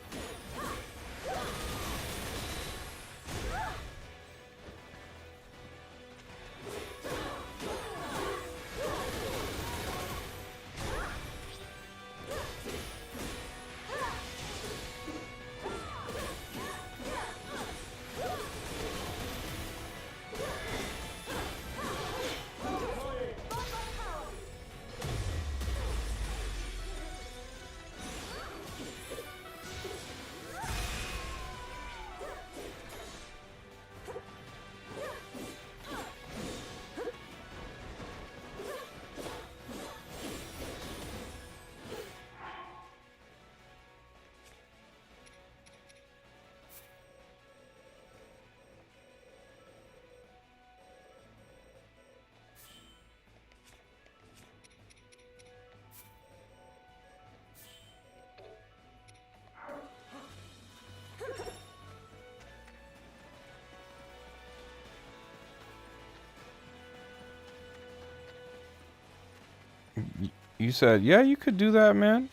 You said, yeah, you could do that, man.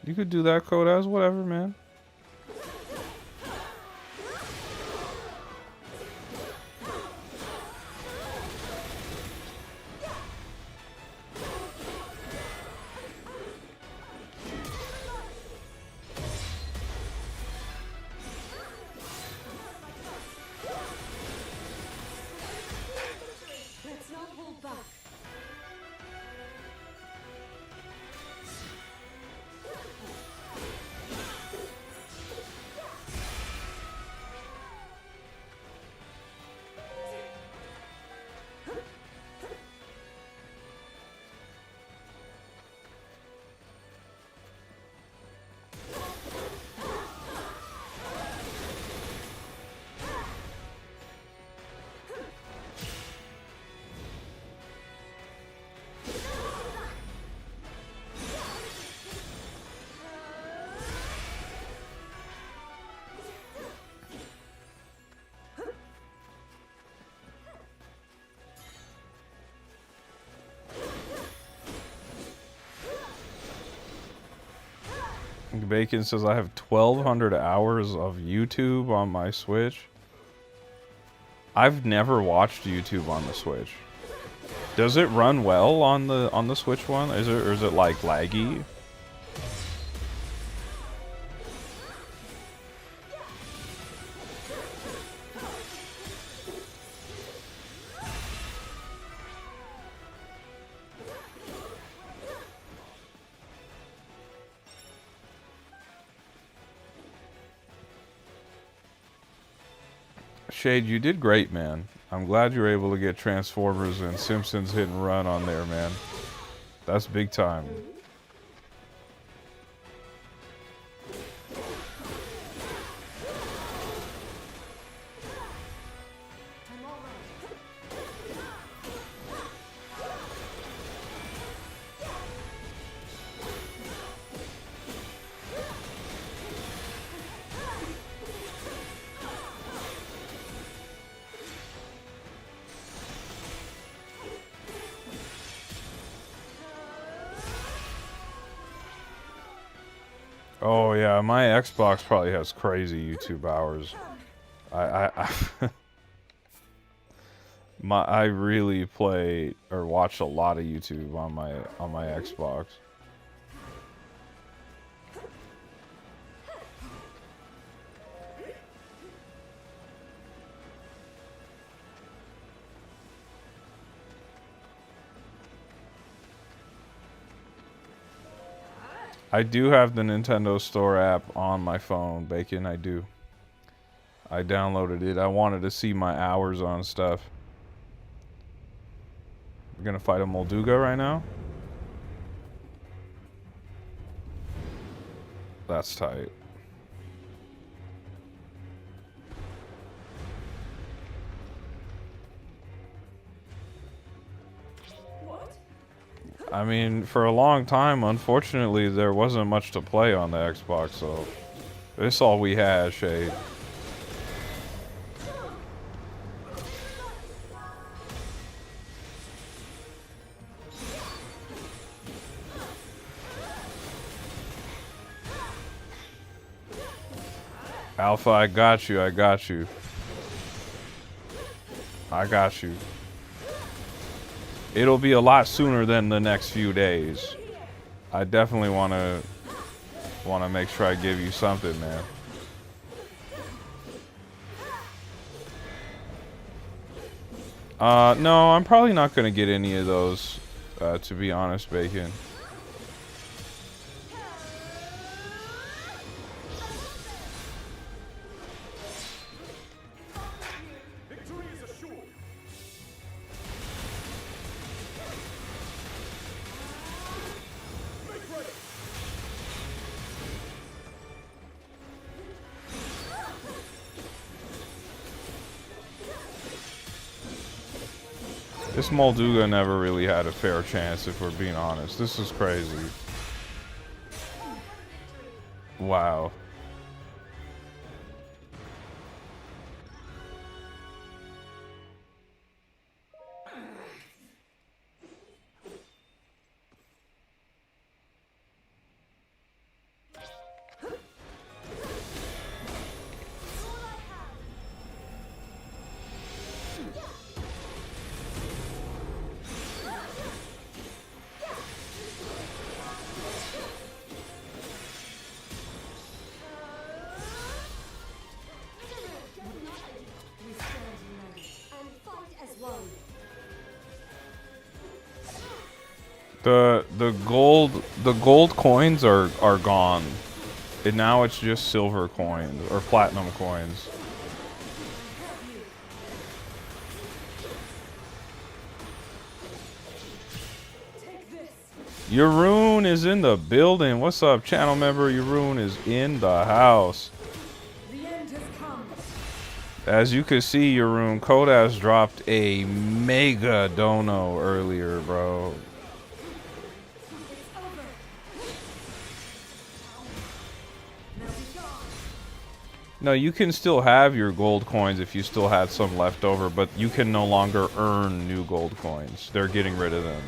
You could do that, Kodas, whatever, man. Let's not hold back. Bacon says I have 1,200 hours of YouTube on my Switch. I've never watched YouTube on the Switch. Does it run well on the Switch one? Is it like laggy? Shade, you did great, man. I'm glad you were able to get Transformers and Simpsons hit and run on there, man. That's big time. Oh yeah, my Xbox probably has crazy YouTube hours. I really play or watch a lot of YouTube on my Xbox. I do have the Nintendo Store app on my phone, Bacon, I do. I downloaded it. I wanted to see my hours on stuff. We're gonna fight a Molduga right now? That's tight. I mean, for a long time, unfortunately, there wasn't much to play on the Xbox, so this is all we had, Shade. Alpha, I got you, I got you. I got you. It'll be a lot sooner than the next few days. I definitely want to make sure I give you something, man. No, I'm probably not going to get any of those, to be honest, Bacon. This Molduga never really had a fair chance, if we're being honest. This is crazy. Wow. The gold coins are gone. And now it's just silver coins or platinum coins. Yarun is in the building. What's up, channel member? Yarun is in the house. The end has come. As you can see, Yarun, Kodas dropped a mega dono earlier, bro. No, you can still have your gold coins if you still had some left over, but you can no longer earn new gold coins. They're getting rid of them.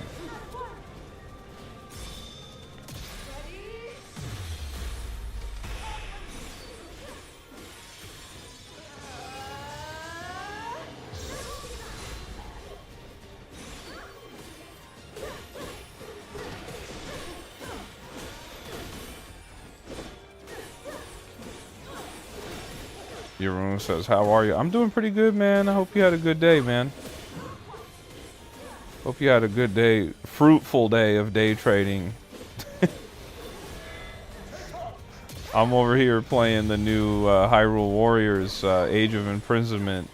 Jeroen says, how are you? I'm doing pretty good, man. I hope you had a good day, man. Hope you had a good day. Fruitful day of day trading. I'm over here playing the new Hyrule Warriors Age of Imprisonment.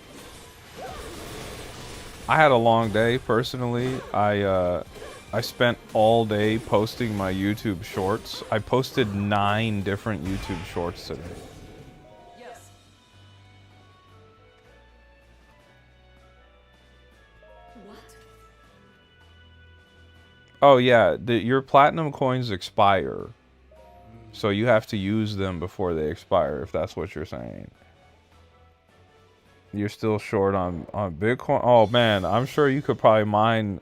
I had a long day, personally. I spent all day posting my YouTube shorts. I posted 9 different YouTube shorts today. Yes. What? Oh yeah, your platinum coins expire. So you have to use them before they expire, if that's what you're saying. You're still short on Bitcoin? Oh man, I'm sure you could probably mine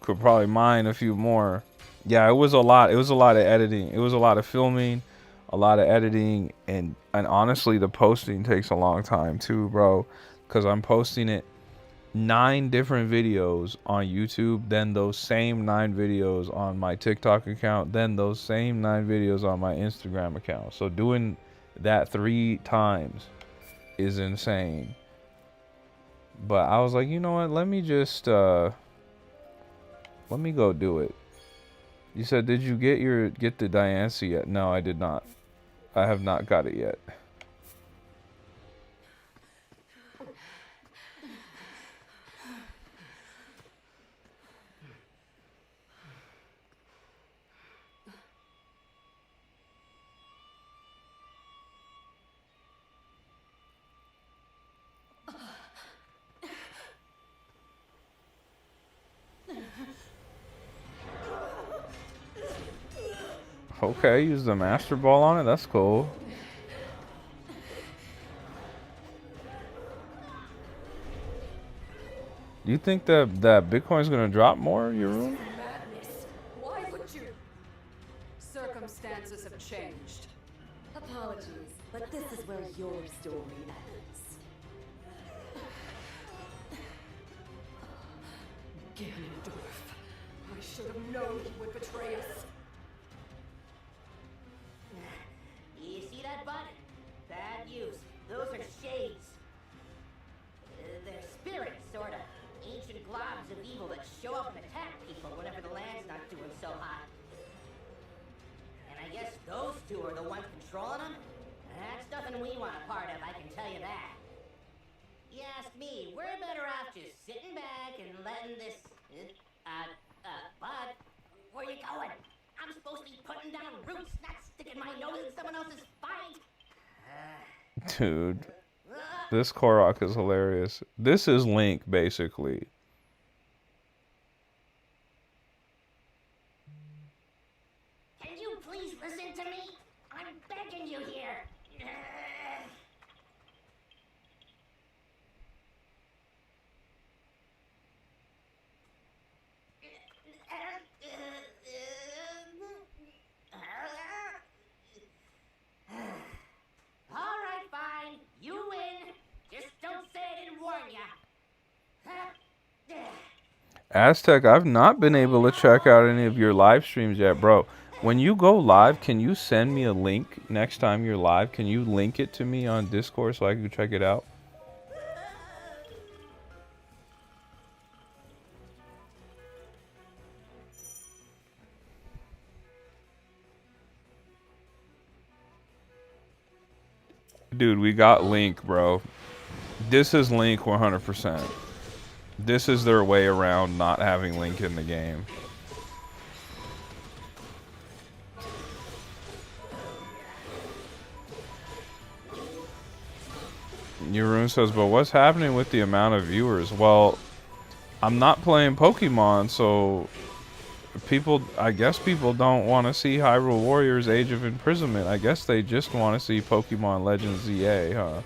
a few more. Yeah, it was a lot. It was a lot of editing. It was a lot of filming, a lot of editing, and honestly the posting takes a long time too, bro, cuz I'm posting it 9 different videos on YouTube, then those same 9 videos on my TikTok account, then those same 9 videos on my Instagram account. So doing that 3 times is insane. But I was like, you know what? Let me just let me go do it. You said, did you get the Diancie yet? No, I did not. I have not got it yet. Okay, use the Master Ball on it. That's cool. Do you think that Bitcoin's gonna drop more, Jeroen? Madness. Why would you? Circumstances have changed. Apologies, but this is where your story ends. Ganondorf. I should have known he would betray us. You see that button? Bad use. Those are shades. They're spirits, sort of. Ancient globs of evil that show up and attack people whenever the land's not doing so hot. And I guess those two are the ones controlling them? That's nothing we want a part of, I can tell you that. You ask me, we're better off just sitting back and letting this... Bud, where you going? I'm supposed to be putting down roots, not sticking my nose in someone else's fight. Dude, this Korok is hilarious. This is Link, basically. Can you please listen to me? I'm begging you here. All right, fine. You win. Just don't say I didn't warn ya. Aztec, I've not been able to check out any of your live streams yet, bro. When you go live, can you send me a link next time you're live? Can you link it to me on Discord so I can check it out? Dude, we got Link, bro. This is Link 100%. This is their way around not having Link in the game. Jeroen says, but what's happening with the amount of viewers? Well, I'm not playing Pokemon, so I guess people don't want to see Hyrule Warriors Age of Imprisonment. I guess they just want to see Pokemon Legends ZA, huh?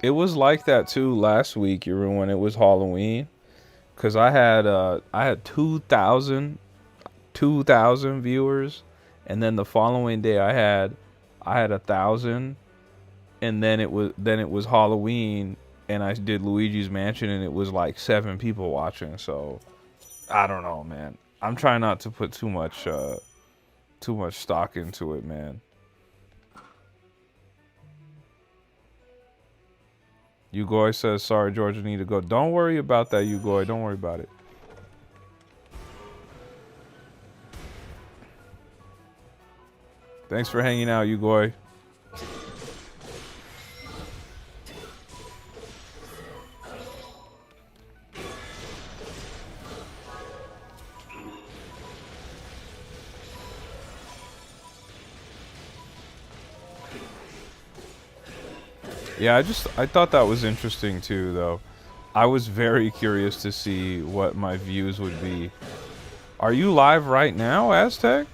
It was like that too last week, when it was Halloween, cause I had 2,000 2,000 viewers, and then the following day I had 1,000, and then it was Halloween, and I did Luigi's Mansion, and it was like 7 people watching. So I don't know, man. I'm trying not to put too much stock into it, man. Ugoy says, sorry, George, I need to go. Don't worry about that, Ugoy. Don't worry about it. Thanks for hanging out, Ugoy. Yeah, I thought that was interesting too, though. I was very curious to see what my views would be. Are you live right now, Aztec?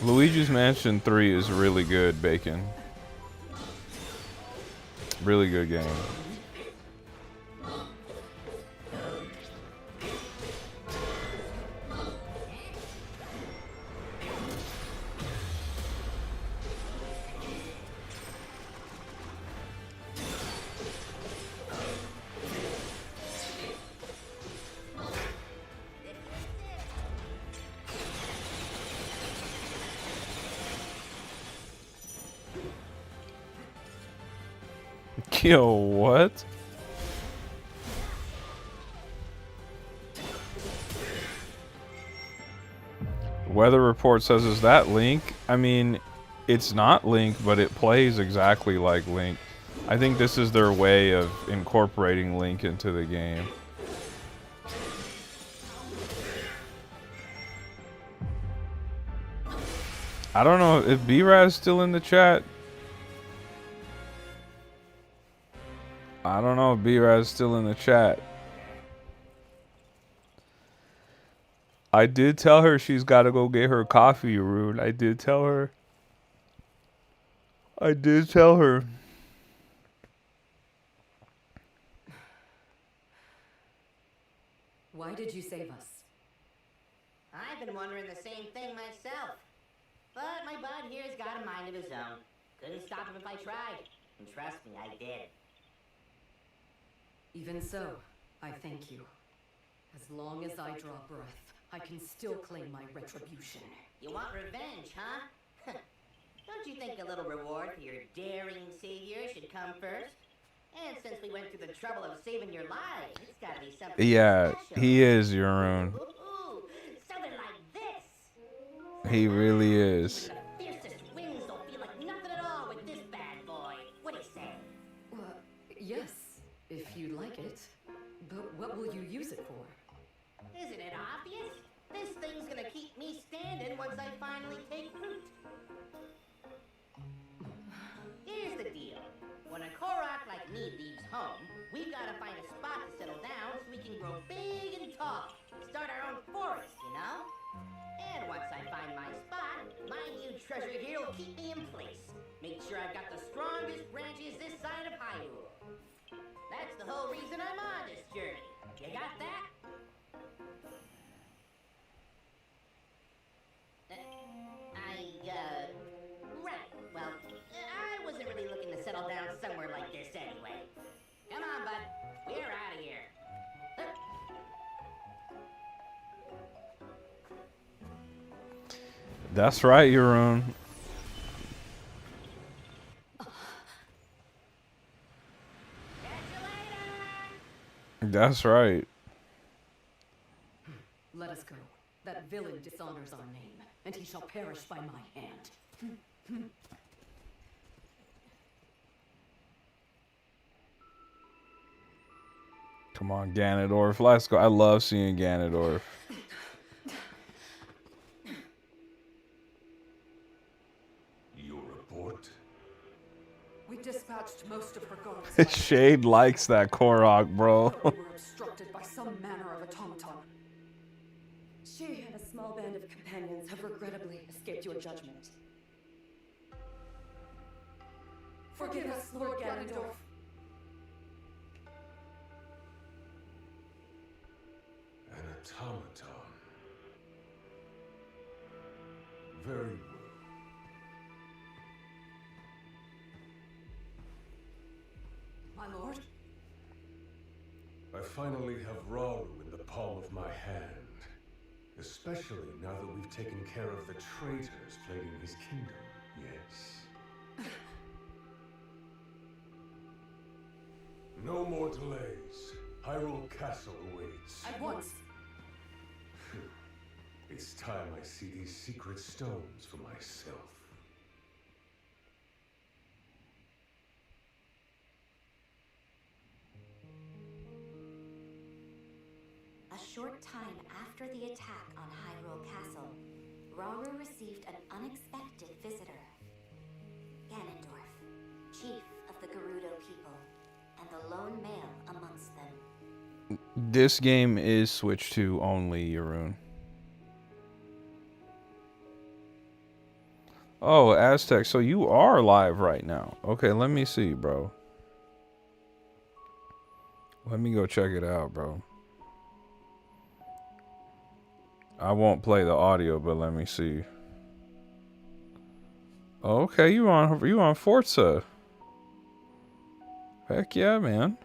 Luigi's Mansion 3 is really good, Bacon. Really good game. Yo, what? Weather report says, is that Link? I mean, it's not Link, but it plays exactly like Link. I think this is their way of incorporating Link into the game. I don't know if B-Raz still in the chat. I don't know if B-Raz still in the chat. I did tell her she's got to go get her coffee, Rude. I did tell her. I did tell her. Why did you save us? I've been wondering the same thing myself. But my bud here's got a mind of his own. Couldn't stop him if I tried. And trust me, I did. Even so, I thank you. As long as I draw breath, I can still claim my retribution. You want revenge, huh? Don't you think a little reward for your daring savior should come first? And since we went through the trouble of saving your lives, it's gotta be something Yeah, special. he is your own. Ooh, something like this. He really is. The fiercest winds don't feel like nothing at all with this bad boy. What do you say? Well, yes, if you like it. But what will you use it for? Isn't it obvious? This thing's gonna keep me standing once I finally take root. Here's the deal. When a Korok like me leaves home, we've gotta find a spot to settle down so we can grow big and tall. Start our own forest, you know? And once I find my spot, my new treasure here will keep me in place. Make sure I've got the strongest branches this side of Hyrule. That's the whole reason I'm on this journey. You got that? Right. Well, I wasn't really looking to settle down somewhere like this anyway. Come on, bud. We're out of here. That's right, Jeroen. That's right. Let us go. That villain dishonors our name, and he shall perish by my hand. Come on, Ganondorf. Let's go. I love seeing Ganondorf. Your report? We dispatched most of her guards. Shade likes that Korok, bro. We were obstructed by some manner of automaton. She and a small band of companions have regrettably escaped your judgment. Forgive us, Lord Ganondorf. An automaton. Very well. My lord? I finally have Rauru in the palm of my hand. Especially now that we've taken care of the traitors plaguing his kingdom, yes. No more delays. Hyrule Castle awaits. At once. It's time I see these secret stones for myself. A short time after the attack on Hyrule Castle, Rauru received an unexpected visitor. Ganondorf, chief of the Gerudo people, and the lone male amongst them. This game is Switch 2 only, Yarun. Oh, Aztec, so you are live right now. Okay, let me see, bro. Let me go check it out, bro. I won't play the audio, but let me see. Okay, you on Forza. Heck yeah, man.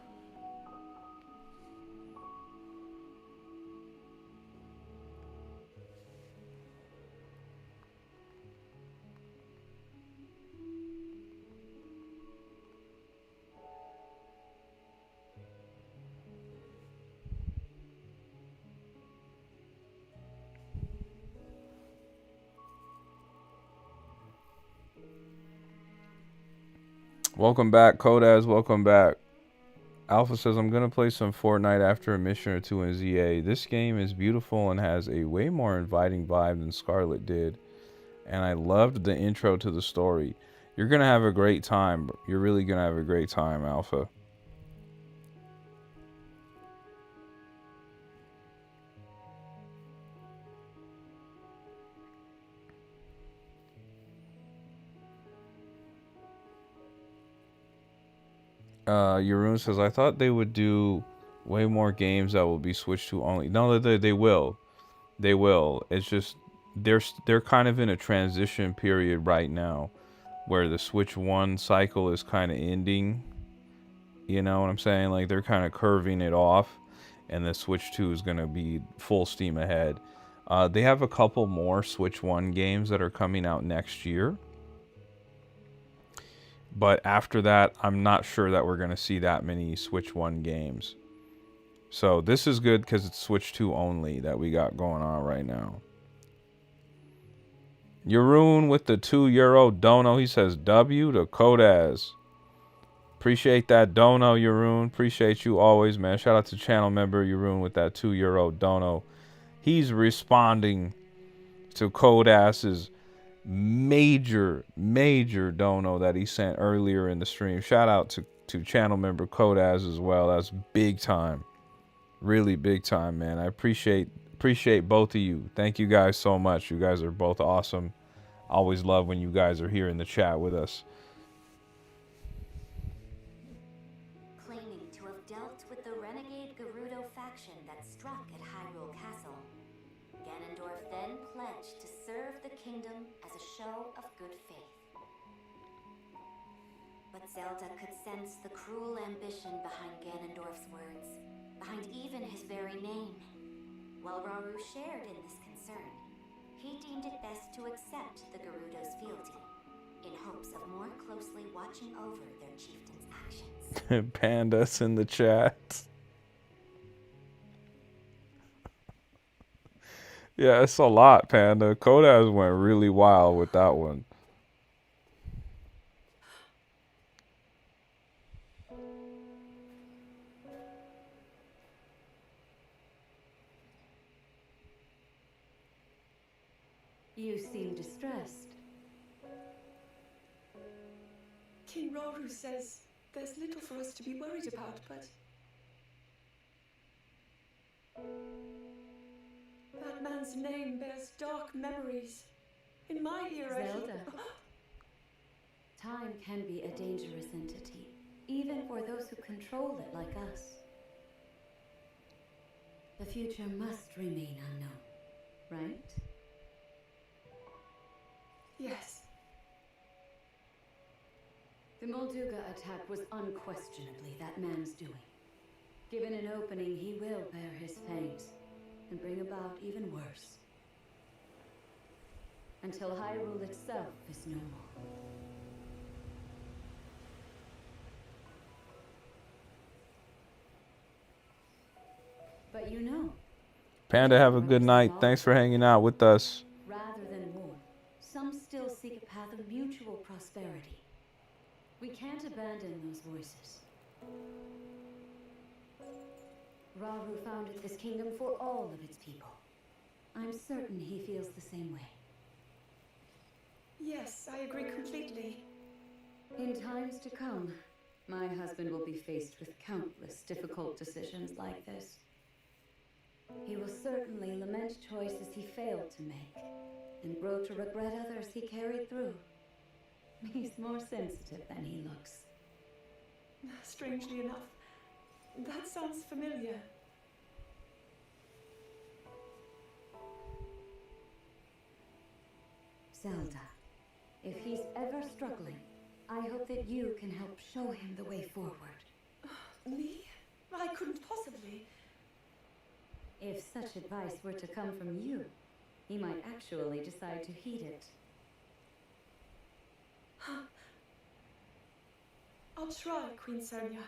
Welcome back, Kodaz. Welcome back. Alpha says, I'm going to play some Fortnite after a mission or two in ZA. This game is beautiful and has a way more inviting vibe than Scarlet did. And I loved the intro to the story. You're going to have a great time. You're really going to have a great time, Alpha. Yarun says, I thought they would do way more games that will be Switch 2 only. No, they will. They will. It's just they're kind of in a transition period right now where the Switch 1 cycle is kind of ending. You know what I'm saying? Like they're kind of curving it off and the Switch 2 is going to be full steam ahead. They have a couple more Switch 1 games that are coming out next year. But after that, I'm not sure that we're going to see that many Switch 1 games. So this is good because it's Switch 2 only that we got going on right now. Yarun with the €2 dono. He says W to Kodaz. Appreciate that dono, Yarun. Appreciate you always, man. Shout out to channel member Yarun with that €2 dono. He's responding to Kodaz's major dono that he sent earlier in the stream. Shout out to channel member Kodaz as well. That's big time. Really big time, man. I appreciate both of you. Thank you guys so much. You guys are both awesome. Always love when you guys are here in the chat with us. Claiming to have dealt with the renegade Gerudo faction that struck at Hyrule Castle, Ganondorf then pledged to serve the kingdom as a show of good faith. But Zelda could sense the cruel ambition behind Ganondorf's words, behind even his very name. While Rauru shared in this concern, he deemed it best to accept the Gerudo's fealty, in hopes of more closely watching over their chieftain's actions. Pandas in the chat. Yeah, it's a lot, Panda. Kodas went really wild with that one. You seem distressed. King Roru says there's little for us to be worried about, but that man's name bears dark memories. In my era, Zelda. Time can be a dangerous entity, even for those who control it like us. The future must remain unknown, right? Yes. The Molduga attack was unquestionably that man's doing. Given an opening, he will bear his fangs and bring about even worse. Until Hyrule itself is no more. But you know, Panda, have a good night. Thanks for hanging out with us. rather than war, some still seek a path of mutual prosperity. We can't abandon those voices. Rahu founded this kingdom for all of its people. I'm certain he feels the same way. Yes, I agree completely. In times to come, my husband will be faced with countless difficult decisions like this. He will certainly lament choices he failed to make, and grow to regret others he carried through. He's more sensitive than he looks. Strangely enough, that sounds familiar. Zelda, if he's ever struggling, I hope that you can help show him the way forward. Me? I couldn't possibly. If such advice were to come from you, he might actually decide to heed it. I'll try, Queen Sonia.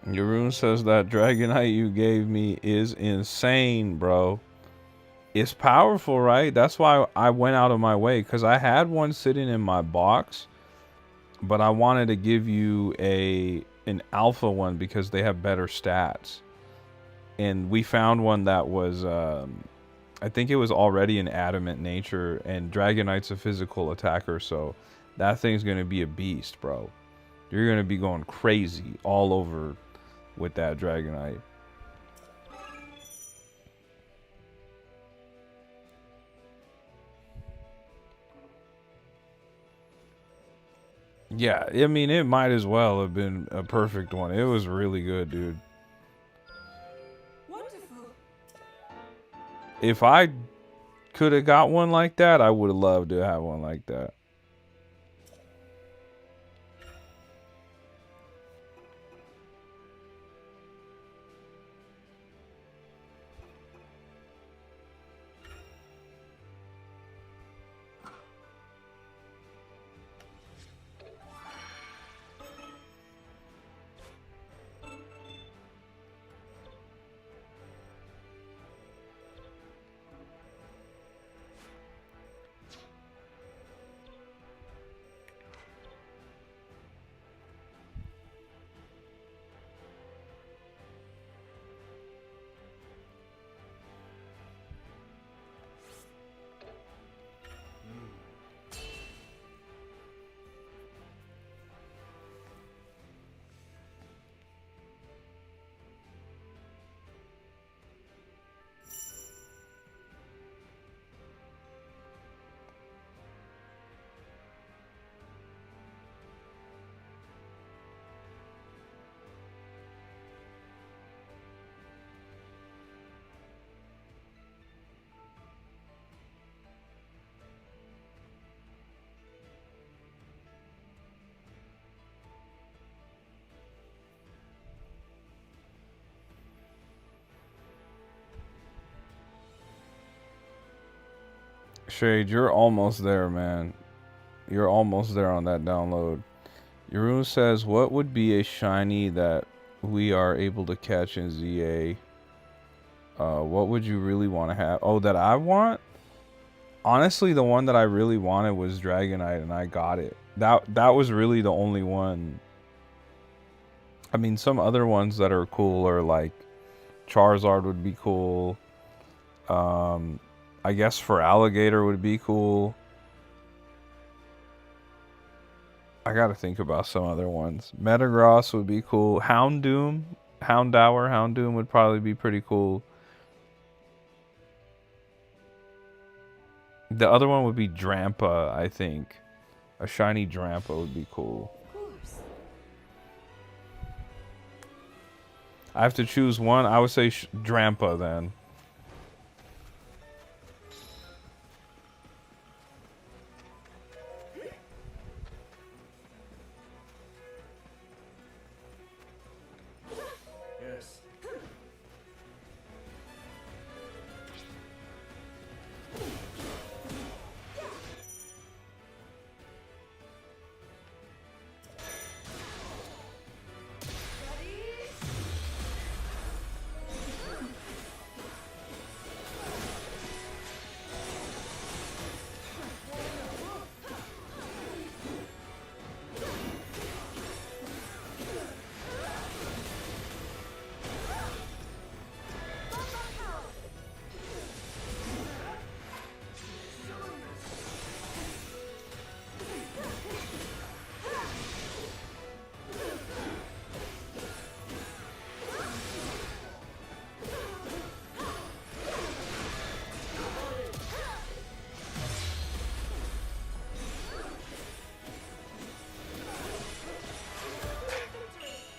Yaroon says that Dragonite you gave me is insane, bro. It's powerful, right? That's why I went out of my way, because I had one sitting in my box, but I wanted to give you an alpha one because they have better stats. And we found one that was, I think it was already an adamant nature, and Dragonite's a physical attacker, so that thing's going to be a beast, bro. You're going to be going crazy all over with that Dragonite. Yeah, I mean, it might as well have been a perfect one. It was really good, dude. Wonderful. If I could have got one like that, I would have loved to have one like that. Shade, you're almost there, man. You're almost there on that download. Yuru says, what would be a shiny that we are able to catch in ZA? What would you really want to have? Oh, that I want? Honestly, the one that I really wanted was Dragonite, and I got it. That was really the only one. I mean, some other ones that are cool are like Charizard would be cool. I guess for Alligator would be cool. I gotta think about some other ones. Metagross would be cool. Houndoom would probably be pretty cool. The other one would be Drampa, I think. A shiny Drampa would be cool. Of course. I have to choose one. I would say Drampa then. Yes.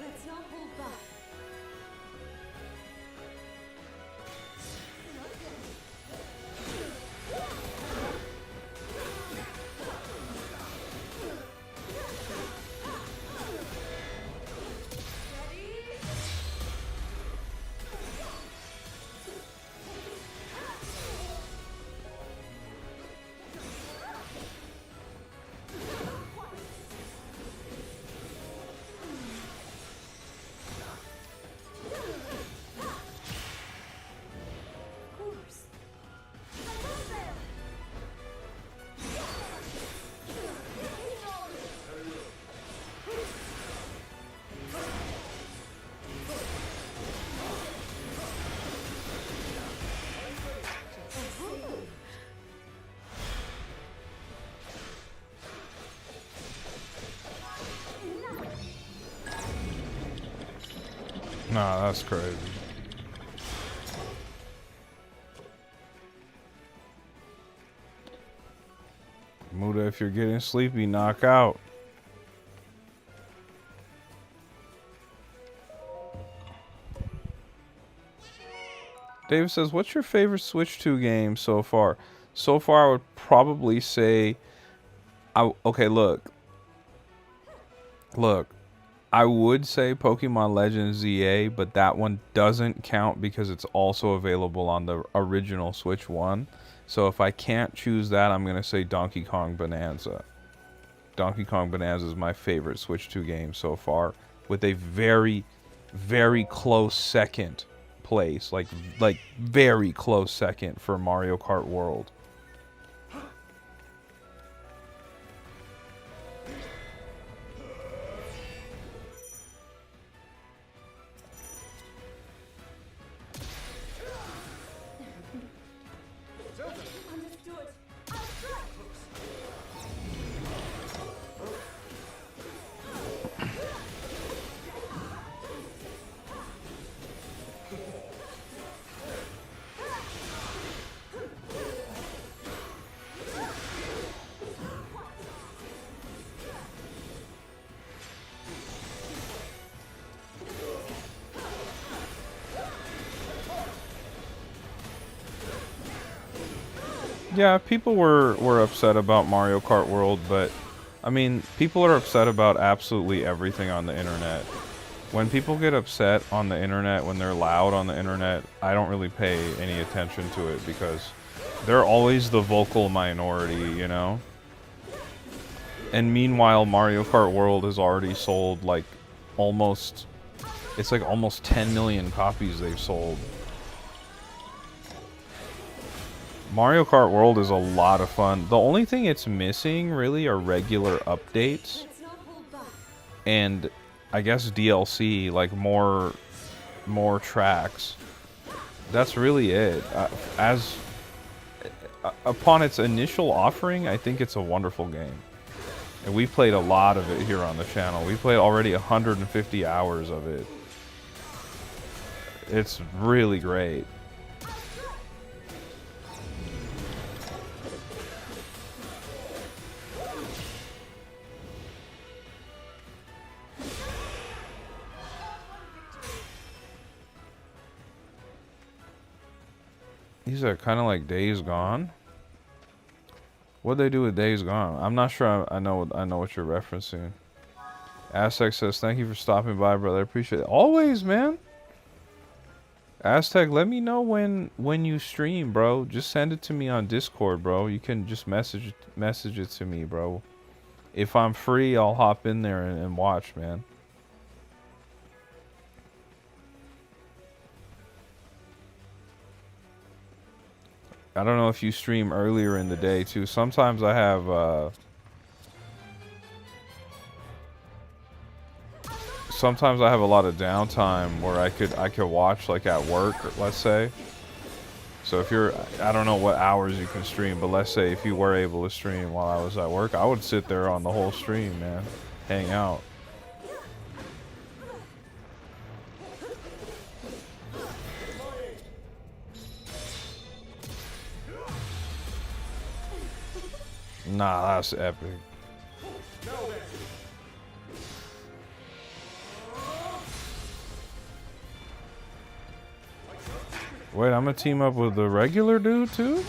Let's not hold back. Of course. Nah, that's crazy. Muda, if you're getting sleepy, knock out. David says, what's your favorite Switch 2 game so far? So far, I would probably say... okay, look. I would say Pokemon Legends ZA, but that one doesn't count because it's also available on the original Switch 1. So if I can't choose that, I'm going to say Donkey Kong Bonanza. Donkey Kong Bonanza is my favorite Switch 2 game so far, with a very, very close second place. Like very close second for Mario Kart World. Understood. I'll strike. Yeah, people were upset about Mario Kart World, but I mean, people are upset about absolutely everything on the internet. When people get upset on the internet, when they're loud on the internet, I don't really pay any attention to it because They're always the vocal minority, you know? And meanwhile, Mario Kart World has already sold like almost, it's like almost 10 million copies they've sold. Mario Kart World is a lot of fun. The only thing it's missing really are regular updates. And I guess DLC, like more tracks. That's really it. Upon its initial offering, I think it's a wonderful game. And we played a lot of it here on the channel. We played already 150 hours of it. It's really great. These are kind of like Days Gone. What'd they do with Days Gone? I'm not sure. I know what you're referencing. Aztec says, "Thank you for stopping by, brother. I appreciate it. Always, man." Aztec, let me know when you stream, bro. Just send it to me on Discord, bro. You can just message it to me, bro. If I'm free, I'll hop in there and watch, man. I don't know if you stream earlier in the day too. Sometimes I have sometimes I have a lot of downtime where I could watch like at work, let's say. So if you're, I don't know what hours you can stream, but let's say if you were able to stream while I was at work, I would sit there on the whole stream, man. Hang out. Nah, that's epic. Wait, I'm gonna team up with the regular dude too?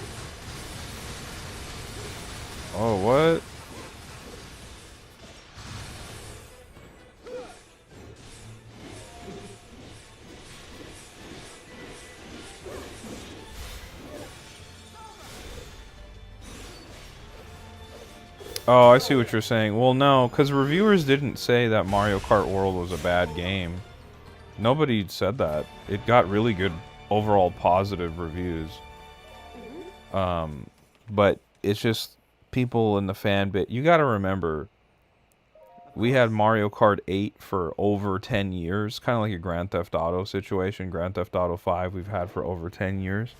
Oh, what? Oh, I see what you're saying. Well, no, because reviewers didn't say that Mario Kart World was a bad game. Nobody said that. It got really good overall positive reviews. But it's just people in the fan bit. You got to remember, we had Mario Kart 8 for over 10 years, kind of like a Grand Theft Auto situation. Grand Theft Auto 5 we've had for over 10 years.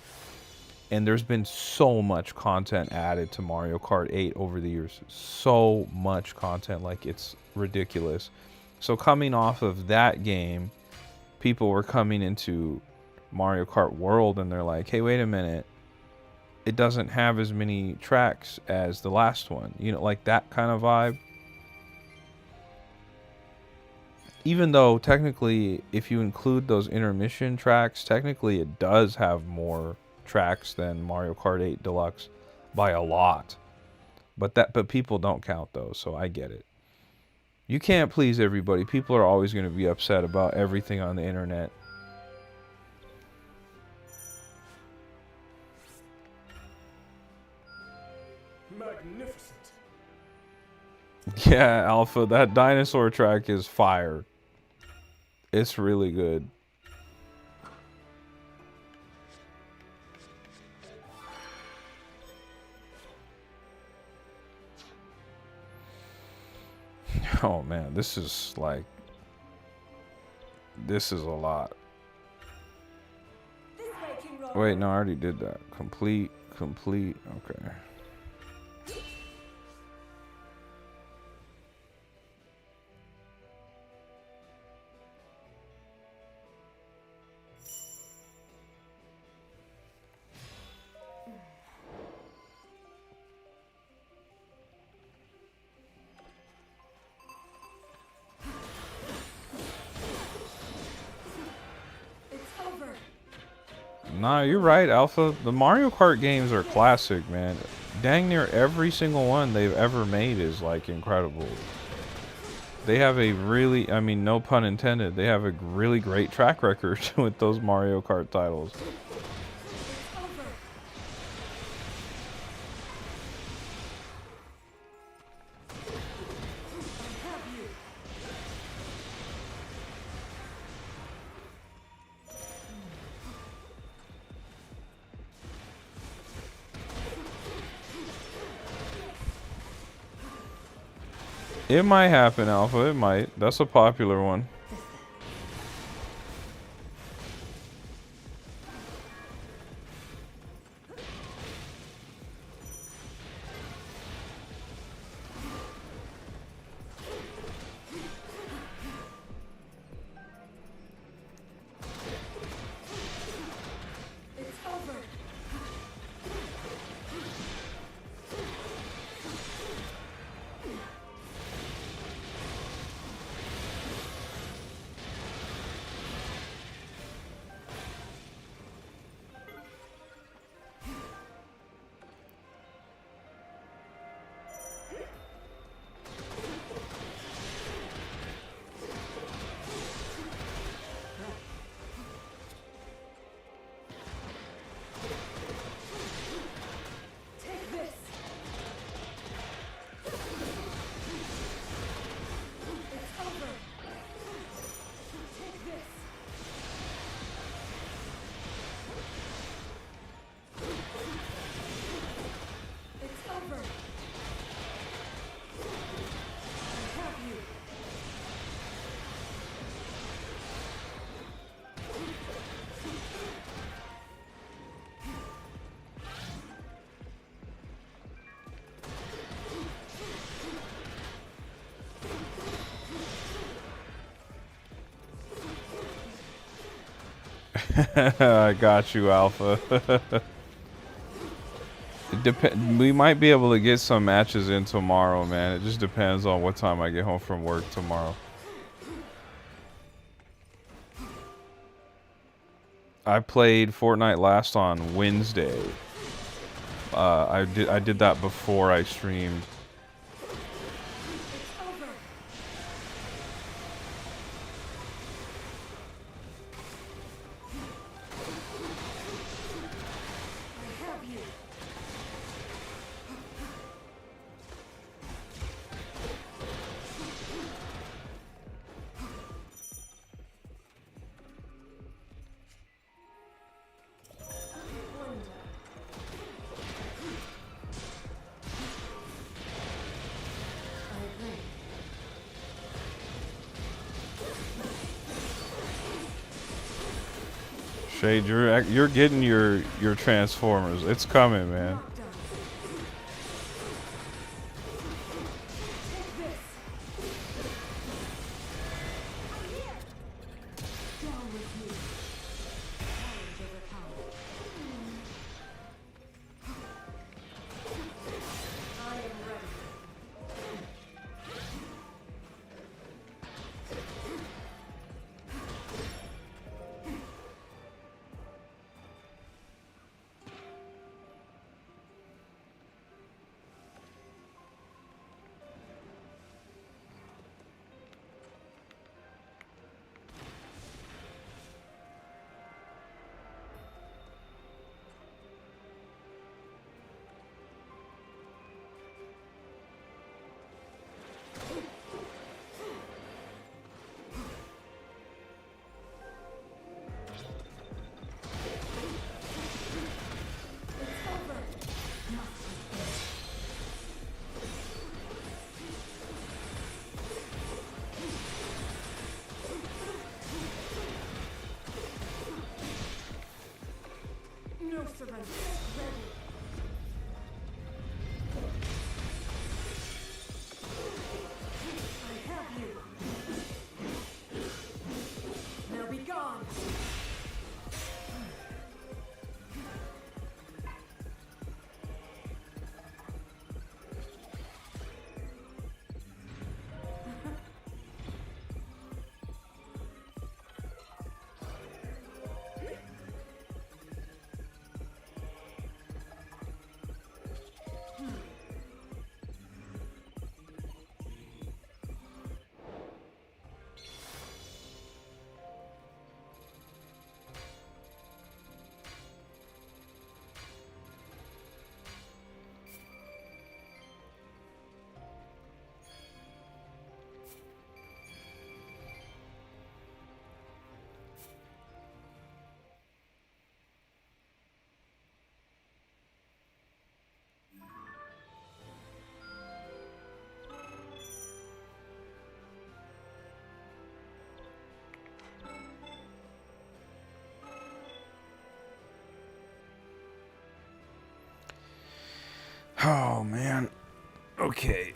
And there's been so much content added to Mario Kart 8 over the years. So much content, like it's ridiculous. So coming off of that game, people were coming into Mario Kart World and they're like, hey, wait a minute. It doesn't have as many tracks as the last one. You know, like that kind of vibe. Even though technically, if you include those intermission tracks, technically it does have more tracks than Mario Kart 8 Deluxe by a lot. But people don't count those, so I get it. You can't please everybody. People are always going to be upset about everything on the internet. Magnificent. Yeah, Alpha, that dinosaur track is fire. It's really good. Oh man, this is a lot. Wait, no, I already did that. Complete, okay. Nah, you're right, Alpha. The Mario Kart games are classic, man. Dang near every single one they've ever made is, like, incredible. They have a really, I mean, no pun intended, they have a really great track record with those Mario Kart titles. It might happen, Alpha. It might. That's a popular one. I got you, Alpha. We might be able to get some matches in tomorrow, man. It just depends on what time I get home from work tomorrow. I played Fortnite last on Wednesday. I did that before I streamed. Shade, you're getting your Transformers. It's coming, man. Oh, man. Okay.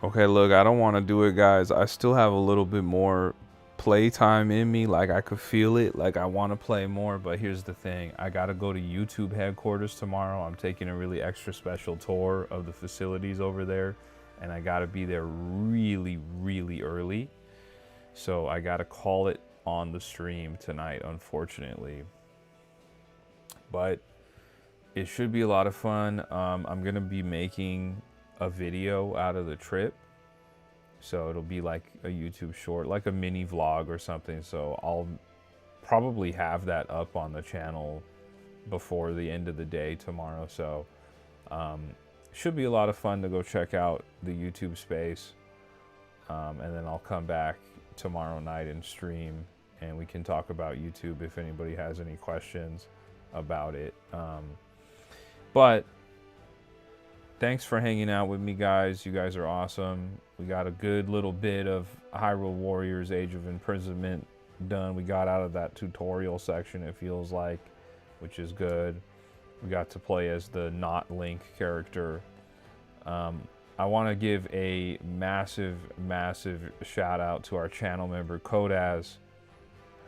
Okay, look, I don't want to do it, guys. I still have a little bit more playtime in me. Like, I could feel it. Like, I want to play more. But here's the thing. I got to go to YouTube headquarters tomorrow. I'm taking a really extra special tour of the facilities over there. And I got to be there really, really early. So I got to call it on the stream tonight, unfortunately. But it should be a lot of fun. I'm going to be making a video out of the trip. So it'll be like a YouTube short, like a mini vlog or something. So I'll probably have that up on the channel before the end of the day tomorrow. So should be a lot of fun to go check out the YouTube space. And then I'll come back tomorrow night and stream, and we can talk about YouTube if anybody has any questions about it. But thanks for hanging out with me, guys. You guys are awesome. We got a good little bit of Hyrule Warriors Age of Imprisonment done. We got out of that tutorial section, it feels like, which is good. We got to play as the not Link character. I want to give a massive, massive shout out to our channel member, Kodaz,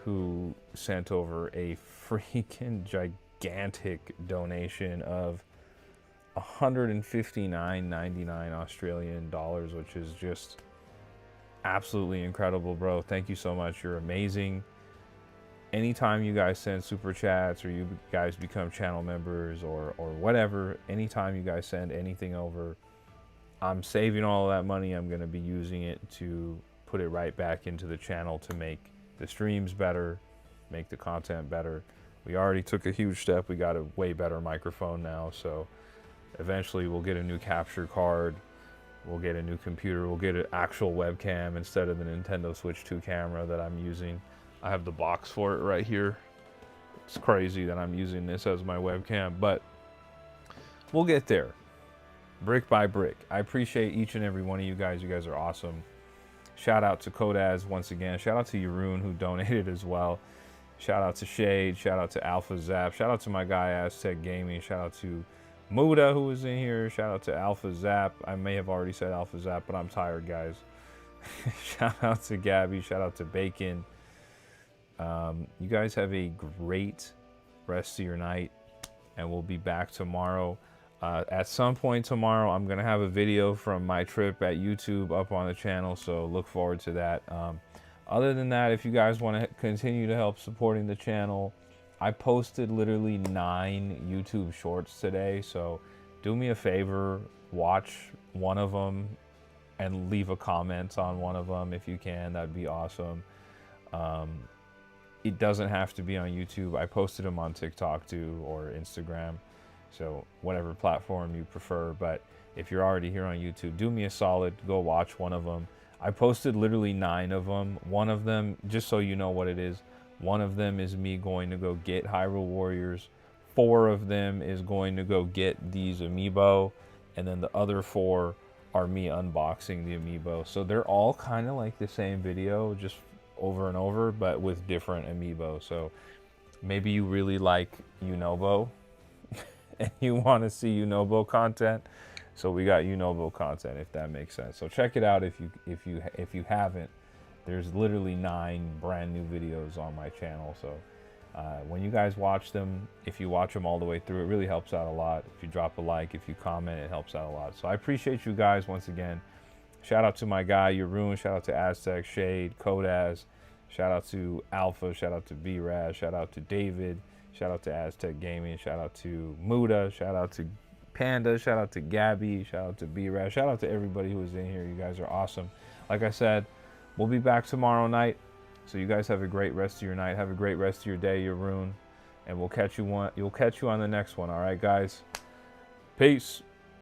who sent over a freaking gigantic donation of $159.99 Australian dollars, which is just absolutely incredible, bro. Thank you so much. You're amazing. Anytime you guys send super chats or you guys become channel members or whatever, anytime you guys send anything over, I'm saving all of that money. I'm going to be using it to put it right back into the channel to make the streams better, make the content better. We already took a huge step. We got a way better microphone now, so eventually we'll get a new capture card, we'll get a new computer, we'll get an actual webcam instead of the Nintendo Switch 2 camera that I'm using. I have the box for it right here. It's crazy that I'm using this as my webcam, but we'll get there. Brick by brick. I appreciate each and every one of you guys. You guys are awesome. Shout out to Kodaz once again. Shout out to Hyrule, who donated as well. Shout out to Shade. Shout out to Alpha Zap. Shout out to my guy Aztec Gaming. Shout out to Muda, who was in here. Shout out to Alpha Zap. I may have already said Alpha Zap, but I'm tired, guys. Shout out to Gabby. Shout out to Bacon. You guys have a great rest of your night, and we'll be back tomorrow. At some point tomorrow, I'm going to have a video from my trip at YouTube up on the channel, so look forward to that. Other than that, if you guys want to continue to help supporting the channel, I posted literally 9 YouTube shorts today, so do me a favor, watch one of them and leave a comment on one of them if you can. That'd be awesome. It doesn't have to be on YouTube. I posted them on TikTok too, or Instagram. So whatever platform you prefer, but if you're already here on YouTube, do me a solid, go watch one of them. I posted literally 9 of them. One of them, just so you know what it is, one of them is me going to go get Hyrule Warriors. 4 of them is going to go get these amiibo, and then the other 4 are me unboxing the amiibo. So they're all kind of like the same video, just over and over, but with different amiibo. So maybe you really like Unobo and you want to see Unobo content, so we got Unobo content, if that makes sense. So check it out if you haven't. There's literally 9 brand new videos on my channel. So when you guys watch them, if you watch them all the way through, it really helps out a lot. If you drop a like, if you comment, it helps out a lot. So I appreciate you guys once again. Shout out to my guy Hyrule, shout out to Aztec, Shade, Kodaz, shout out to Alpha, shout out to B-Raz, shout out to David, shout out to Aztec Gaming, shout out to Muda, shout out to Panda, shout out to Gabby, shout out to B-Raz, shout out to everybody who was in here. You guys are awesome. Like I said, we'll be back tomorrow night. So you guys have a great rest of your night. Have a great rest of your day, Hyrule. And you'll catch you on the next one. All right, guys. Peace.